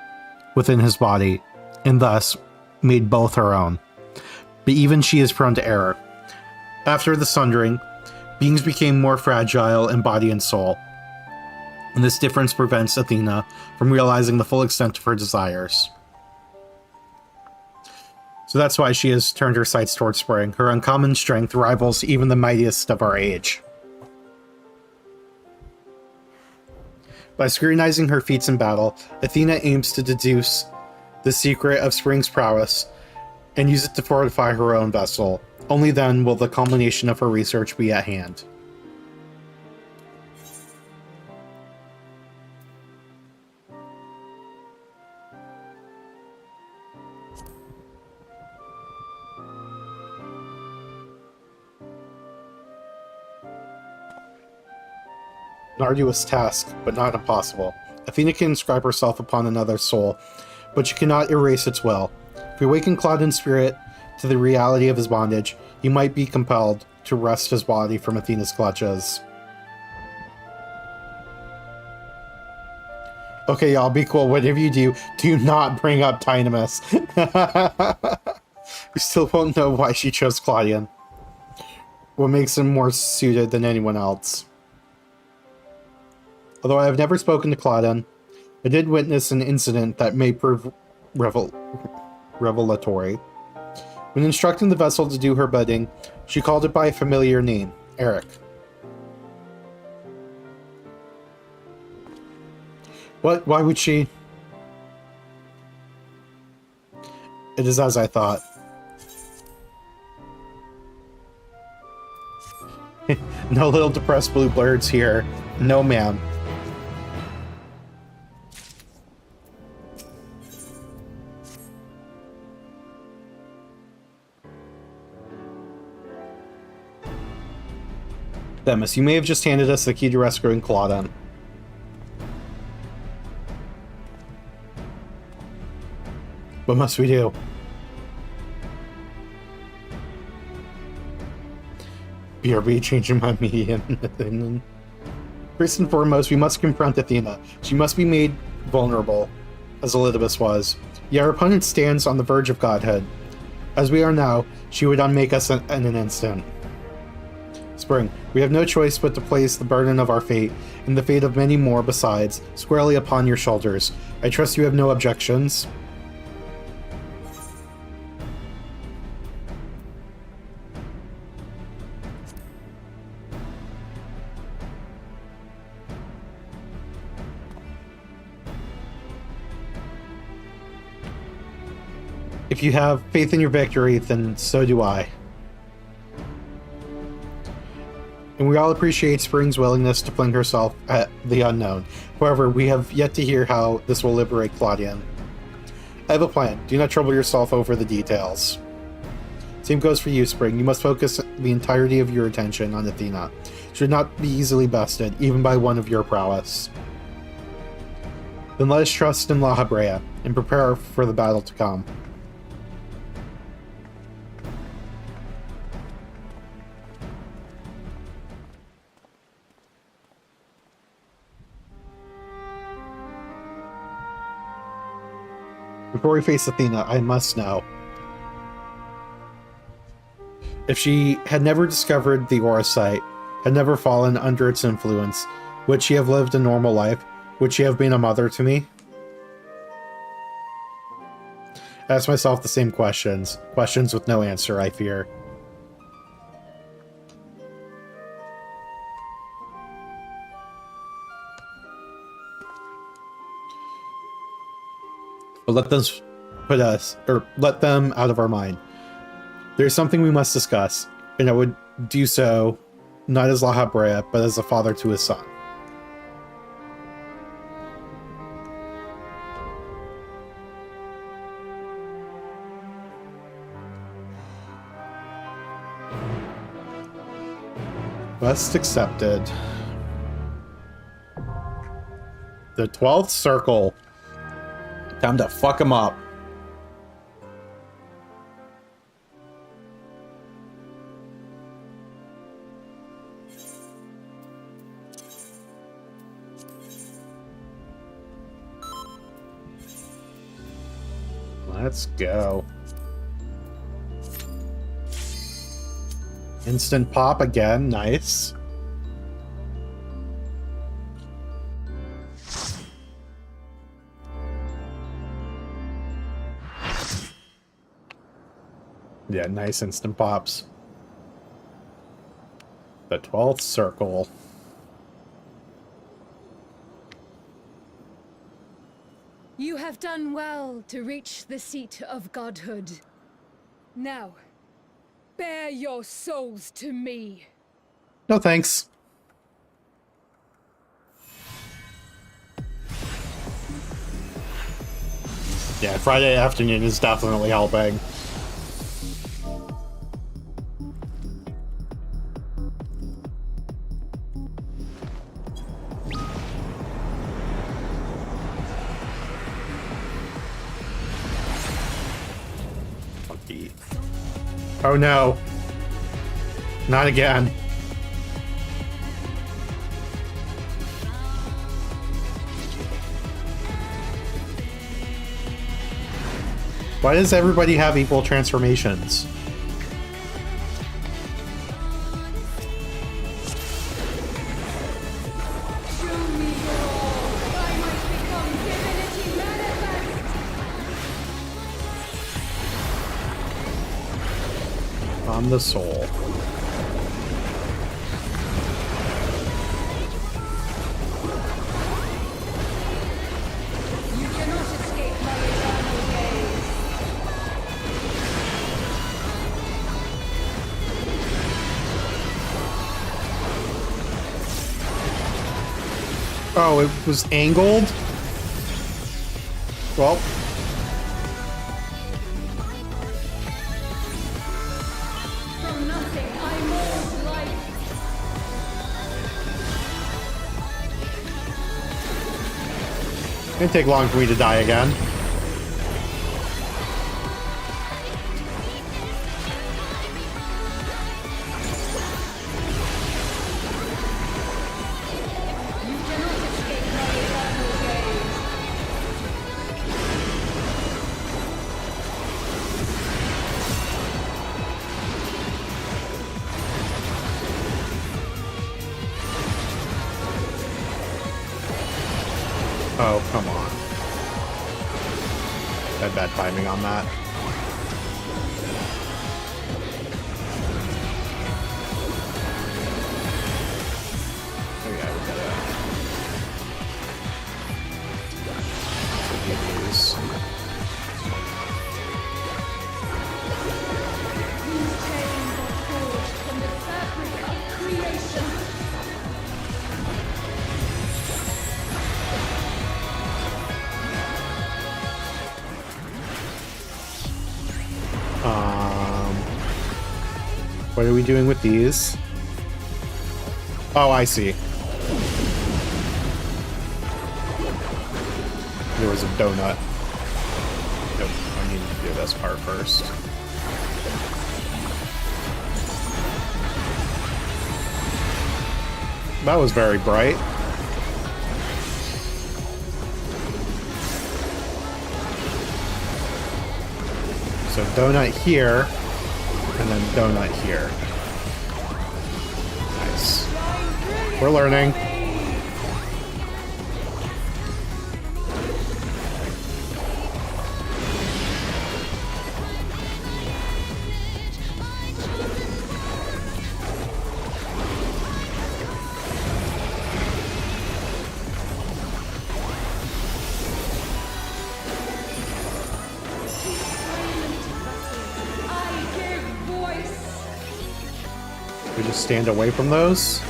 Speaker 1: within his body, and thus made both her own. But even she is prone to error. After the sundering, beings became more fragile in body and soul, and this difference prevents Athena from realizing the full extent of her desires. So that's why she has turned her sights towards Spring. Her uncommon strength rivals even the mightiest of our age. By scrutinizing her feats in battle, Athena aims to deduce the secret of Spring's prowess and use it to fortify her own vessel. Only then will the culmination of her research be at hand. An arduous task, but not impossible. Athena can inscribe herself upon another's soul, but she cannot erase its will. If you awaken Claudin's spirit to the reality of his bondage, you might be compelled to wrest his body from Athena's clutches. Okay, y'all, be cool. Whatever you do, do not bring up Dynamis. We still won't know why she chose Claudian. What makes him more suited than anyone else. Although I have never spoken to Claudin, I did witness an incident that may prove revelatory. When instructing the vessel to do her bidding, she called it by a familiar name, Eric. What? Why would she? It is as I thought. No little depressed blue birds here. No, ma'am. Themis, you may have just handed us the key to rescuing Claudon. What must we do? BRB changing my medium. First and foremost, we must confront Athena. She must be made vulnerable, as Elidibus was. Yet our opponent stands on the verge of godhood. As we are now, she would unmake us in an instant. Spring, we have no choice but to place the burden of our fate, and the fate of many more besides, squarely upon your shoulders. I trust you have no objections. If you have faith in your victory, then so do I. And we all appreciate Spring's willingness to fling herself at the unknown. However, we have yet to hear how this will liberate Claudian. I have a plan. Do not trouble yourself over the details. Same goes for you, Spring. You must focus the entirety of your attention on Athena. She should not be easily bested, even by one of your prowess. Then let us trust in La Habrea, and prepare for the battle to come. Before we face Athena, I must know. If she had never discovered the Aura Site, had never fallen under its influence, would she have lived a normal life? Would she have been a mother to me? I ask myself the same questions. Questions with no answer, I fear. But let them out of our mind. There's something we must discuss, and I would do so not as La Habrea, but as a father to his son. Quest accepted. The 12th circle. Time to fuck him up. Let's go. Instant pop again, nice. Yeah, nice instant pops. The 12th circle.
Speaker 5: You have done well to reach the seat of godhood. Now, bear your souls to me.
Speaker 1: No thanks. Yeah, Friday afternoon is definitely helping. Oh no. Not again. Why does everybody have equal transformations? On the soul.
Speaker 5: You cannot escape my eternal gaze.
Speaker 1: Oh, it was angled? Well.
Speaker 5: From nothing, I mold life.
Speaker 1: It didn't take long for me to die again. Oh, come on. Had bad timing on that. Oh yeah, we gotta get these.
Speaker 5: These chains are forged from the fabric of creation.
Speaker 1: What are we doing with these? Oh, I see. There was a donut. Nope, I need to do this part first. That was very bright. So donut here, and then donut here. Nice. We're learning. We just stand away from those?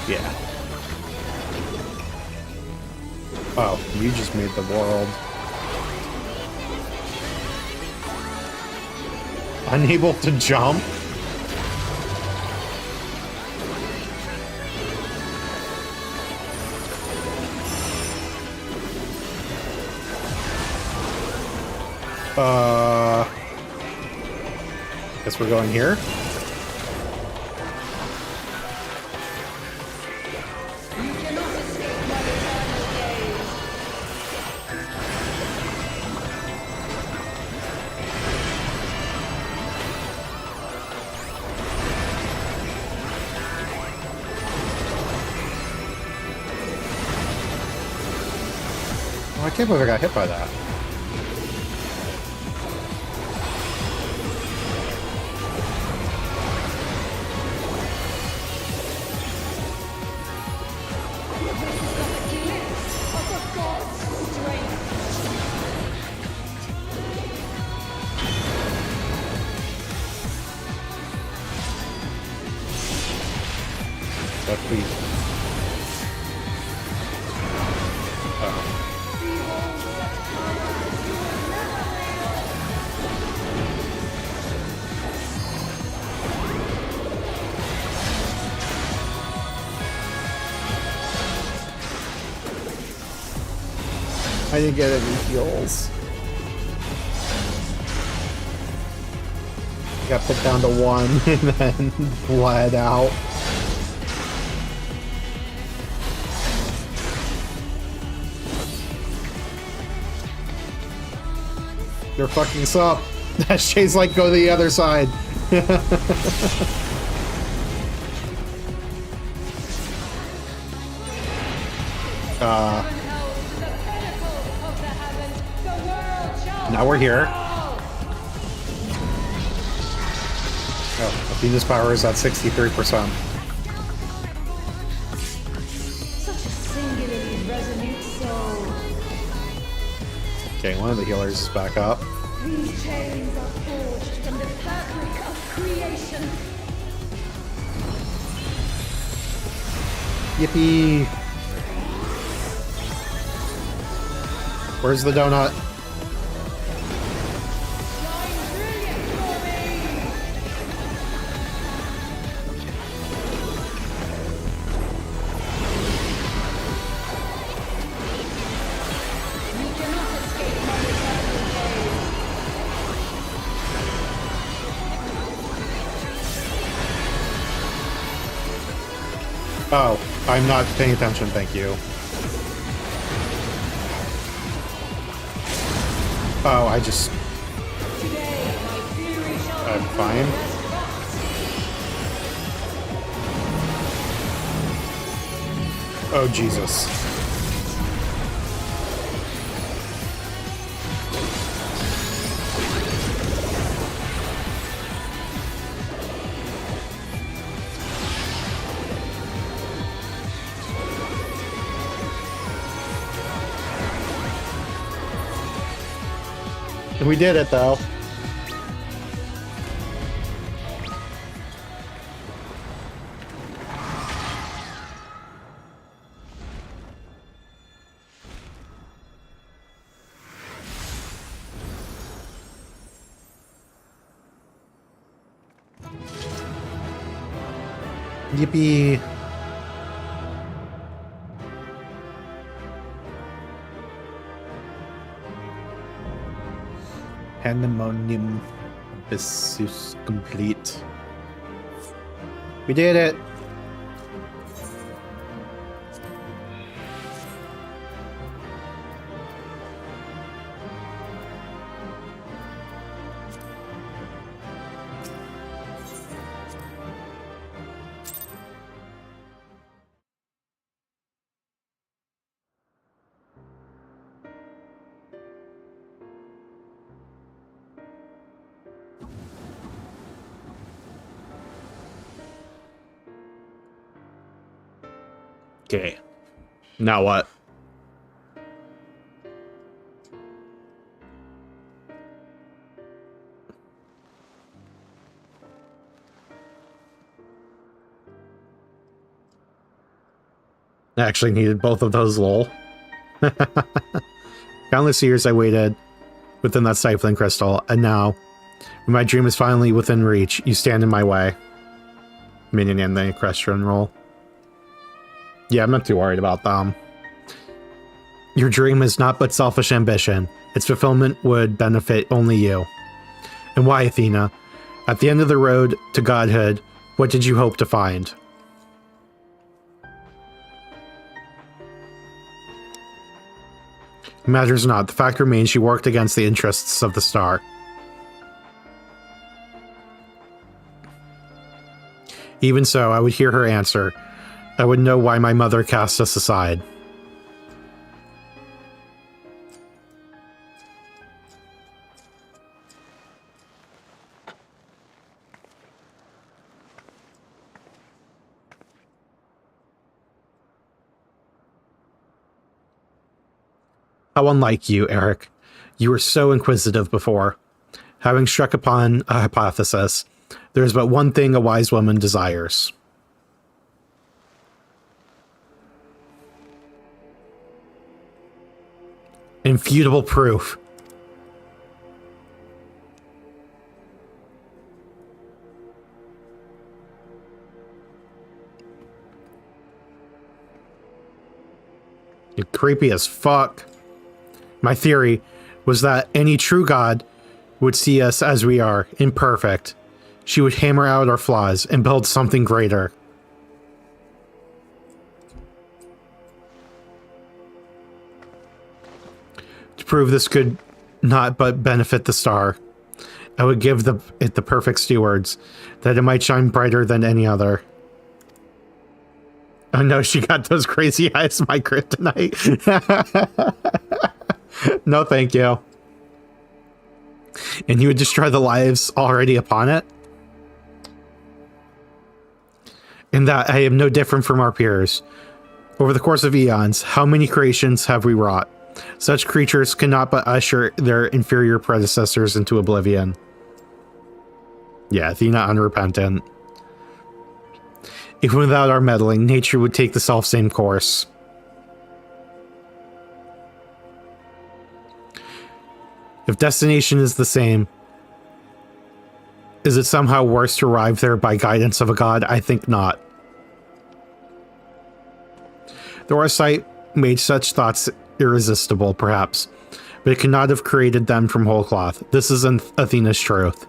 Speaker 1: Yeah. Oh, you just made the world. Unable to jump? Guess we're going here? Oh, I can't believe I got hit by that. But we... I didn't get any heals. I got put down to 1 and then bled out. You're fucking us up. That Shay's like, go to the other side. Now we're here. Oh, Athena's power is at 63%.
Speaker 5: Such a singularly resolute soul.
Speaker 1: Okay, one of the healers is back up.
Speaker 5: These chains are forged from the fabric of creation.
Speaker 1: Yippee! Where's the donut? Oh, I'm not paying attention, thank you. Oh, I'm fine. Oh, Jesus. We did it, though. Yippee. Pandaemonium² complete. We did it! Okay. Now what? I actually needed both of those, lol. Countless years I waited within that stifling crystal, and now, when my dream is finally within reach, you stand in my way. Minion and the equestrian roll. Yeah, I'm not too worried about them. Your dream is not but selfish ambition. Its fulfillment would benefit only you. And why, Athena? At the end of the road to godhood, what did you hope to find? It matters not. The fact remains she worked against the interests of the star. Even so, I would hear her answer. I would know why my mother cast us aside. How unlike you, Eric. You were so inquisitive before. Having struck upon a hypothesis, there is but one thing a wise woman desires. Infutable proof. You're creepy as fuck. My theory was that any true god would see us as we are, imperfect. She would hammer out our flaws and build something greater. To prove this could not but benefit the star, I would give it the perfect stewards, that it might shine brighter than any other. Oh no, she got those crazy eyes, my kryptonite. No, thank you. And he would destroy the lives already upon it? In that I am no different from our peers. Over the course of eons, how many creations have we wrought? Such creatures cannot but usher their inferior predecessors into oblivion. Yeah, Athena unrepentant. Even without our meddling, nature would take the self-same course. If destination is the same, is it somehow worse to arrive there by guidance of a god? I think not. The Orsight made such thoughts irresistible, perhaps, but it could not have created them from whole cloth. This is Athena's truth.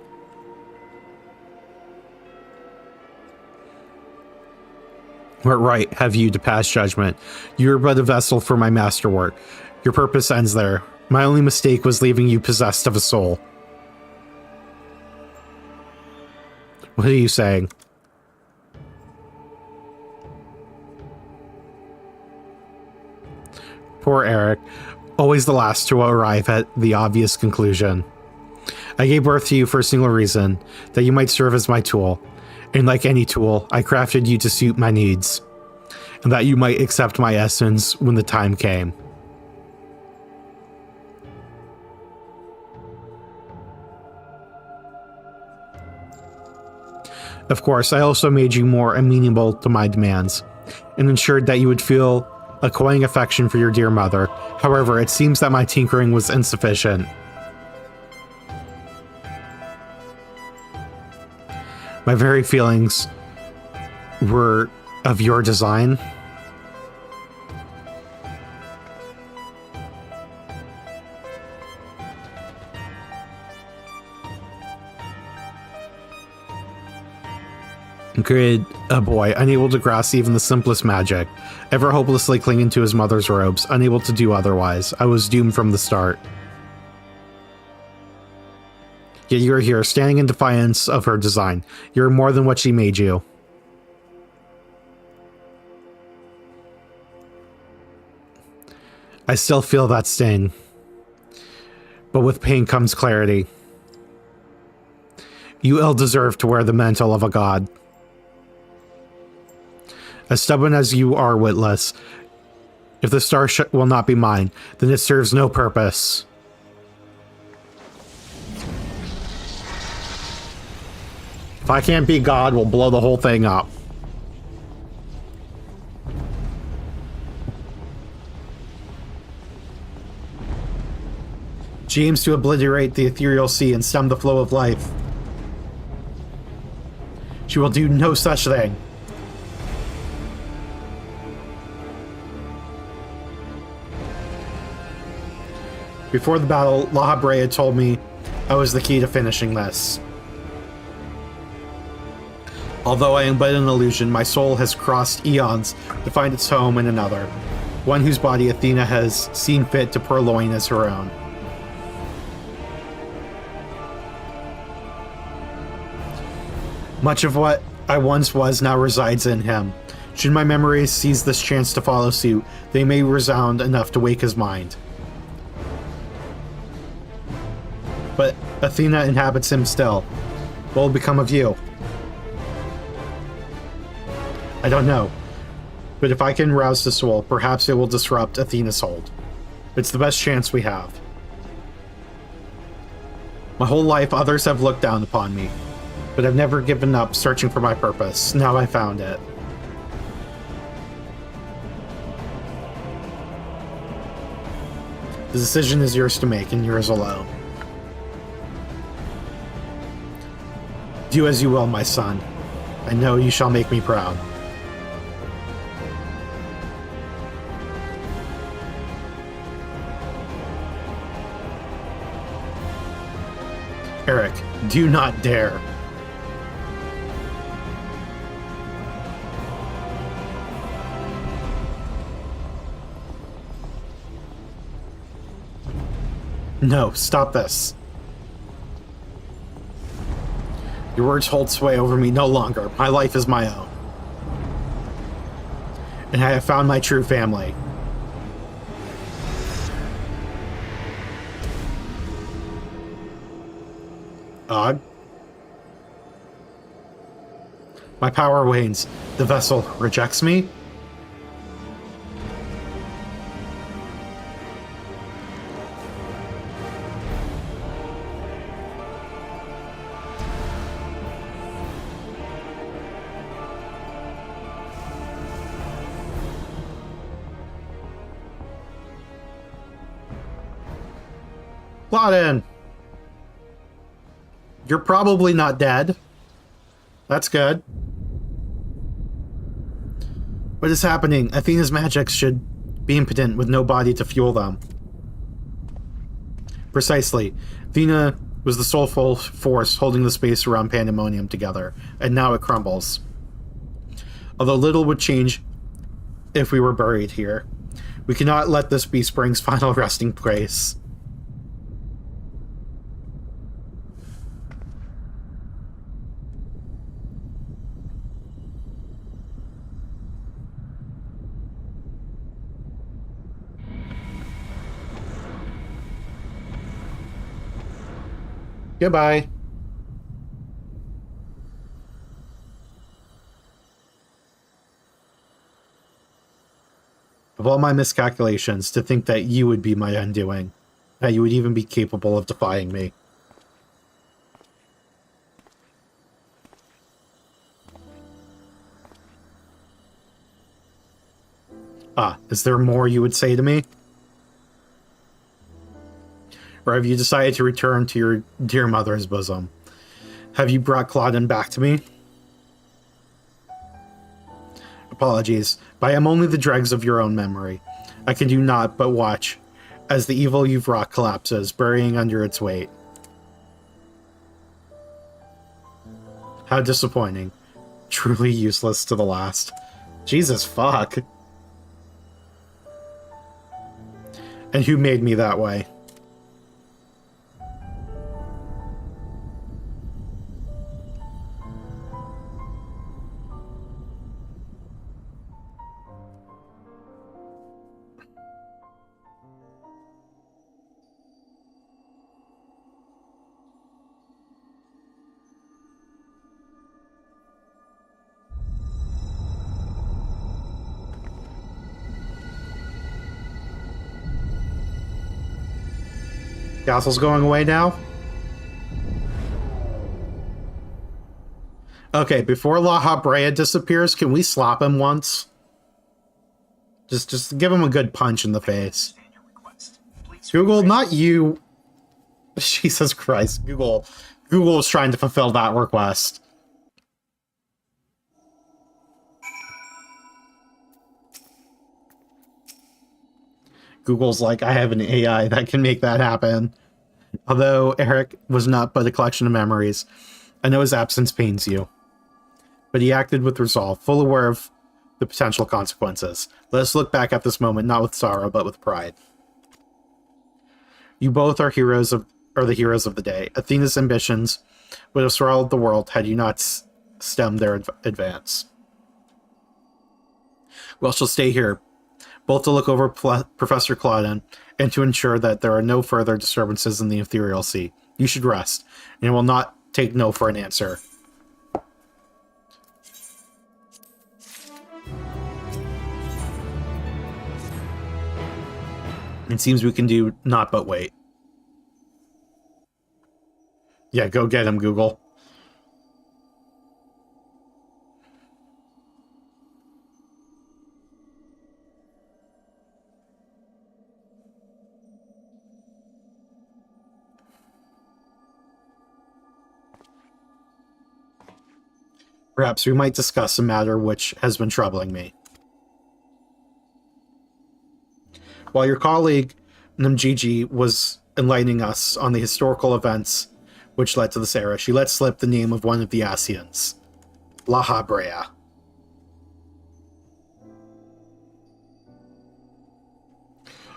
Speaker 1: What right have you to pass judgment? You are but a vessel for my masterwork. Your purpose ends there. My only mistake was leaving you possessed of a soul. What are you saying? Poor Eric, always the last to arrive at the obvious conclusion. I gave birth to you for a single reason, that you might serve as my tool. And like any tool, I crafted you to suit my needs, and that you might accept my essence when the time came. Of course, I also made you more amenable to my demands, and ensured that you would feel a cloying affection for your dear mother. However, it seems that my tinkering was insufficient. My very feelings were of your design. Good boy, unable to grasp even the simplest magic, ever hopelessly clinging to his mother's robes, unable to do otherwise. I was doomed from the start. Yet you are here, standing in defiance of her design. You're more than what she made you. I still feel that sting. But with pain comes clarity. You ill deserve to wear the mantle of a god. As stubborn as you are witless, if the star will not be mine, then it serves no purpose. If I can't be God, we'll blow the whole thing up. She aims to obliterate the ethereal sea and stem the flow of life. She will do no such thing. Before the battle, La Habrea told me I was the key to finishing this. Although I am but an illusion, my soul has crossed eons to find its home in another, one whose body Athena has seen fit to purloin as her own. Much of what I once was now resides in him. Should my memories seize this chance to follow suit, they may resound enough to wake his mind. But Athena inhabits him still. What will become of you? I don't know. But if I can rouse the soul, perhaps it will disrupt Athena's hold. It's the best chance we have. My whole life, others have looked down upon me, but I've never given up searching for my purpose. Now I found it. The decision is yours to make, and yours alone. Do as you will, my son. I know you shall make me proud. Eric, do not dare. No, stop this. Your words hold sway over me no longer. My life is my own. And I have found my true family. Odd. My power wanes. The vessel rejects me? Claudin! You're probably not dead. That's good. What is happening? Athena's magics should be impotent with no body to fuel them. Precisely. Athena was the soulful force holding the space around Pandaemonium together, and now it crumbles. Although little would change if we were buried here. We cannot let this be Spring's final resting place. Goodbye. Of all my miscalculations, to think that you would be my undoing, that you would even be capable of defying me. Ah, is there more you would say to me? Or have you decided to return to your dear mother's bosom? Have you brought Claudin back to me? Apologies, but I am only the dregs of your own memory. I can do naught but watch as the evil you've wrought collapses, burying under its weight. How disappointing. Truly useless to the last. Jesus fuck. And who made me that way? Castle's going away now? Okay, before La Habrea disappears, can we slap him once? Just give him a good punch in the face. Google, not you. Jesus Christ, Google is trying to fulfill that request. Google's like, I have an AI that can make that happen. Although Eric was not but a collection of memories, I know his absence pains you. But he acted with resolve, full aware of the potential consequences. Let us look back at this moment not with sorrow, but with pride. You both are the heroes of the day. Athena's ambitions would have swallowed the world had you not stemmed their advance. Well, she'll stay here, both to look over Professor Claudin and to ensure that there are no further disturbances in the Ethereal Sea. You should rest, and will not take no for an answer. It seems we can do naught but wait. Yeah, go get him, Google. Perhaps we might discuss a matter which has been troubling me. While your colleague, Namgigi, was enlightening us on the historical events which led to this era, she let slip the name of one of the Asians, La Habrea.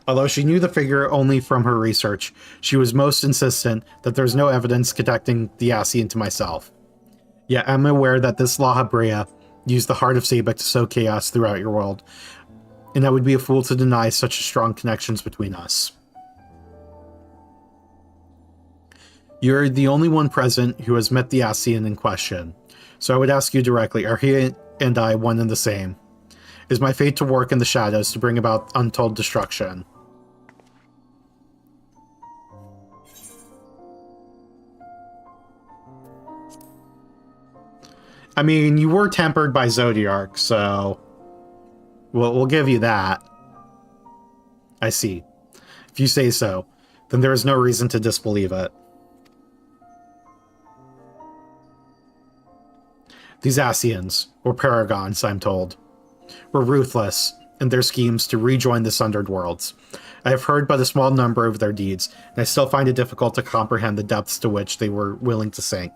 Speaker 1: Although she knew the figure only from her research, she was most insistent that there was no evidence connecting the Asian to myself. Yet I'm aware that this La Habrea used the heart of Sabek to sow chaos throughout your world, and I would be a fool to deny such strong connections between us. You're the only one present who has met the Asian in question, so I would ask you directly, are he and I one and the same? Is my fate to work in the shadows to bring about untold destruction? I mean, you were tempered by Zodiark, so we'll give you that. I see. If you say so. then there is no reason to disbelieve it. These Ascians, or Paragons, I'm told, were ruthless in their schemes to rejoin the Sundered Worlds. I have heard but a small number of their deeds, and I still find it difficult to comprehend the depths to which they were willing to sink.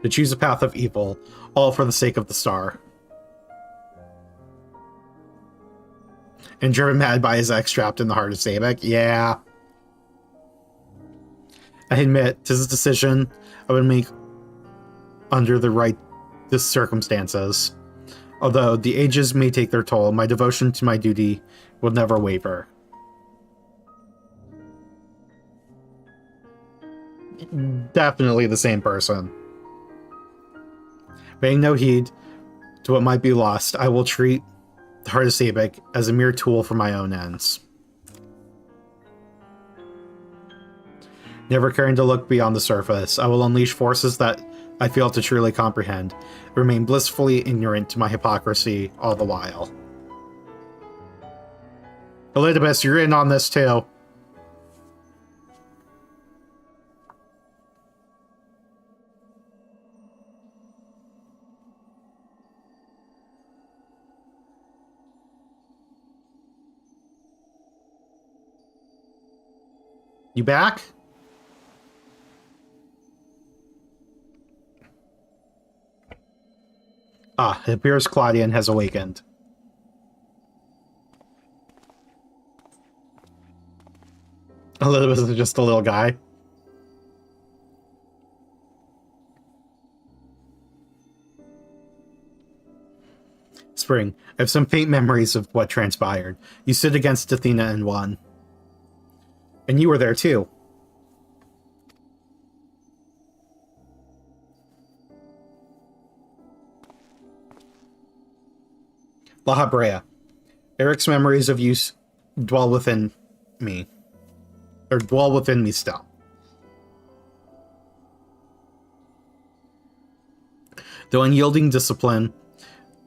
Speaker 1: To choose a path of evil, all for the sake of the star. And driven mad by his ex trapped in the heart of Sabek? Yeah. I admit, 'tis a decision I would make under the circumstances. Although the ages may take their toll, my devotion to my duty will never waver. Definitely the same person. Paying no heed to what might be lost, I will treat the Heart of Sabek as a mere tool for my own ends. Never caring to look beyond the surface, I will unleash forces that I fail to truly comprehend, remain blissfully ignorant to my hypocrisy all the while. Elidibus, you're in on this too. You back? Ah, it appears Claudian has awakened. Elizabeth is just a little guy. Spring, I have some faint memories of what transpired. You stood against Athena and won. And you were there too. La Habrea. Eric's memories of you dwell within me. Or dwell within me still. Though unyielding discipline,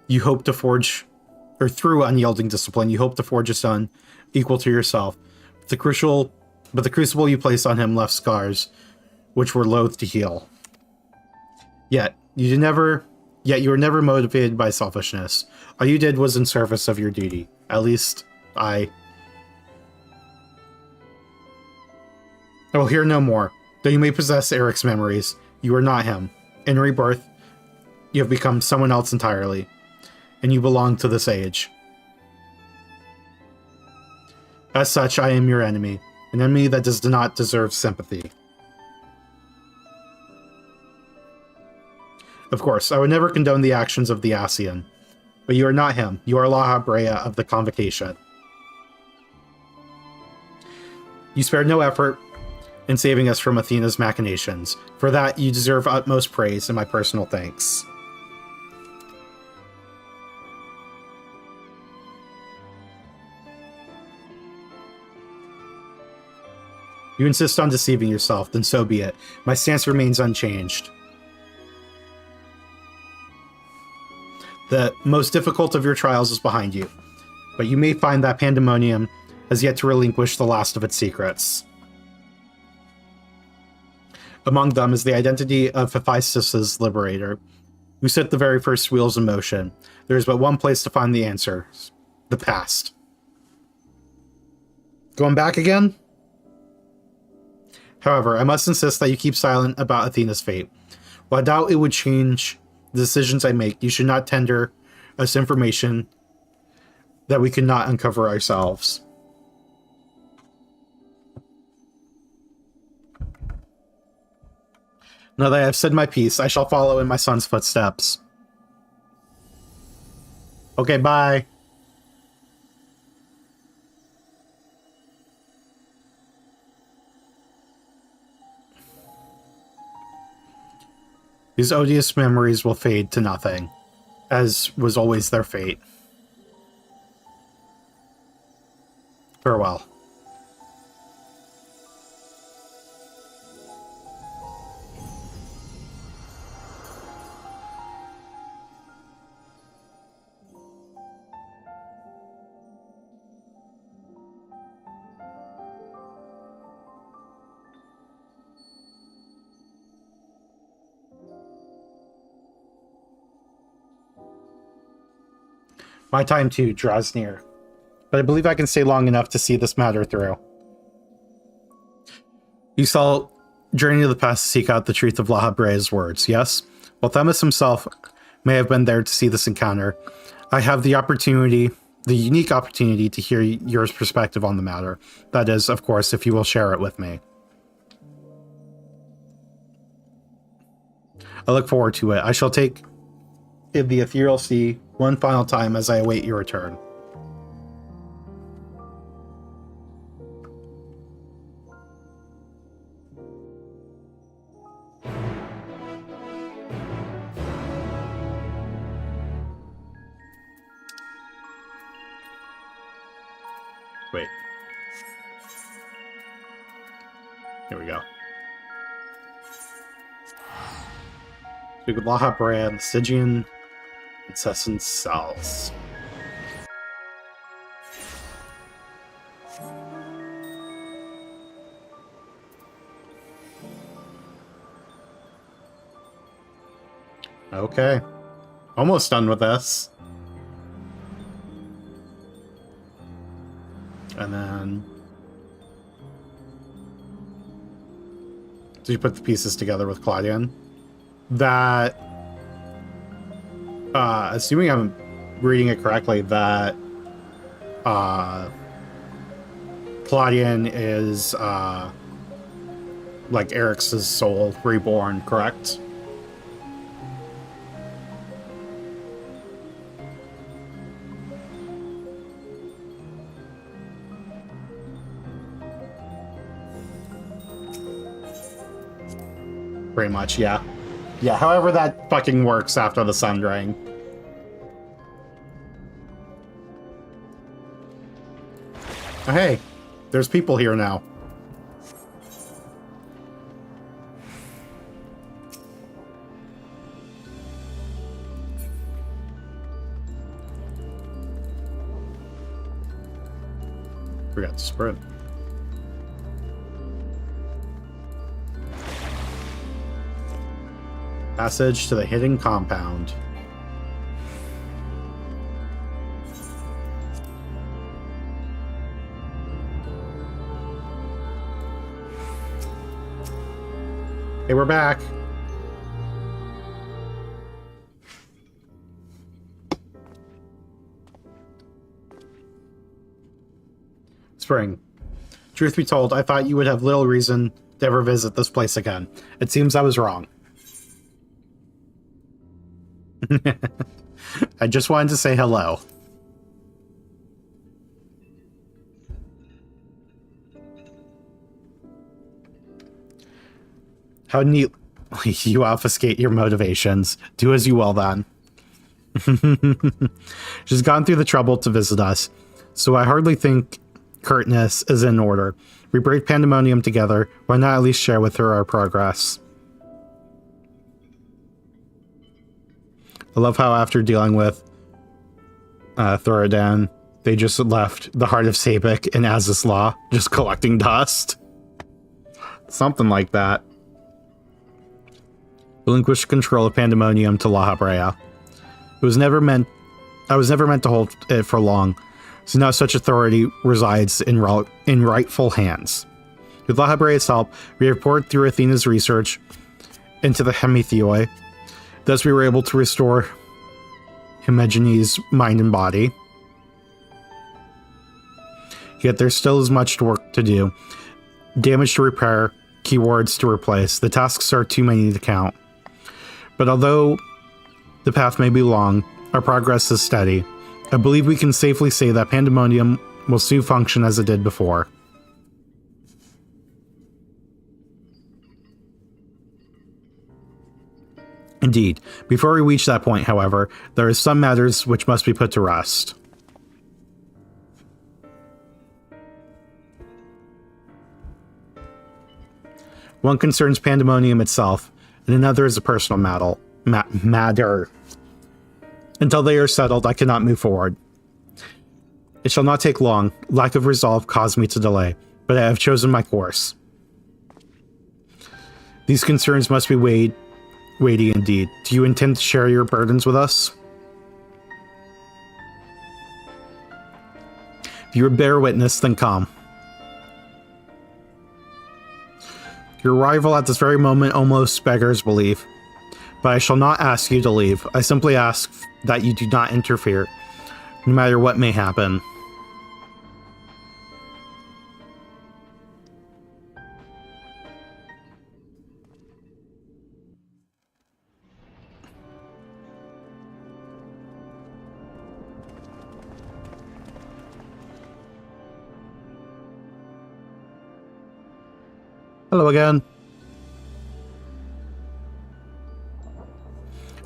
Speaker 1: you hope to forge... Or through unyielding discipline, you hope to forge a son equal to yourself. But the crucible you placed on him left scars, which were loath to heal. Yet you were never motivated by selfishness. All you did was in service of your duty. At least, I will hear no more. Though you may possess Eric's memories, you are not him. In rebirth, you have become someone else entirely, and you belong to this age. As such, I am your enemy, an enemy that does not deserve sympathy. Of course, I would never condone the actions of the Ascian, but you are not him. You are La Habrea of the Convocation. You spared no effort in saving us from Athena's machinations. For that, you deserve utmost praise and my personal thanks. You insist on deceiving yourself, then so be it. My stance remains unchanged. The most difficult of your trials is behind you, but you may find that Pandaemonium has yet to relinquish the last of its secrets. Among them is the identity of Hephaestus's liberator, who set the very first wheels in motion. There is but one place to find the answer: the past. Going back again? However, I must insist that you keep silent about Athena's fate. While I doubt it would change the decisions I make, you should not tender us information that we could not uncover ourselves. Now that I have said my piece, I shall follow in my son's footsteps. Okay, bye. These odious memories will fade to nothing, as was always their fate. Farewell. My time too draws near, but I believe I can stay long enough to see this matter through. You saw journey to the past to seek out the truth of La Habrea's words, yes? While Themis himself may have been there to see this encounter, I have the unique opportunity to hear your perspective on the matter. That is, of course, if you will share it with me. I look forward to it. I shall take in the ethereal sea one final time as I await your return. Wait. Here we go. Speak with La Habrea and the Stygian incessant cells. Okay. Almost done with this. And then... so you put the pieces together with Claudian. That... assuming I'm reading it correctly, that... Claudian is, like Eric's soul reborn, correct? Pretty much, yeah. Yeah, however that fucking works after the sun drain. Oh, hey, there's people here now. Forgot to sprint. Passage to the hidden compound. Hey, we're back. Spring. Truth be told, I thought you would have little reason to ever visit this place again. It seems I was wrong. I just wanted to say hello. How neatly you obfuscate your motivations. Do as you will, then. She's gone through the trouble to visit us, so I hardly think curtness is in order. We break Pandaemonium together. Why not at least share with her our progress? I love how after dealing with Thoradin, they just left the heart of Sabik and Azislaw just collecting dust. Something like that. Relinquish control of Pandaemonium to La Habrea. I was never meant to hold it for long, so now such authority resides in rightful hands. With La Habrea's help, we have poured through Athena's research into the Hemitheoi. Thus we were able to restore Hymegenes' mind and body. Yet there still is much work to do. Damage to repair, keywords to replace. The tasks are too many to count. But although the path may be long, our progress is steady. I believe we can safely say that Pandaemonium will soon function as it did before. Indeed. Before we reach that point, however, there are some matters which must be put to rest. One concerns Pandaemonium itself, and another is a personal matter. Until they are settled, I cannot move forward. It shall not take long. Lack of resolve caused me to delay, but I have chosen my course. These concerns must be weighty indeed. Do you intend to share your burdens with us? If you would bear witness, then come. Your arrival at this very moment almost beggars belief. But I shall not ask you to leave. I simply ask that you do not interfere, no matter what may happen. Hello again.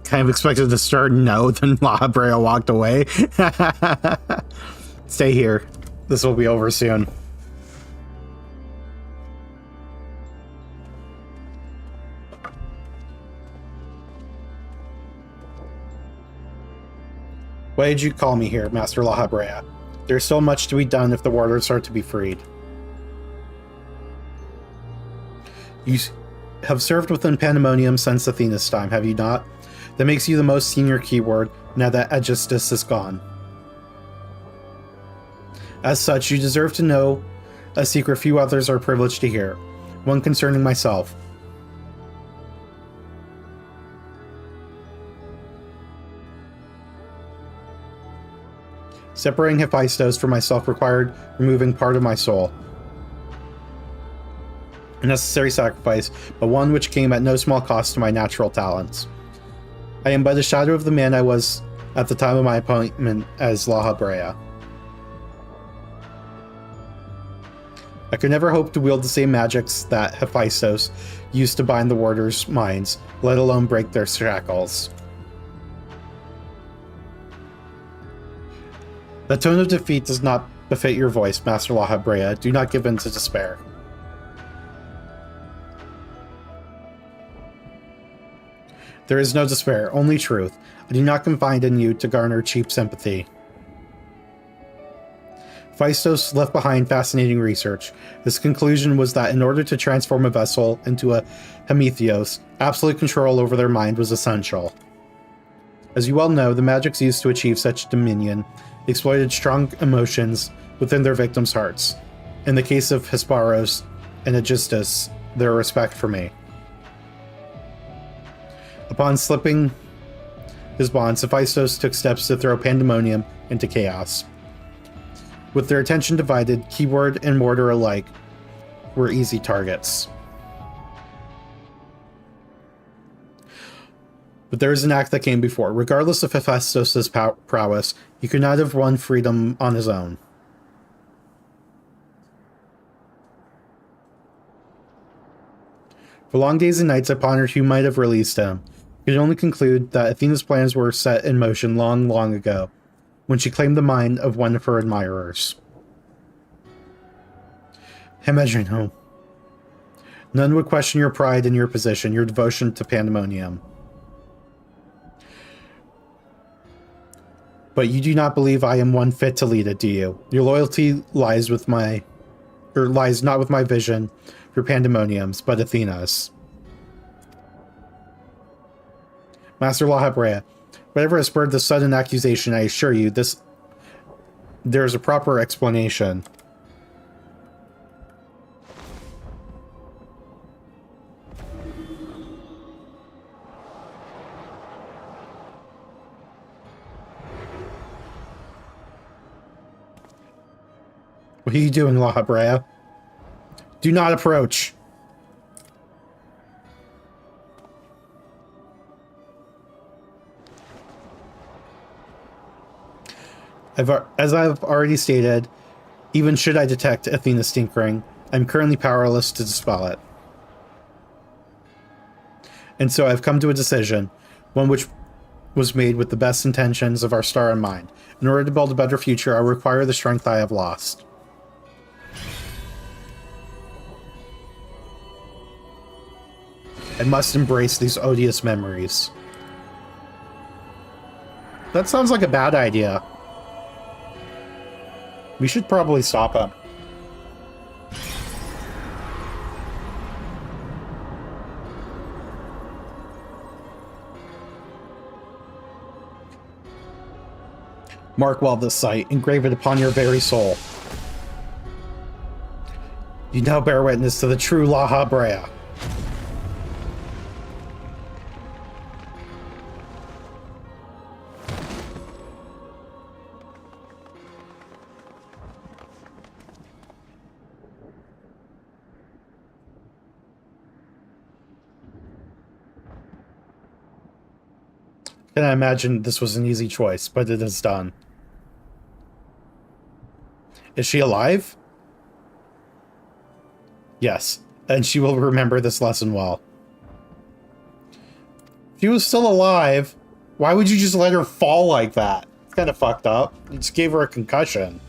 Speaker 1: Kind of expected to start no, then La Habrea walked away. Stay here. This will be over soon. Why did you call me here, Master La Habrea? There's so much to be done if the warders are to be freed. You have served within Pandaemonium since Athena's time, have you not? That makes you the most senior keyword now that Aegisthus is gone. As such, you deserve to know a secret few others are privileged to hear, one concerning myself. Separating Hephaestus from myself required removing part of my soul. A necessary sacrifice, but one which came at no small cost to my natural talents. I am but a shadow of the man I was at the time of my appointment as La Habrea. I could never hope to wield the same magics that Hephaestus used to bind the warders' minds, let alone break their shackles. The tone of defeat does not befit your voice, Master La Habrea. Do not give in to despair. There is no despair, only truth. I do not confide in you to garner cheap sympathy. Hephaestus left behind fascinating research. His conclusion was that in order to transform a vessel into a Prometheus, absolute control over their mind was essential. As you well know, the magics used to achieve such dominion exploited strong emotions within their victims' hearts. In the case of Hesperos and Aegisthus, their respect for me. Upon slipping his bonds, Hephaestus took steps to throw Pandaemonium into chaos. With their attention divided, keyword and mortar alike were easy targets. But there is an act that came before. Regardless of Hephaestus' prowess, he could not have won freedom on his own. For long days and nights I pondered who might have released him. I could only conclude that Athena's plans were set in motion long, long ago, when she claimed the mind of one of her admirers. Imagine home. None would question your pride in your position, your devotion to Pandaemonium. But you do not believe I am one fit to lead it, do you? Your loyalty lies not with my vision for Pandaemonium's, but Athena's. Master La Habrea, whatever has spurred this sudden accusation, I assure you, there is a proper explanation. What are you doing, La Habrea? Do not approach. As I've already stated, even should I detect Athena's tinkering, I'm currently powerless to dispel it. And so I've come to a decision, one which was made with the best intentions of our star in mind. In order to build a better future, I require the strength I have lost. I must embrace these odious memories. That sounds like a bad idea. We should probably stop him. Mark well this sight, engrave it upon your very soul. You now bear witness to the true La Habrea. And I imagine this was an easy choice, but it is done. Is she alive? Yes, and she will remember this lesson well. If she was still alive, why would you just let her fall like that? It's kind of fucked up. You just gave her a concussion.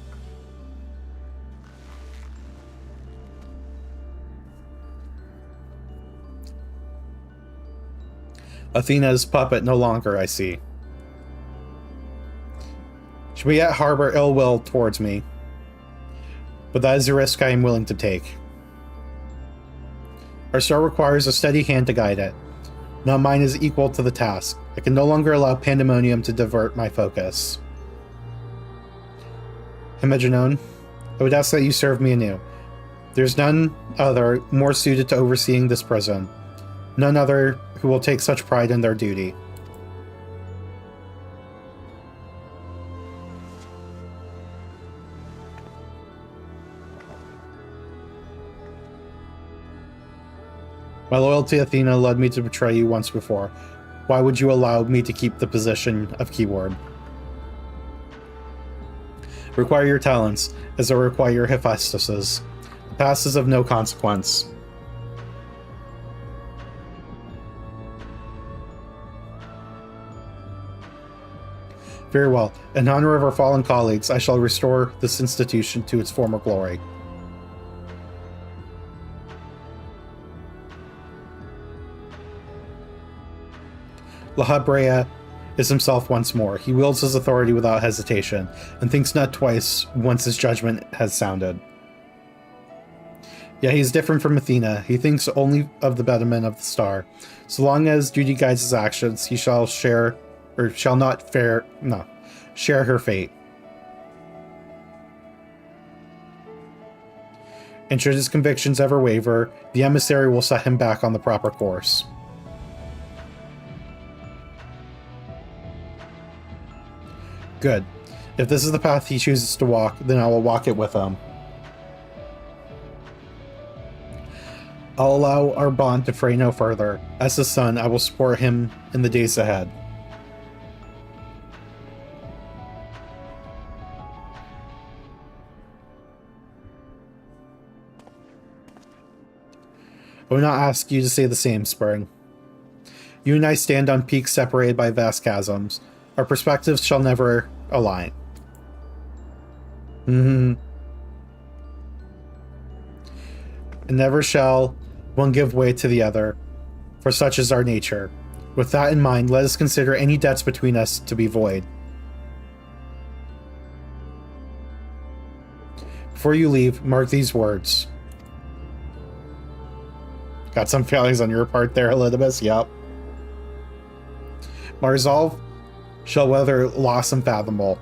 Speaker 1: Athena's puppet no longer, I see. She may yet harbor ill will towards me, but that is a risk I am willing to take. Our star requires a steady hand to guide it. Not mine is equal to the task. I can no longer allow Pandaemonium to divert my focus. Himegenon, I would ask that you serve me anew. There's none other more suited to overseeing this prison. None other who will take such pride in their duty. My loyalty, Athena, led me to betray you once before. Why would you allow me to keep the position of keyword? Require your talents, as I require Hephaestus's. The past is of no consequence. Very well. In honor of our fallen colleagues, I shall restore this institution to its former glory. La Habrea is himself once more. He wields his authority without hesitation, and thinks not twice once his judgment has sounded. Yeah, he's different from Athena. He thinks only of the betterment of the star. So long as duty guides his actions, he shall share her fate. And should his convictions ever waver, the emissary will set him back on the proper course. Good. If this is the path he chooses to walk, then I will walk it with him. I'll allow our bond to fray no further. As his son, I will support him in the days ahead. I will not ask you to say the same, Spring. You and I stand on peaks separated by vast chasms. Our perspectives shall never align. And never shall one give way to the other, for such is our nature. With that in mind, let us consider any debts between us to be void. Before you leave, mark these words. Got some feelings on your part there, Elidibus. Yup. My resolve shall weather loss unfathomable,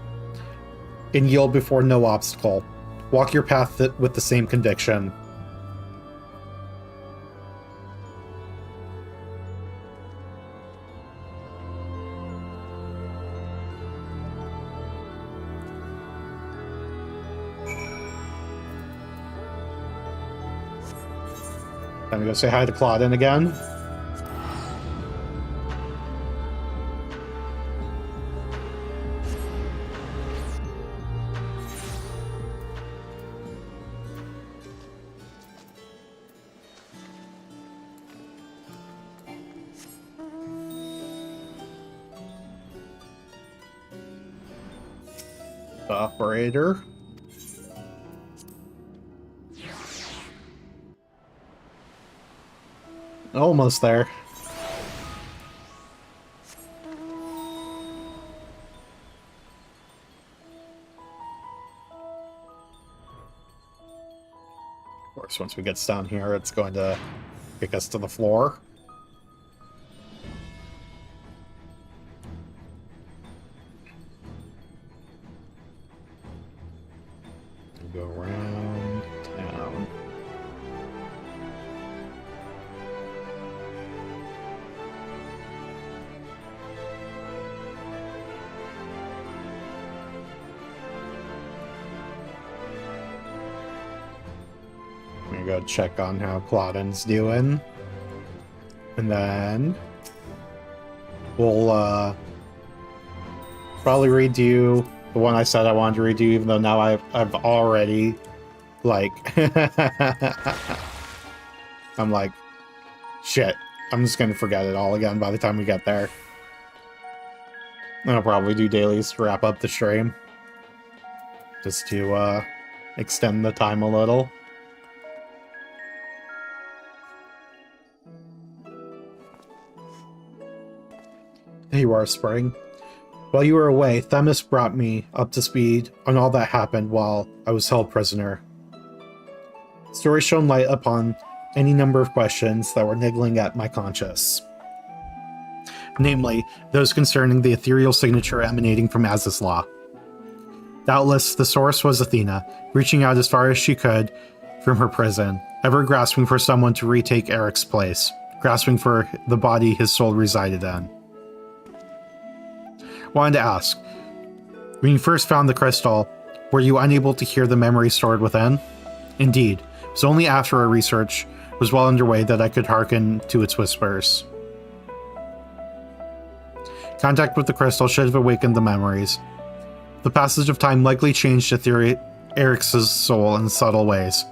Speaker 1: and yield before no obstacle. Walk your path with the same conviction. Time to go say hi to Claudine again. Operator. Almost there. Of course, once we get down here, it's going to kick us to the floor. Go around town. go check on how Clauden's doing. And then we'll probably redo the one I said I wanted to redo, even though now I've already, like, I'm like, shit, I'm just gonna forget it all again by the time we get there. And I'll probably do dailies to wrap up the stream, just to extend the time a little. There you are, Spring. While you were away, Themis brought me up to speed on all that happened while I was held prisoner. The story shone light upon any number of questions that were niggling at my conscience. Namely, those concerning the ethereal signature emanating from Azislaw. Doubtless, the source was Athena, reaching out as far as she could from her prison, ever grasping for someone to retake Eric's place, grasping for the body his soul resided in. Wanted to ask, when you first found the crystal, were you unable to hear the memory stored within? Indeed, it was only after our research was well underway that I could hearken to its whispers. Contact with the crystal should have awakened the memories. The passage of time likely changed Eric's soul in subtle ways.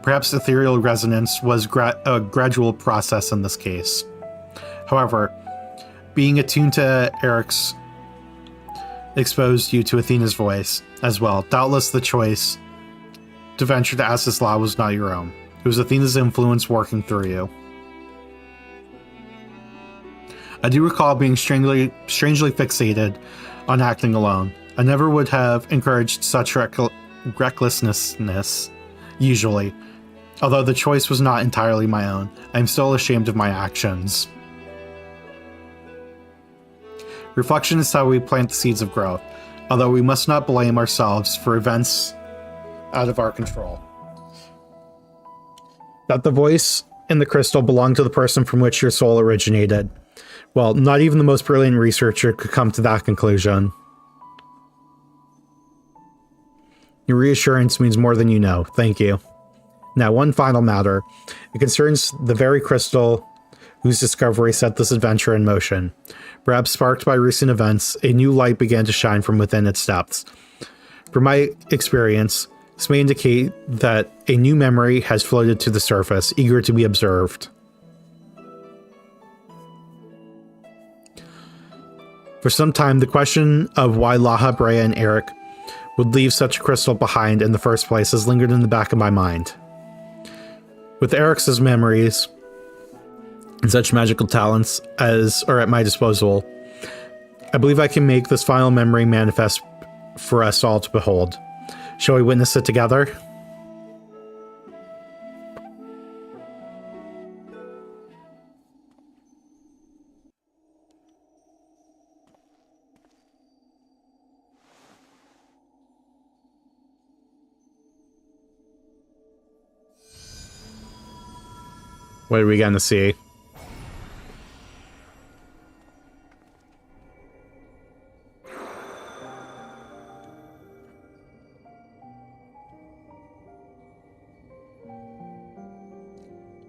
Speaker 1: Perhaps ethereal resonance was a gradual process in this case. However, being attuned to Eric's exposed you to Athena's voice as well. Doubtless the choice to venture to Azislaw was not your own. It was Athena's influence working through you. I do recall being strangely fixated on acting alone. I never would have encouraged such recklessness, usually. Although the choice was not entirely my own, I am still ashamed of my actions. Reflection is how we plant the seeds of growth, although we must not blame ourselves for events out of our control. That the voice in the crystal belonged to the person from which your soul originated. Well, not even the most brilliant researcher could come to that conclusion. Your reassurance means more than you know. Thank you. Now, one final matter. It concerns the very crystal whose discovery set this adventure in motion. Perhaps sparked by recent events, a new light began to shine from within its depths. From my experience, this may indicate that a new memory has floated to the surface, eager to be observed. For some time, the question of why Laha, Brea, and Eric would leave such a crystal behind in the first place has lingered in the back of my mind. With Eric's memories and such magical talents as are at my disposal, I believe I can make this final memory manifest for us all to behold. Shall we witness it together? What are we gonna see?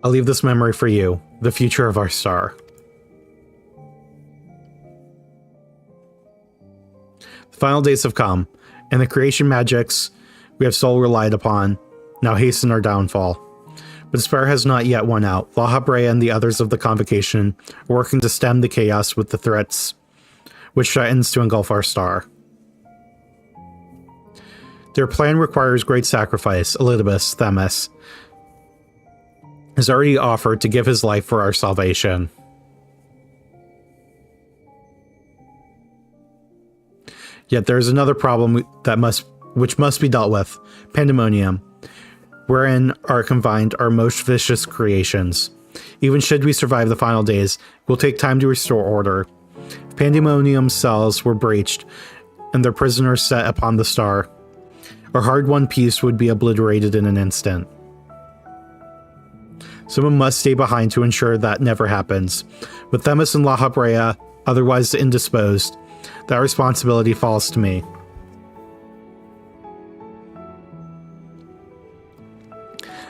Speaker 1: I'll leave this memory for you, the future of our star. The final days have come, and the creation magics we have so relied upon now hasten our downfall. But despair has not yet won out. Laha, Brea, and the others of the Convocation are working to stem the chaos with the threats which threatens to engulf our star. Their plan requires great sacrifice. Elidibus, Themis, has already offered to give his life for our salvation. Yet there is another problem which must be dealt with: Pandaemonium, wherein are confined our most vicious creations. Even should we survive the final days, it will take time to restore order. If Pandaemonium's cells were breached and their prisoners set upon the star, our hard-won peace would be obliterated in an instant. Someone must stay behind to ensure that never happens. With Themis and Laha, Brea otherwise indisposed, that responsibility falls to me.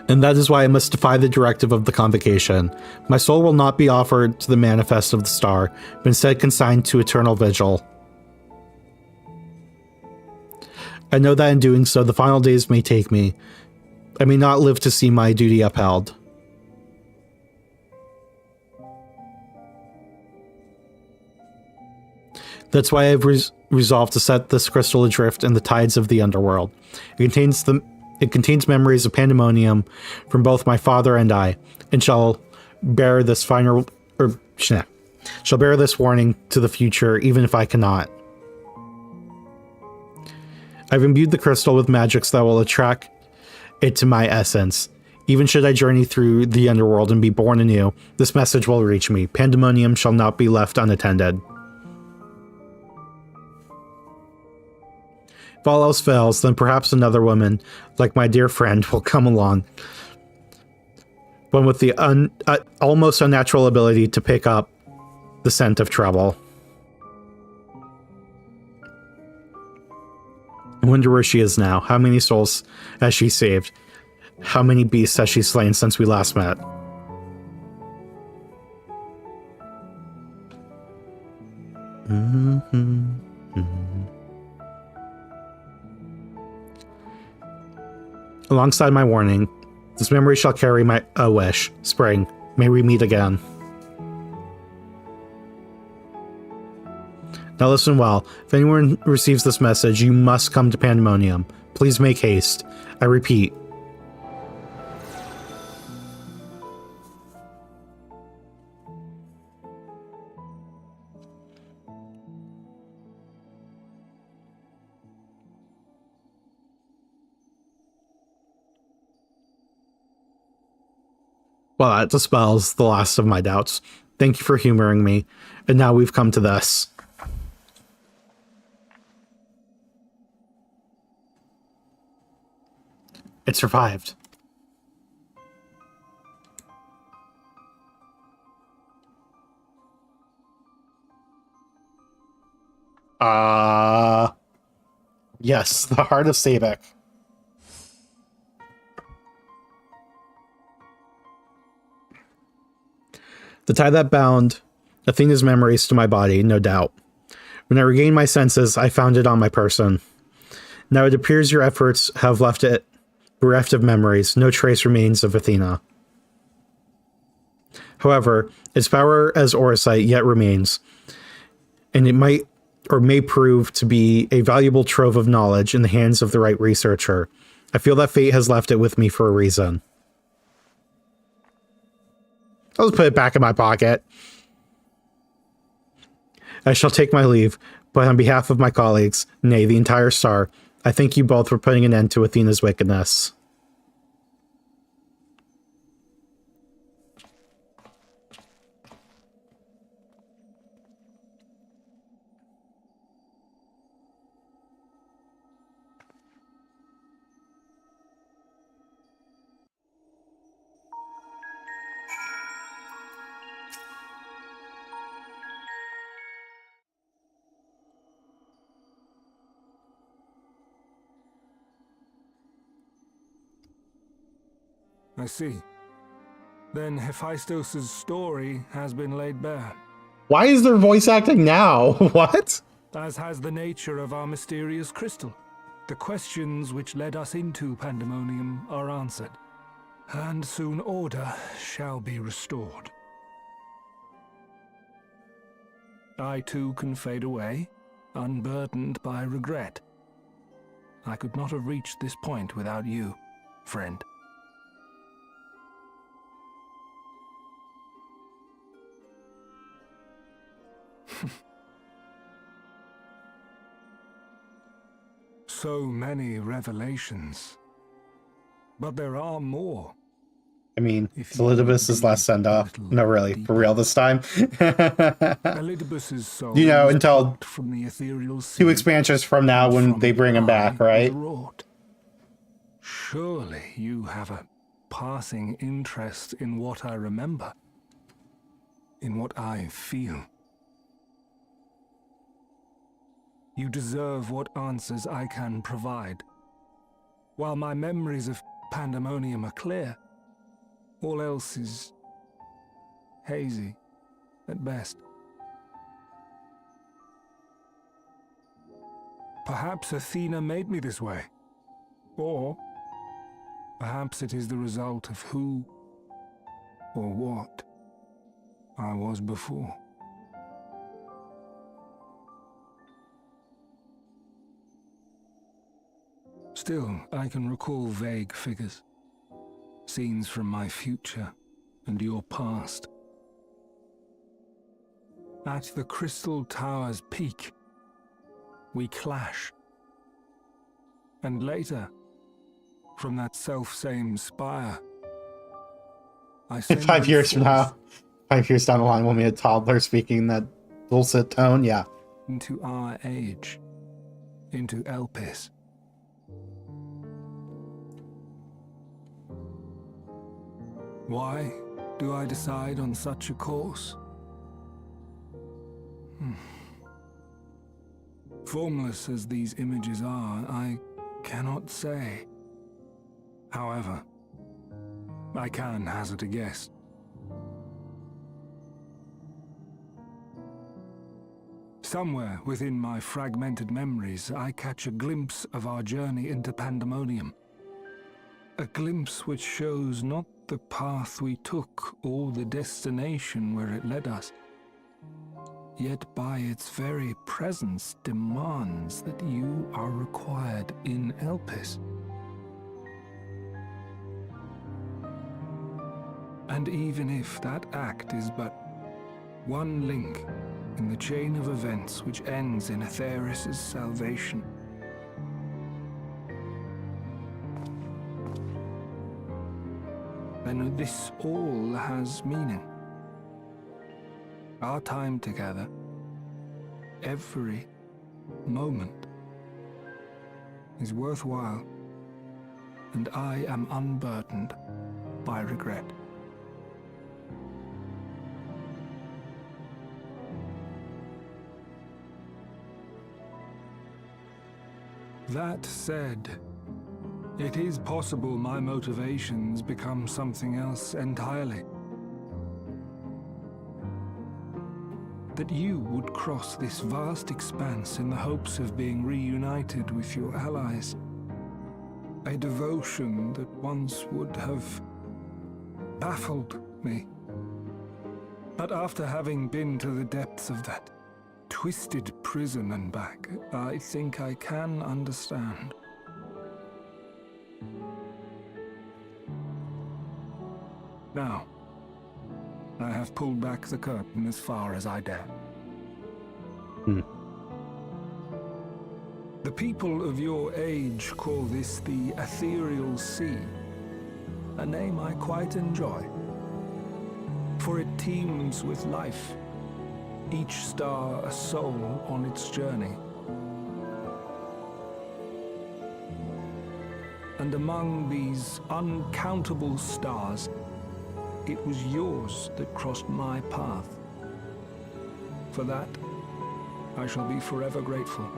Speaker 1: And that is why I must defy the directive of the convocation. My soul will not be offered to the manifest of the star, but instead consigned to eternal vigil. I know that in doing so, the final days may take me. I may not live to see my duty upheld. That's why I've resolved to set this crystal adrift in the tides of the underworld. It contains memories of Pandaemonium from both my father and I, and shall bear this warning to the future, even if I cannot. I've imbued the crystal with magics that will attract it to my essence. Even should I journey through the underworld and be born anew, this message will reach me. Pandaemonium shall not be left unattended. If all else fails, then perhaps another woman, like my dear friend, will come along. One with the almost unnatural ability to pick up the scent of trouble. I wonder where she is now. How many souls has she saved? How many beasts has she slain since we last met? Alongside my warning, this memory shall carry my wish. Spring, may we meet again. Now listen well. If anyone receives this message, you must come to Pandaemonium. Please make haste. I repeat. Well, that dispels the last of my doubts. Thank you for humoring me. And now we've come to this. It survived. Yes, the heart of Sabek. The tie that bound Athena's memories to my body, no doubt. When I regained my senses, I found it on my person. Now it appears your efforts have left it bereft of memories. No trace remains of Athena. However, its power as Orosite yet remains, and it might or may prove to be a valuable trove of knowledge in the hands of the right researcher. I feel that fate has left it with me for a reason. I'll just put it back in my pocket. I shall take my leave, but on behalf of my colleagues, nay, the entire star, I thank you both for putting an end to Athena's wickedness.
Speaker 4: I see. Then Hephaestus' story has been laid bare.
Speaker 1: Why is there voice acting now? What?
Speaker 4: As has the nature of our mysterious crystal. The questions which led us into Pandaemonium are answered, and soon order shall be restored. I too can fade away, unburdened by regret. I could not have reached this point without you, friend. So many revelations. But there are more.
Speaker 1: I mean, it's Elidibus' last send-off. No, really. For real this time.
Speaker 4: Elidibus's soul,
Speaker 1: you know, until
Speaker 4: from the ethereal
Speaker 1: 2 expansions from now when they bring him back, right?
Speaker 4: Surely you have a passing interest in what I remember. In what I feel. You deserve what answers I can provide. While my memories of Pandaemonium are clear. All else is hazy, at best. Perhaps Athena made me this way. Or perhaps it is the result of who or what I was before. Still, I can recall vague figures, scenes from my future and your past. At the Crystal Tower's peak, we clash. And later, from that self-same spire, I send
Speaker 1: 5
Speaker 4: you
Speaker 1: years from
Speaker 4: forth
Speaker 1: now, 5 years down the line, when we had toddler speaking that dulcet tone, yeah.
Speaker 4: into our age, into Elpis. Why do I decide on such a course? Formless as these images are, I cannot say. However, I can hazard a guess. Somewhere within my fragmented memories, I catch a glimpse of our journey into Pandaemonium. A glimpse which shows not the path we took or the destination where it led us, yet by its very presence demands that you are required in Elpis. And even if that act is but one link in the chain of events which ends in Atheris' salvation, then this all has meaning. Our time together, every moment, is worthwhile, and I am unburdened by regret. That said, it is possible my motivations become something else entirely. That you would cross this vast expanse in the hopes of being reunited with your allies. A devotion that once would have baffled me. But after having been to the depths of that twisted prison and back, I think I can understand. Now, I have pulled back the curtain as far as I dare. The people of your age call this the Ethereal Sea, a name I quite enjoy, for it teems with life, each star a soul on its journey. And among these uncountable stars, it was yours that crossed my path. For that, I shall be forever grateful.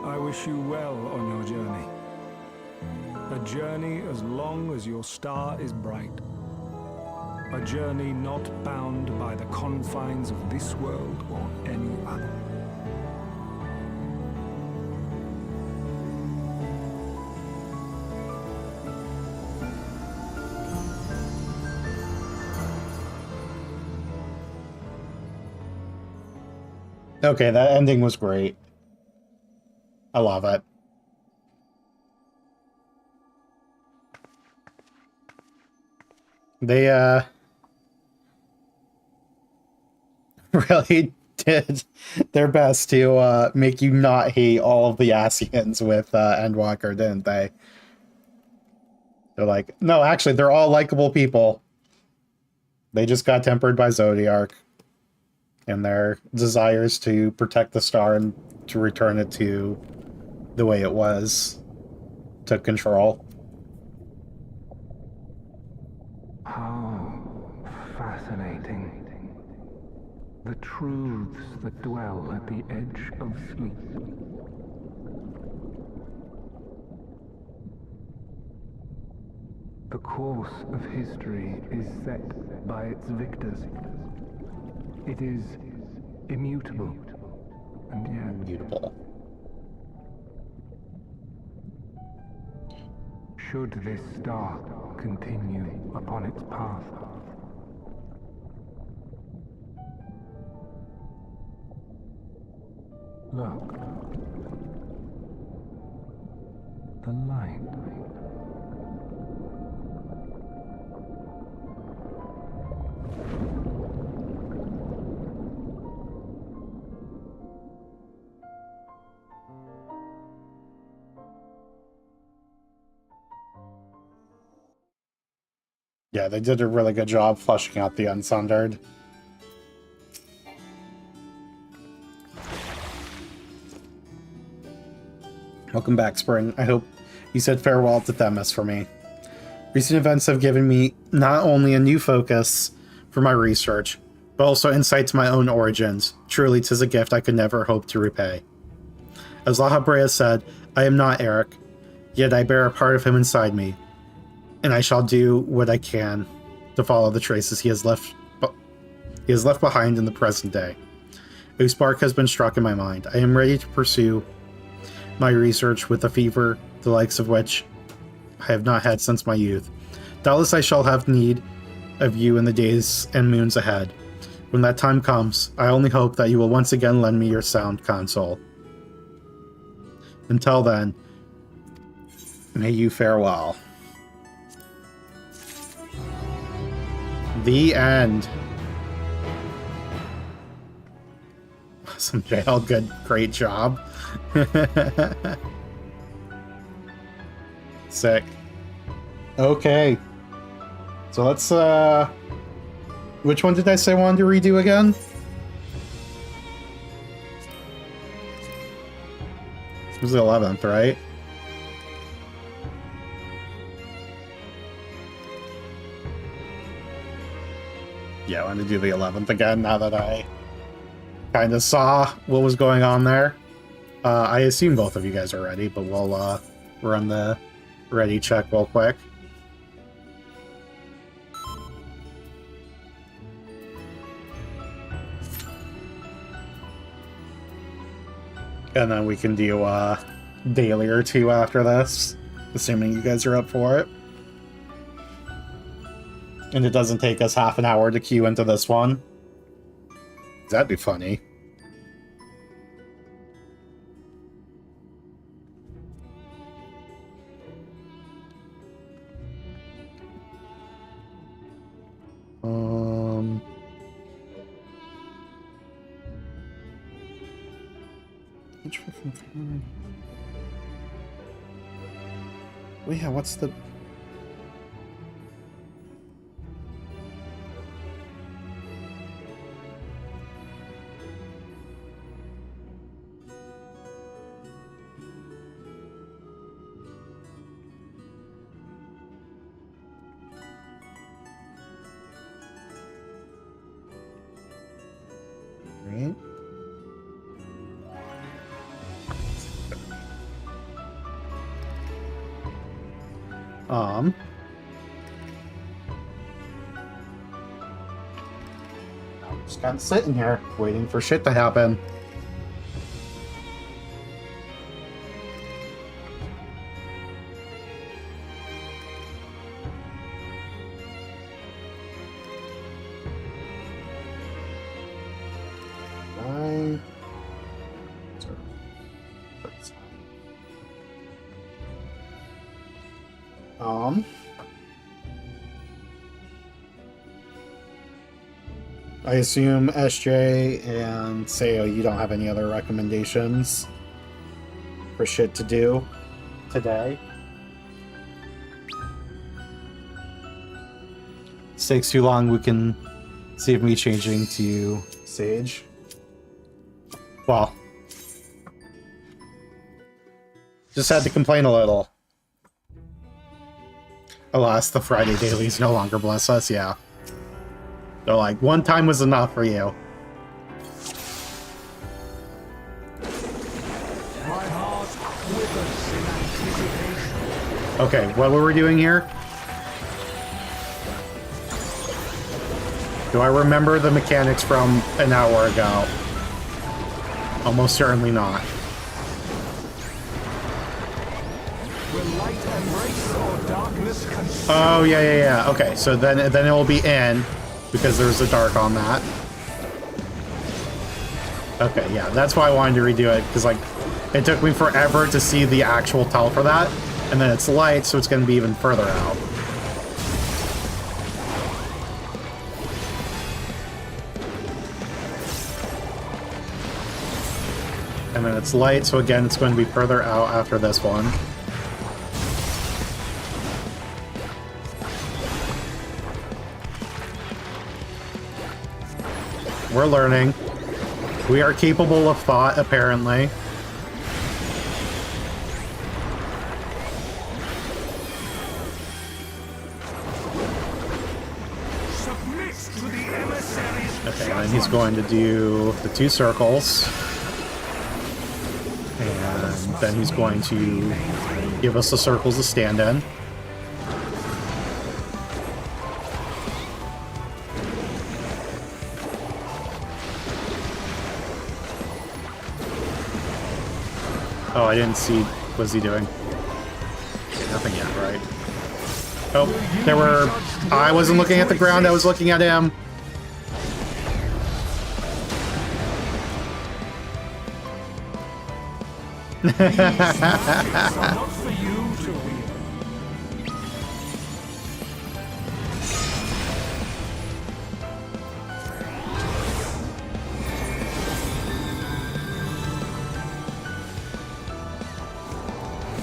Speaker 4: I wish you well on your journey. A journey as long as your star is bright. A journey not bound by the confines of this world or any other.
Speaker 1: Okay, that ending was great. I love it. They, really did their best to, make you not hate all of the Asians with, Endwalker, didn't they? They're like, no, actually, they're all likable people. They just got tempered by Zodiark and their desires to protect the star and to return it to the way it was, took control.
Speaker 4: How fascinating. The truths that dwell at the edge of sleep. The course of history is set by its victors. It is immutable, and yet
Speaker 1: Mutable.
Speaker 4: should this star continue upon its path, look, the light.
Speaker 1: Yeah, they did a really good job fleshing out the Unsundered. Welcome back, Spring. I hope you said farewell to Themis for me. Recent events have given me not only a new focus for my research, but also insight to my own origins. Truly, 'tis a gift I could never hope to repay. As La Habrea said, I am not Eric, yet I bear a part of him inside me, and I shall do what I can to follow the traces he has left behind in the present day. A spark has been struck in my mind. I am ready to pursue my research with a fever, the likes of which I have not had since my youth. Doubtless I shall have need of you in the days and moons ahead. When that time comes, I only hope that you will once again lend me your sound console. Until then, may you fare well. The end. Awesome, JL. Good. Great job. Sick. Okay. So let's, which one did I say I wanted to redo again? It was the 11th, right? Yeah, I want to do the 11th again now that I kind of saw what was going on there. I assume both of you guys are ready, but we'll run the ready check real quick. And then we can do a daily or two after this, assuming you guys are up for it. And it doesn't take us half an hour to queue into this one. That'd be funny. Oh yeah, what's the... Right. I'm just kind of sitting here, waiting for shit to happen. I assume SJ and Sayo, you don't have any other recommendations for shit to do today? If this takes too long, we can save me changing to Sage. Well, just had to complain a little. Alas, the Friday dailies no longer bless us, yeah. They're like, one time was enough for you. Okay, what were we doing here? Do I remember the mechanics from an hour ago? Almost certainly not. Oh, yeah. Okay, so then it will be in, because there's a dark on that. Okay, yeah, that's why I wanted to redo it, because, like, it took me forever to see the actual tell for that, and then it's light, so it's going to be even further out. And then it's light, so again, it's going to be further out after this one. We're learning. We are capable of thought, apparently. Okay, and then he's going to do the 2 circles. And then he's going to give us the circles to stand in. Oh, I didn't see. What's he doing? Nothing yet, right? Oh, there were... I wasn't looking at the ground, I was looking at him.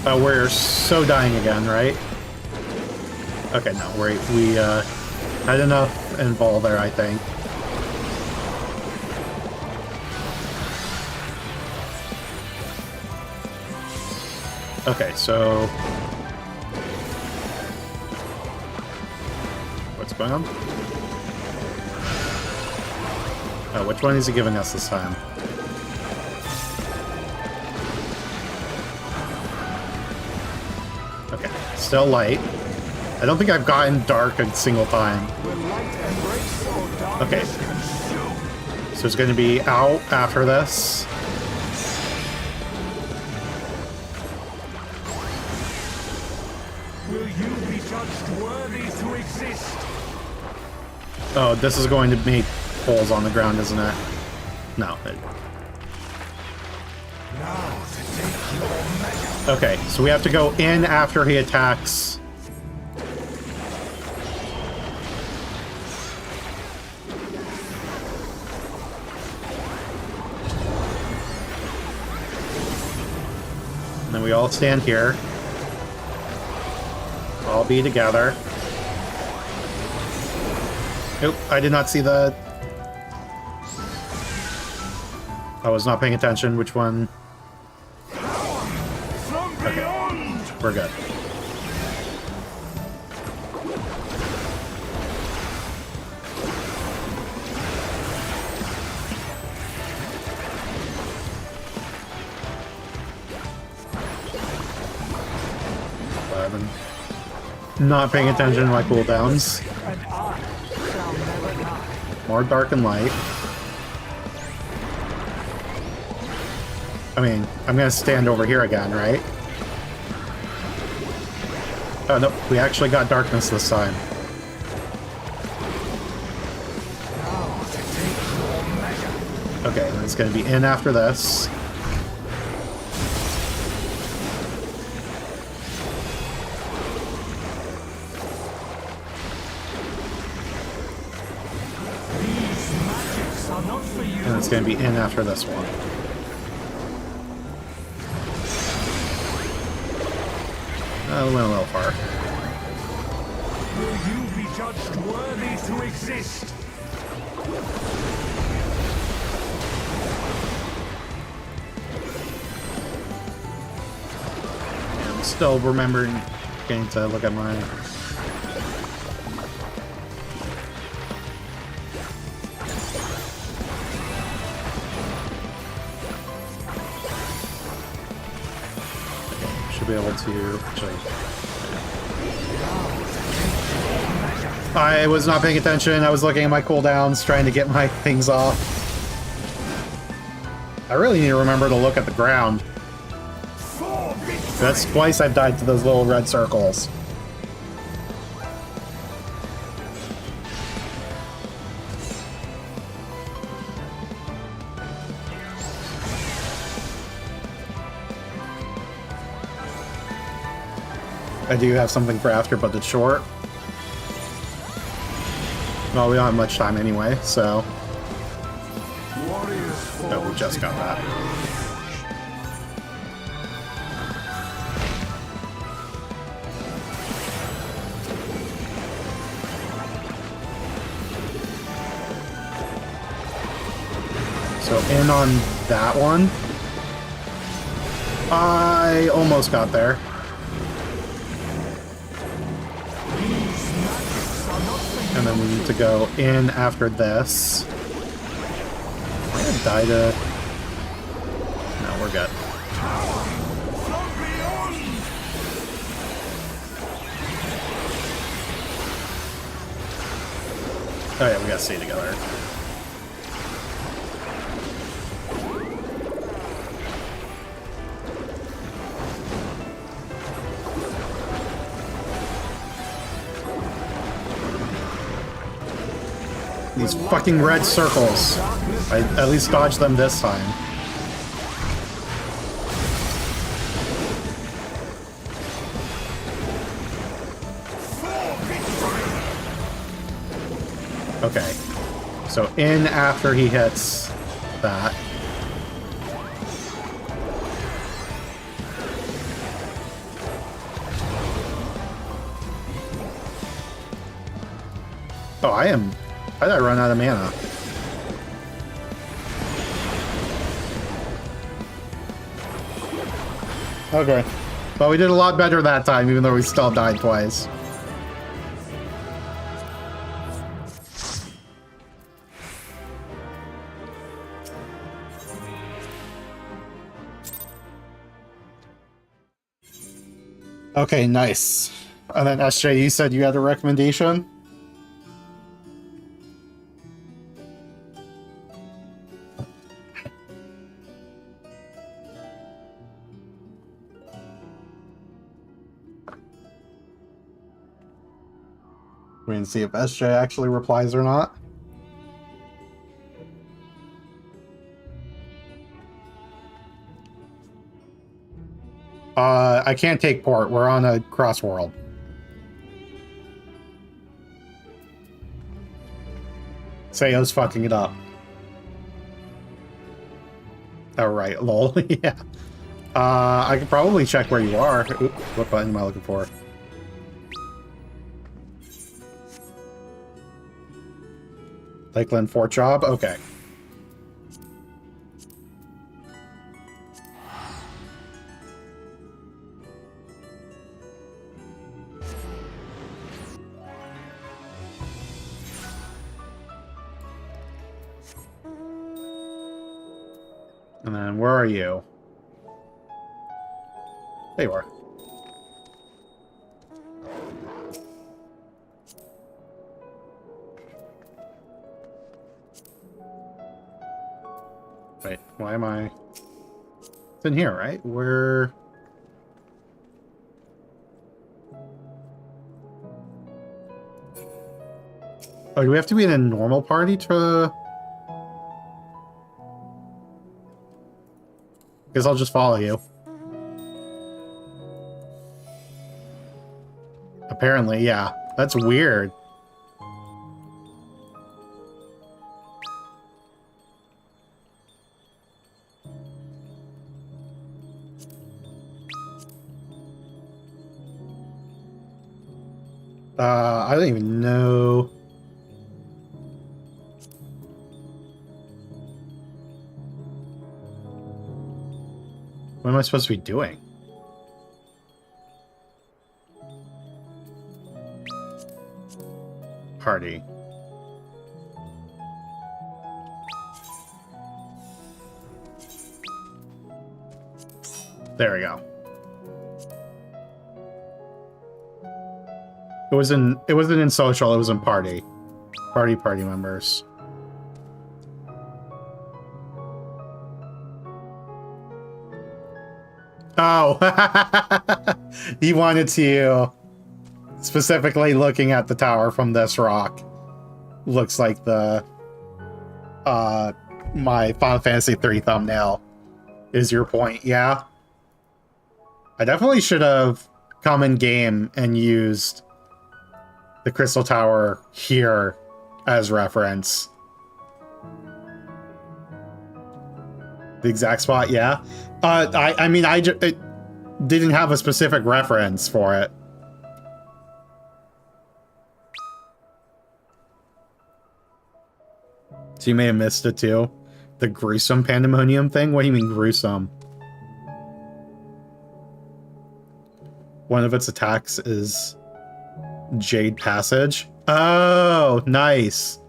Speaker 1: Oh, we're so dying again, right? Okay, no, we had enough involved there, I think. Okay, so... what's going on? Oh, which one is he giving us this time? Okay, still light. I don't think I've gotten dark a single time. Okay. So it's going to be out after this.
Speaker 3: Will you be judged worthy to exist?
Speaker 1: Oh, this is going to make holes on the ground, isn't it? No.
Speaker 3: Now to take your measure.
Speaker 1: Okay, so we have to go in after he attacks. And then we all stand here. All be together. Nope, I did not see the... I was not paying attention. Which one? Okay, we're good. Not paying attention to my cooldowns. More dark and light. I mean, I'm gonna stand over here again, right? Oh, no, we actually got darkness this time. Okay, then it's gonna be in after this. And it's going to be in after this one. Oh, we went a little far.
Speaker 3: Will you be judged worthy to exist?
Speaker 1: I'm still remembering getting to look at my... be able to actually... I was not paying attention. I was looking at my cooldowns, trying to get my things off. I really need to remember to look at the ground. That's twice I've died to those little red circles. I do have something for after, but it's short. Well, we don't have much time anyway, so... Oh, we just got that. So in on that one. I almost got there. And then we need to go in after this. I'm gonna die to... No, we're good. Oh yeah, we gotta stay together. These fucking red circles. I at least dodged them this time. Okay. So in after he hits that. Oh, I thought I run out of mana. Okay. Well, we did a lot better that time, even though we still died twice. Okay, nice. And then SJ, you said you had a recommendation? We can see if SJ actually replies or not. I can't take port. We're on a cross world. Seo's fucking it up. Oh, right. Lol. Yeah. I could probably check where you are. Oop, what button am I looking for? Lakeland Fort job? Okay. And then where are you? There you are. Wait, why am I... It's in here, right? Where... Oh, do we have to be in a normal party to... Guess I'll just follow you. Apparently, yeah. That's weird. I don't even know. What am I supposed to be doing? Party. There we go. It wasn't in social, it was in party. Party members. Oh, he wanted to, specifically looking at the tower from this rock. Looks like the, my Final Fantasy III thumbnail is your point, yeah? I definitely should have come in game and used the Crystal Tower here as reference. The exact spot, yeah? I mean, it didn't have a specific reference for it. So you may have missed it too. The gruesome Pandaemonium thing? What do you mean gruesome? One of its attacks is Jade Passage. Oh, nice.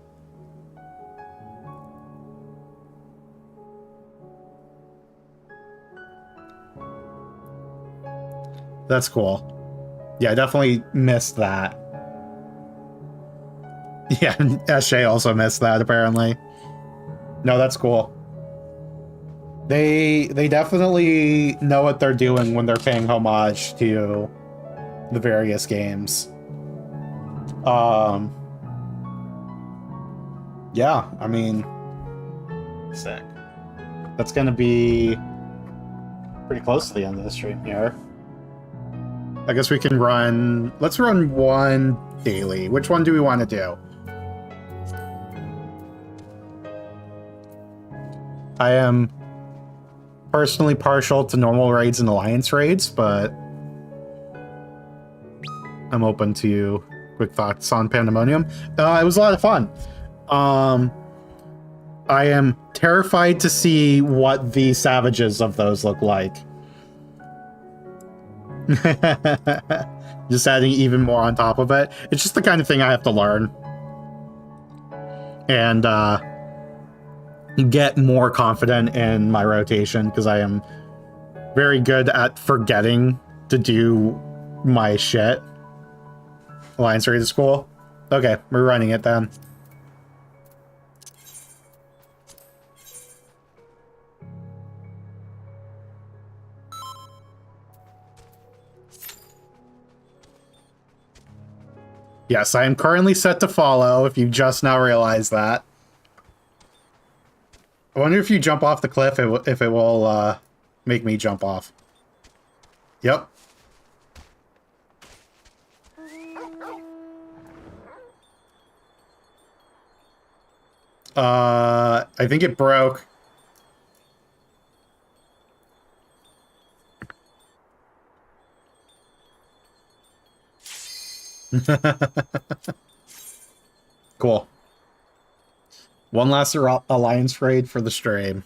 Speaker 1: That's cool. Yeah, I definitely missed that. Yeah, Eshe also missed that, apparently. No, that's cool. They definitely know what they're doing when they're paying homage to the various games. Yeah, I mean, sick. That's gonna be pretty close to the end of the stream here. I guess we can run... Let's run one daily. Which one do we want to do? I am personally partial to normal raids and alliance raids, but I'm open to quick thoughts on Pandaemonium. It was a lot of fun. I am terrified to see what the savages of those look like. Just adding even more on top of it. It's just the kind of thing I have to learn. And get more confident in my rotation, because I am very good at forgetting to do my shit. Alliance raid is cool. Okay, we're running it then. Yes, I am currently set to follow, if you just now realized that. I wonder if you jump off the cliff, if it will make me jump off. Yep. I think it broke. Cool. One last alliance raid for the stream.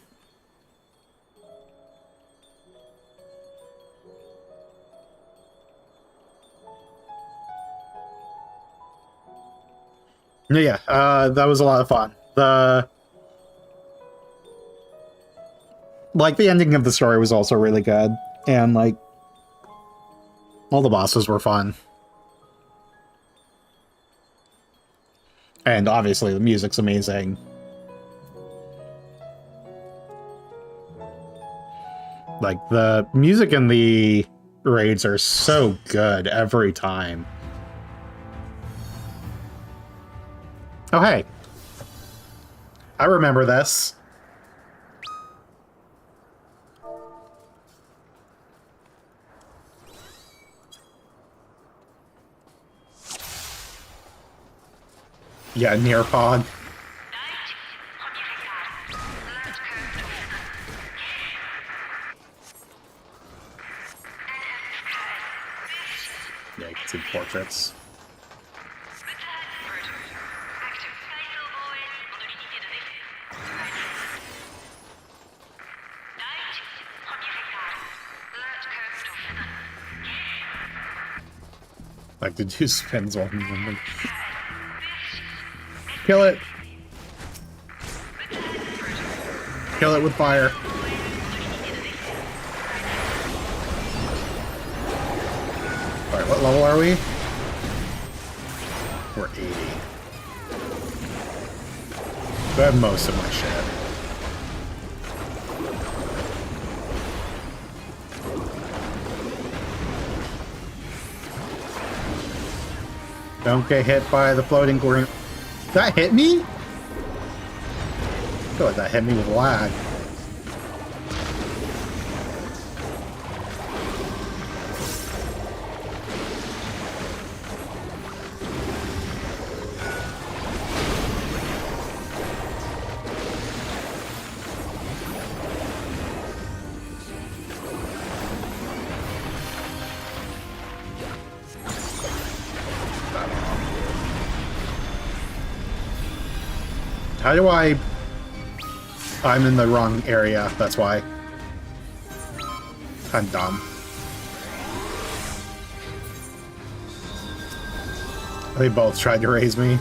Speaker 1: Yeah, that was a lot of fun. The ending of the story was also really good, and like all the bosses were fun. And obviously the music's amazing. Like, the music in the raids are so good every time. Oh, hey. I remember this. Yeah, near Pog. Yeah, you can see portraits. Like the two spins while moving. Kill it! Kill it with fire. Alright, what level are we? We're 80. So I have most of my shit. Don't get hit by the floating ground. That hit me? I feel like that hit me with lag. How do I... I'm in the wrong area, that's why. I'm dumb. They both tried to raise me.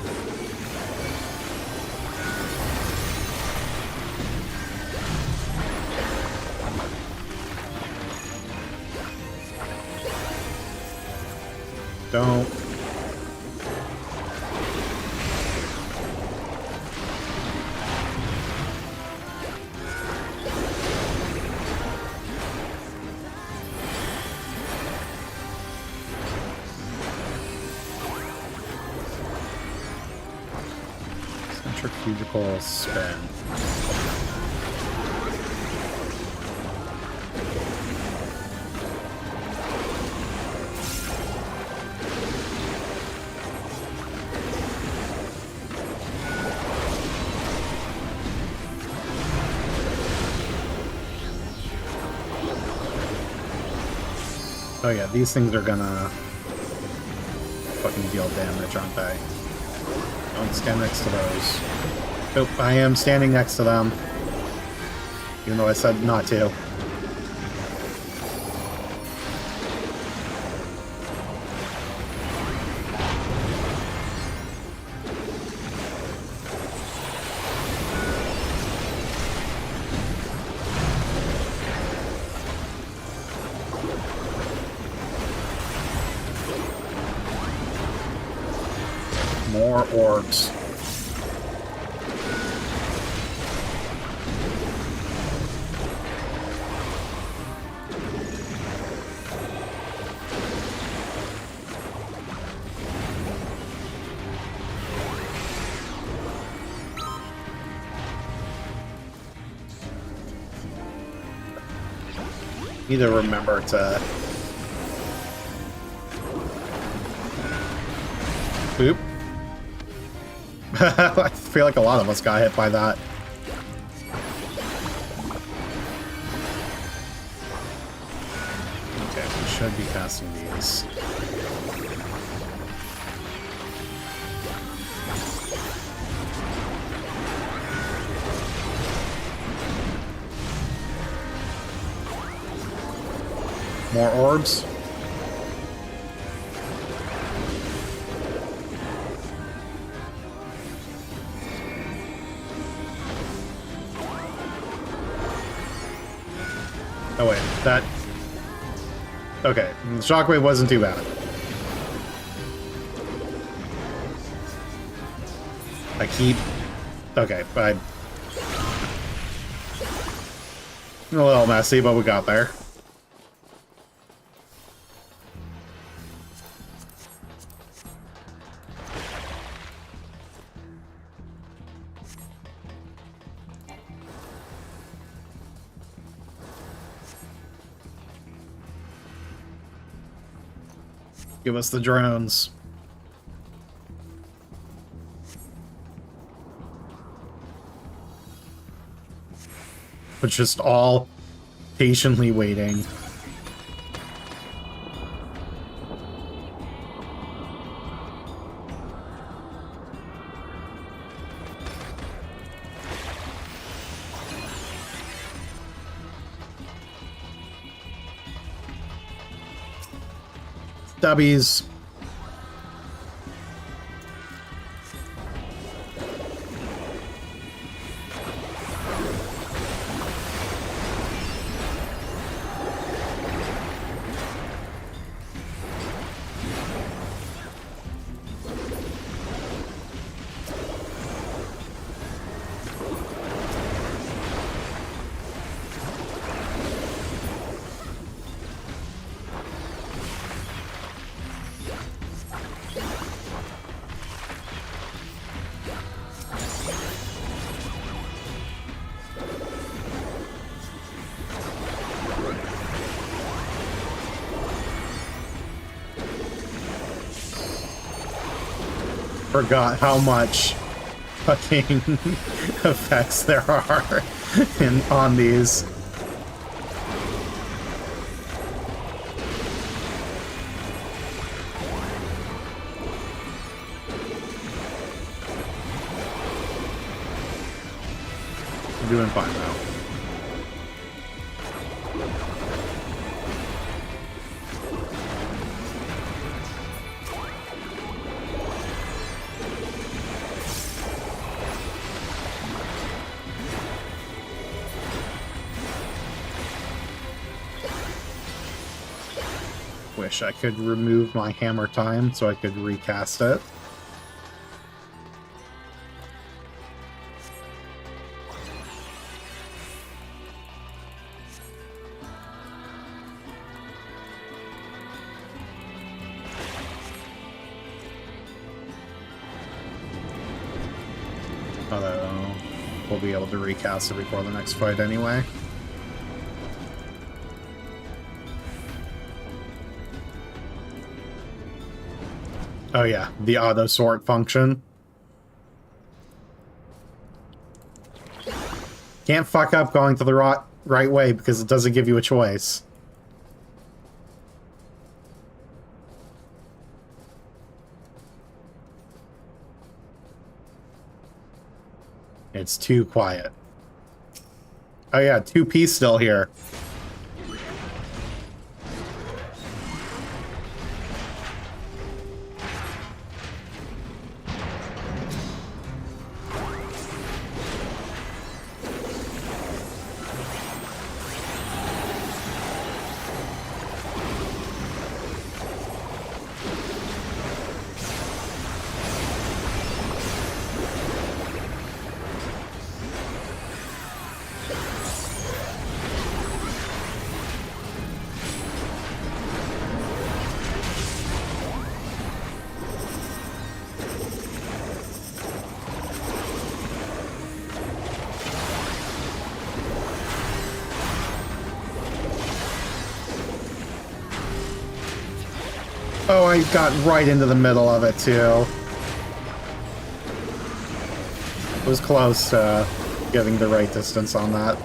Speaker 1: Don't. Centrifugal spin. Oh yeah, these things are gonna fucking deal damage, aren't they? Don't stand next to those. Nope, I am standing next to them. Even though I said not to. More orbs. Need to remember to boop. I feel like a lot of us got hit by that. Okay, we should be casting these. More orbs. Oh wait, that... Okay, the shockwave wasn't too bad. I keep... Okay, I'm a little messy, but we got there. Give us the drones. But just all patiently waiting. Stubbies. forgot how much fucking effects there are on these. I'm doing fine now. Wish I could remove my hammer time so I could recast it. Although, we'll be able to recast it before the next fight anyway. Oh yeah, the auto sort function. Can't fuck up going to the right way because it doesn't give you a choice. It's too quiet. Oh yeah, 2P still here. Oh, I got right into the middle of it, too. It was close to getting the right distance on that.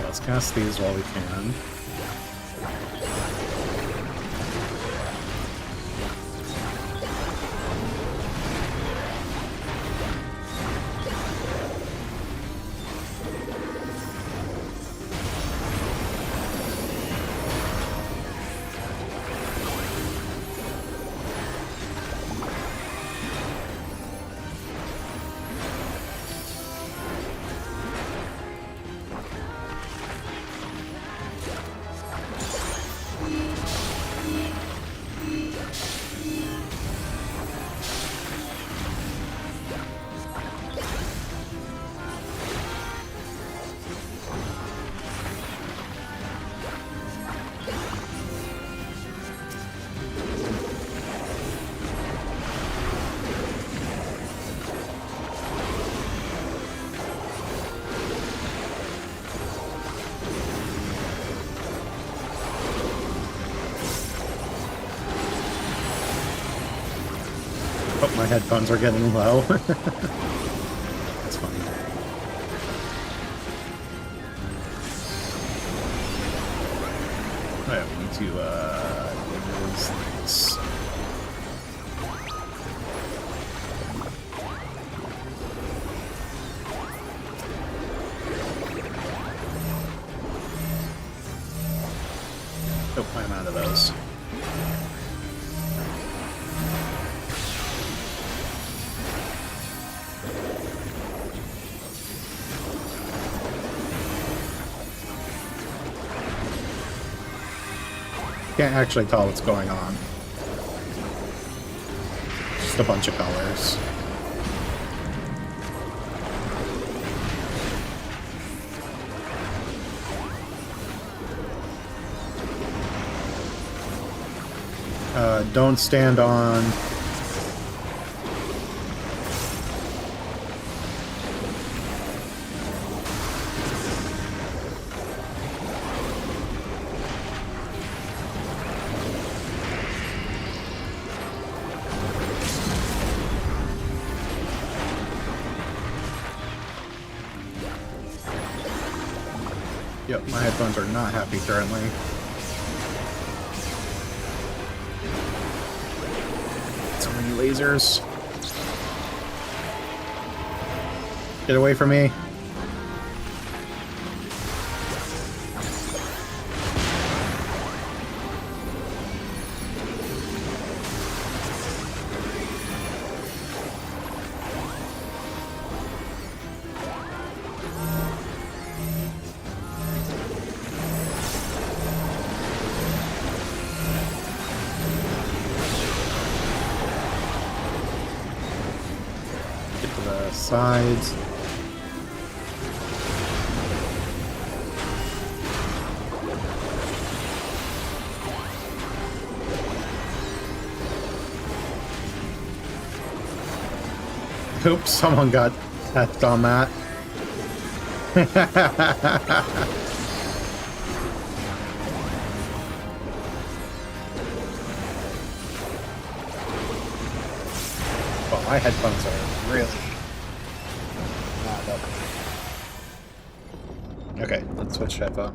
Speaker 1: Let's cast these while we can. Oh, my headphones are getting low. That's funny. I need to use this. Oh, I'm out of those. Can't actually tell what's going on. Just a bunch of colors. Don't stand on Yep, my headphones are not happy currently. So many lasers. Get away from me. Get to the sides. Oops, someone got touched on that. Well, my headphones are really not up. Okay, let's switch headphone.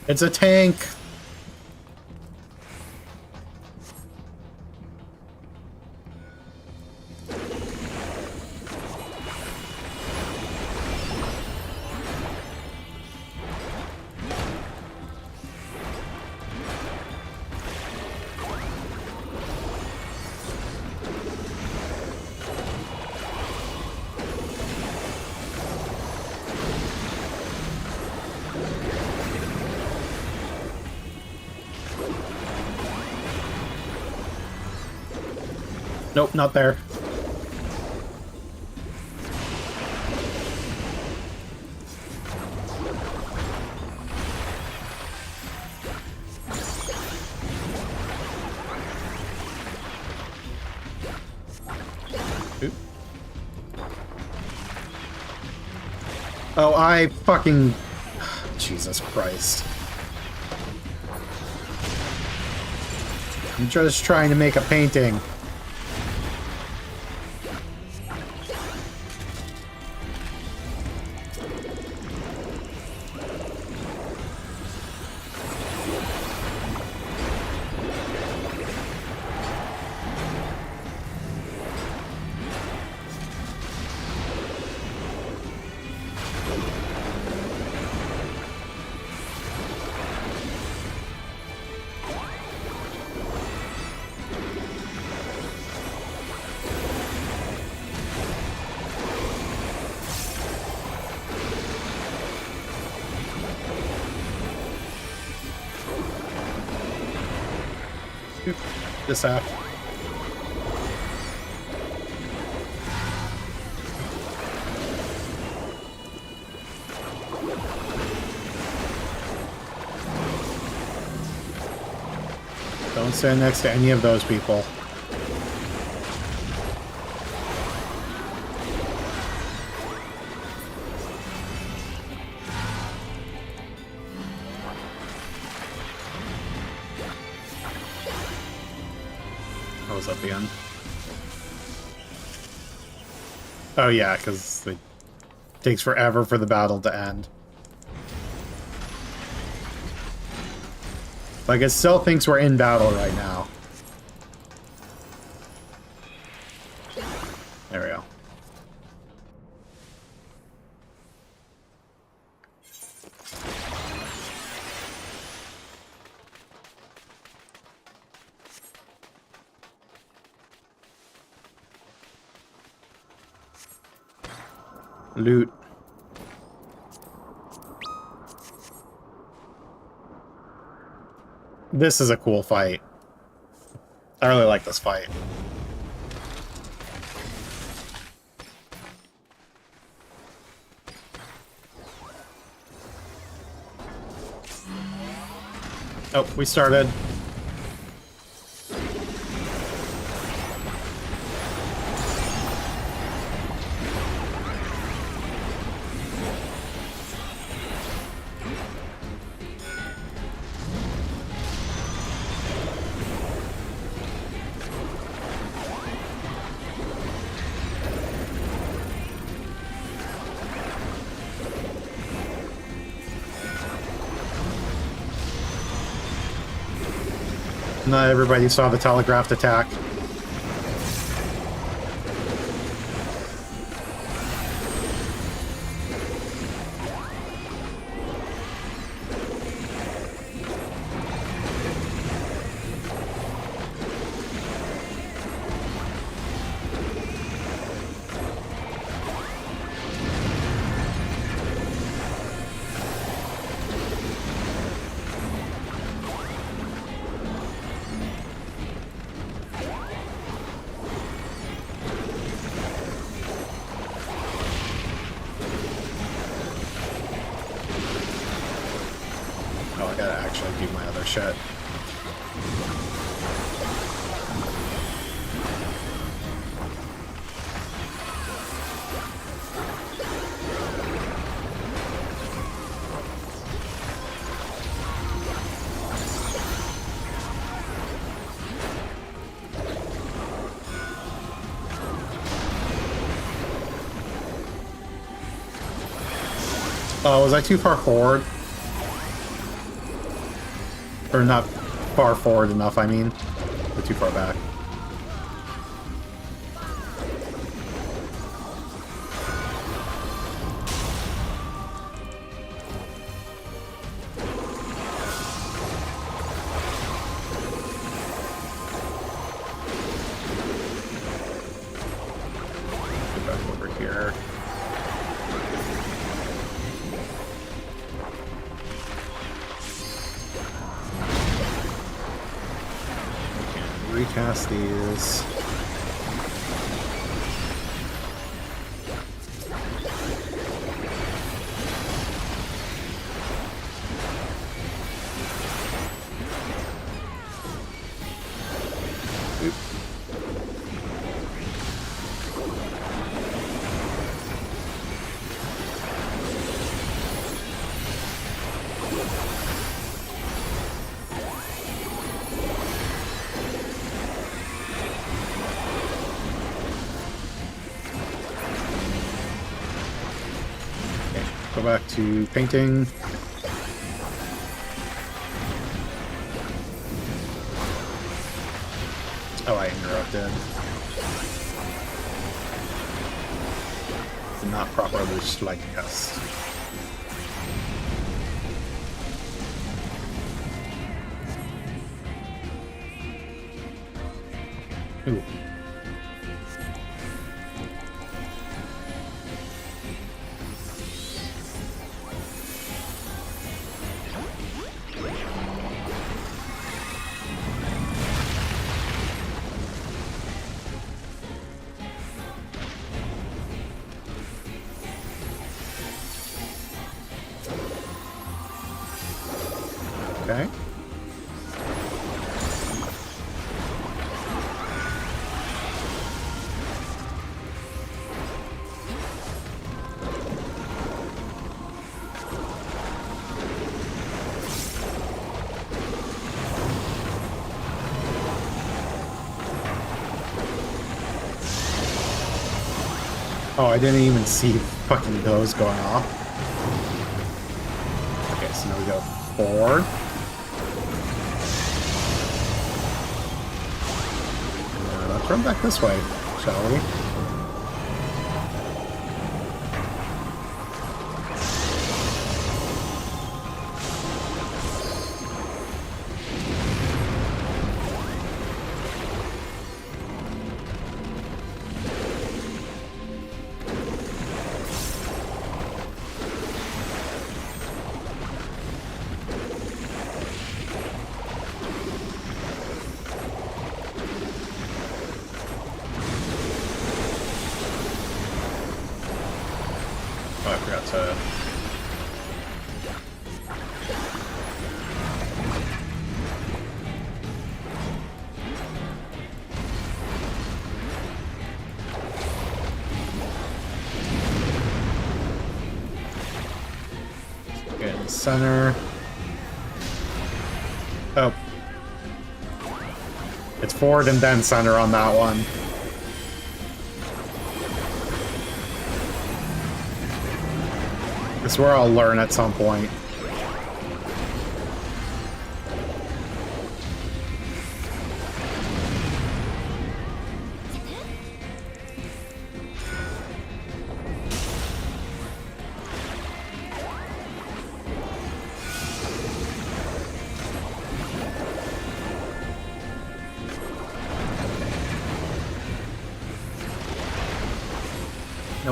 Speaker 1: It's a tank! Nope, not there. Oop. Oh, I fucking... Jesus Christ. I'm just trying to make a painting. This half. Don't stand next to any of those people. I was up again. Oh yeah, because it takes forever for the battle to end. Like, it still thinks we're in battle right now. There we go. Loot. This is a cool fight. I really like this fight. Oh, we started. Not everybody saw the telegraphed attack. Oh, I gotta actually do my other shit. Oh, was I too far forward? Or not far forward enough, I mean. Or too far back. Get back over here. Recast these. Oop. Go back to painting. Oh, I interrupted. Did not properly select cast. Ooh. Okay. Oh, I didn't even see fucking those going off. Okay, so now we go forward. Let's run back this way, shall we? Oh, I forgot to... Get in the center. Oh. It's forward and then center on that one. It's where I'll learn at some point.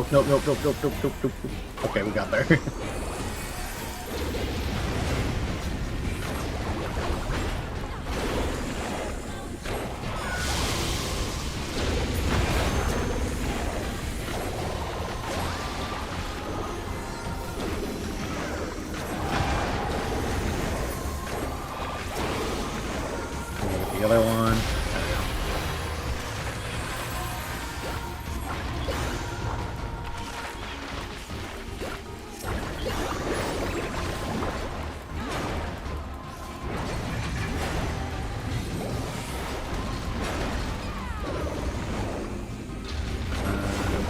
Speaker 1: Nope, nope, nope, nope, nope, nope, nope, nope. Okay, we got there. The other one.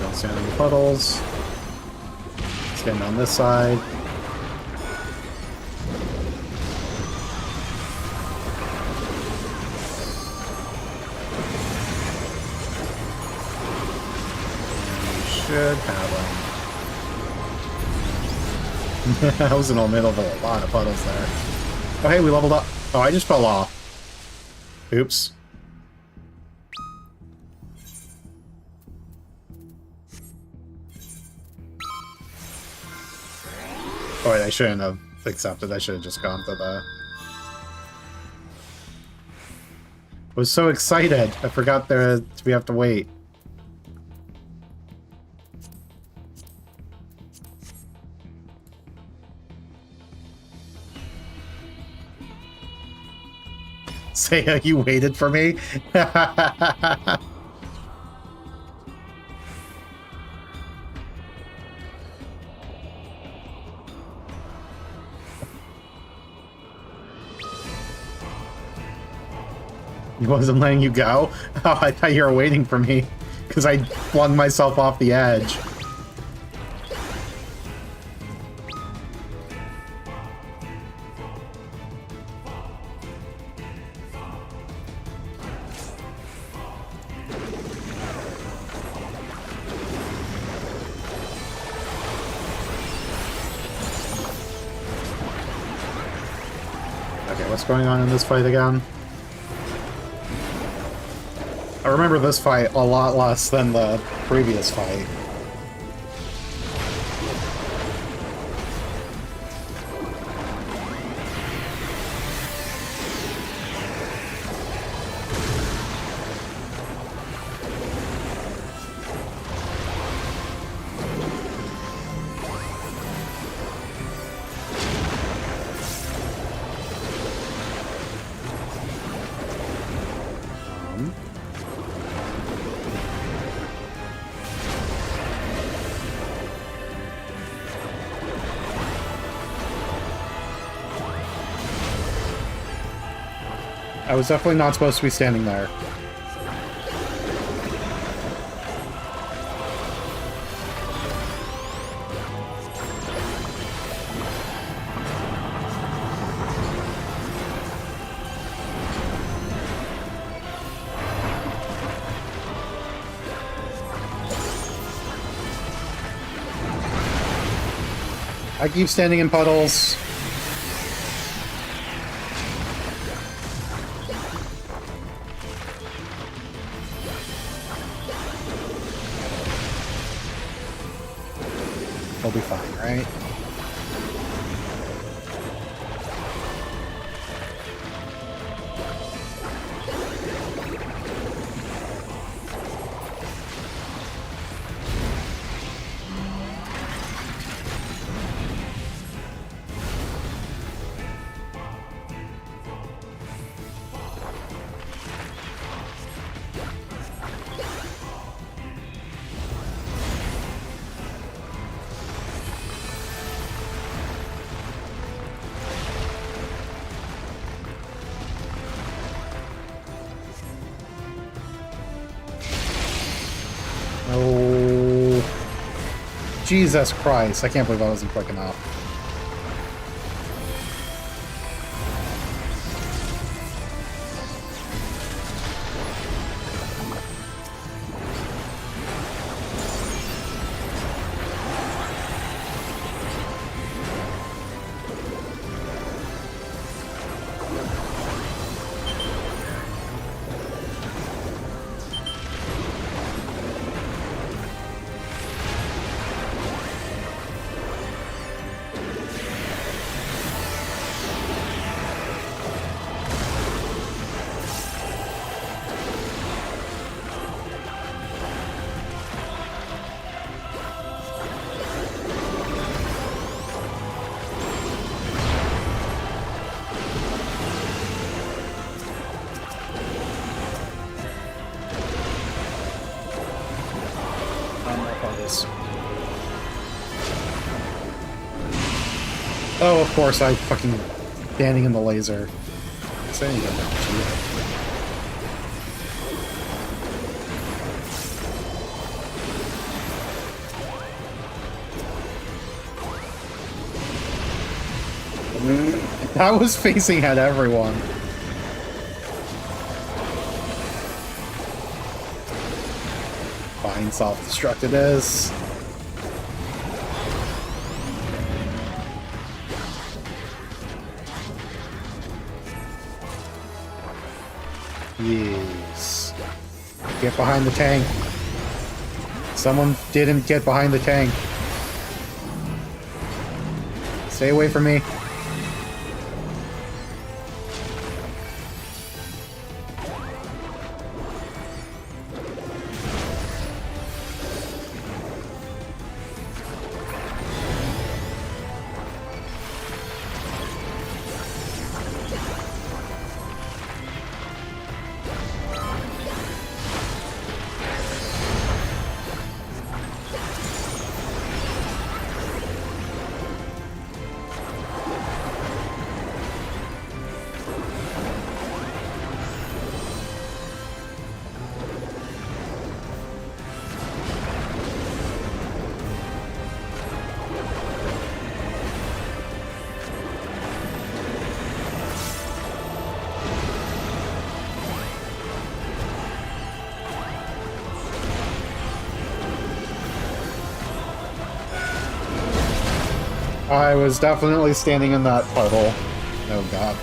Speaker 1: Don't stand in the puddles. Stand on this side. Should have them. I was in the middle of a lot of puddles there. Oh, hey, we leveled up. Oh, I just fell off. Oops. Oh, wait, I shouldn't have accepted. I should have just gone to the... I was so excited. I forgot we have to wait. Say, you waited for me? He wasn't letting you go? Oh, I thought you were waiting for me, because I flung myself off the edge. Okay, what's going on in this fight again? I remember this fight a lot less than the previous fight. I was definitely not supposed to be standing there. I keep standing in puddles. We'll be fine, right? Oh, Jesus Christ. I can't believe I wasn't quick enough. Oh, of course, I fucking standing in the laser. Saying that. That was facing at everyone. Fine, self-destruct it is. Yes. Get behind the tank. Someone didn't get behind the tank. Stay away from me. I was definitely standing in that puddle. Oh god.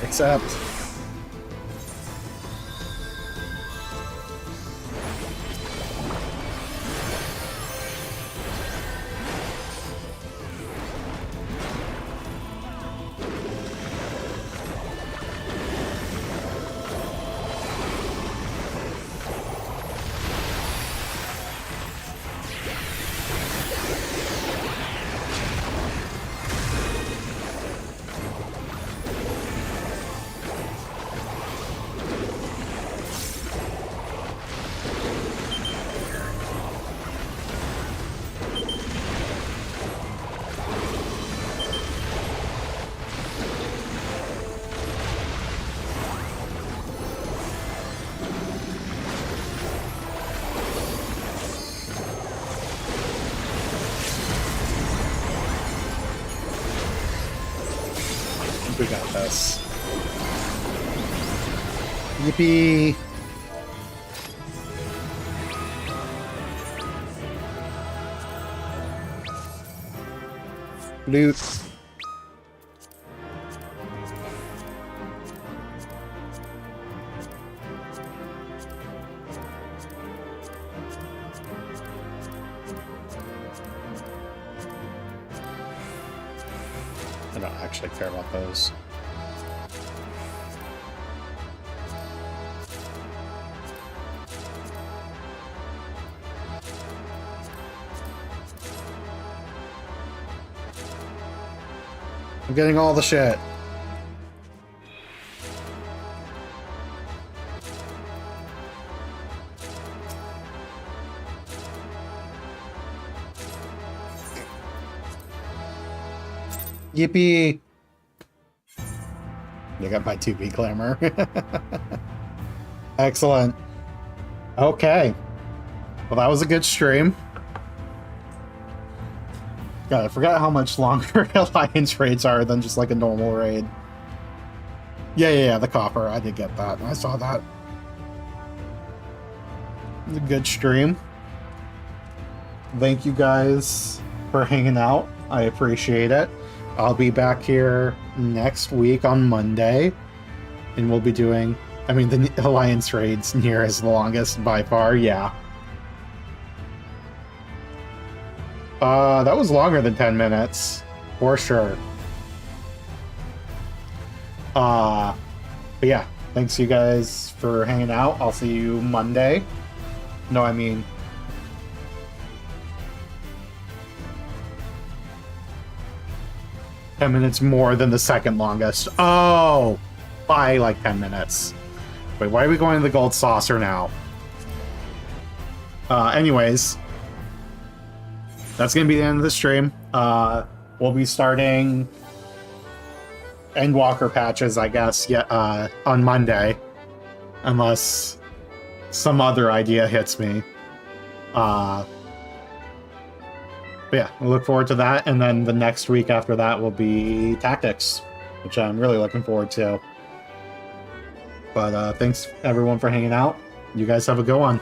Speaker 1: Except... we got this. Yippee! Loot. I don't actually care about those. I'm getting all the shit. Yippee! You got my 2B clamor. Excellent. Okay. Well, that was a good stream. God, I forgot how much longer Alliance raids are than just like a normal raid. Yeah, the copper. I did get that. I saw that. It was a good stream. Thank you guys for hanging out. I appreciate it. I'll be back here next week on Monday, and we'll be doing, I mean, the Alliance raids here is the longest by far, yeah. That was longer than 10 minutes, for sure. But yeah, thanks you guys for hanging out. I'll see you Monday. No, I mean... 10 minutes more than the second longest. Oh, by like 10 minutes. Wait, why are we going to the gold saucer now? Anyways, that's going to be the end of the stream. We'll be starting Endwalker patches, I guess, on Monday. Unless some other idea hits me. But yeah, I look forward to that. And then the next week after that will be Tactics, which I'm really looking forward to. But thanks everyone for hanging out. You guys have a good one.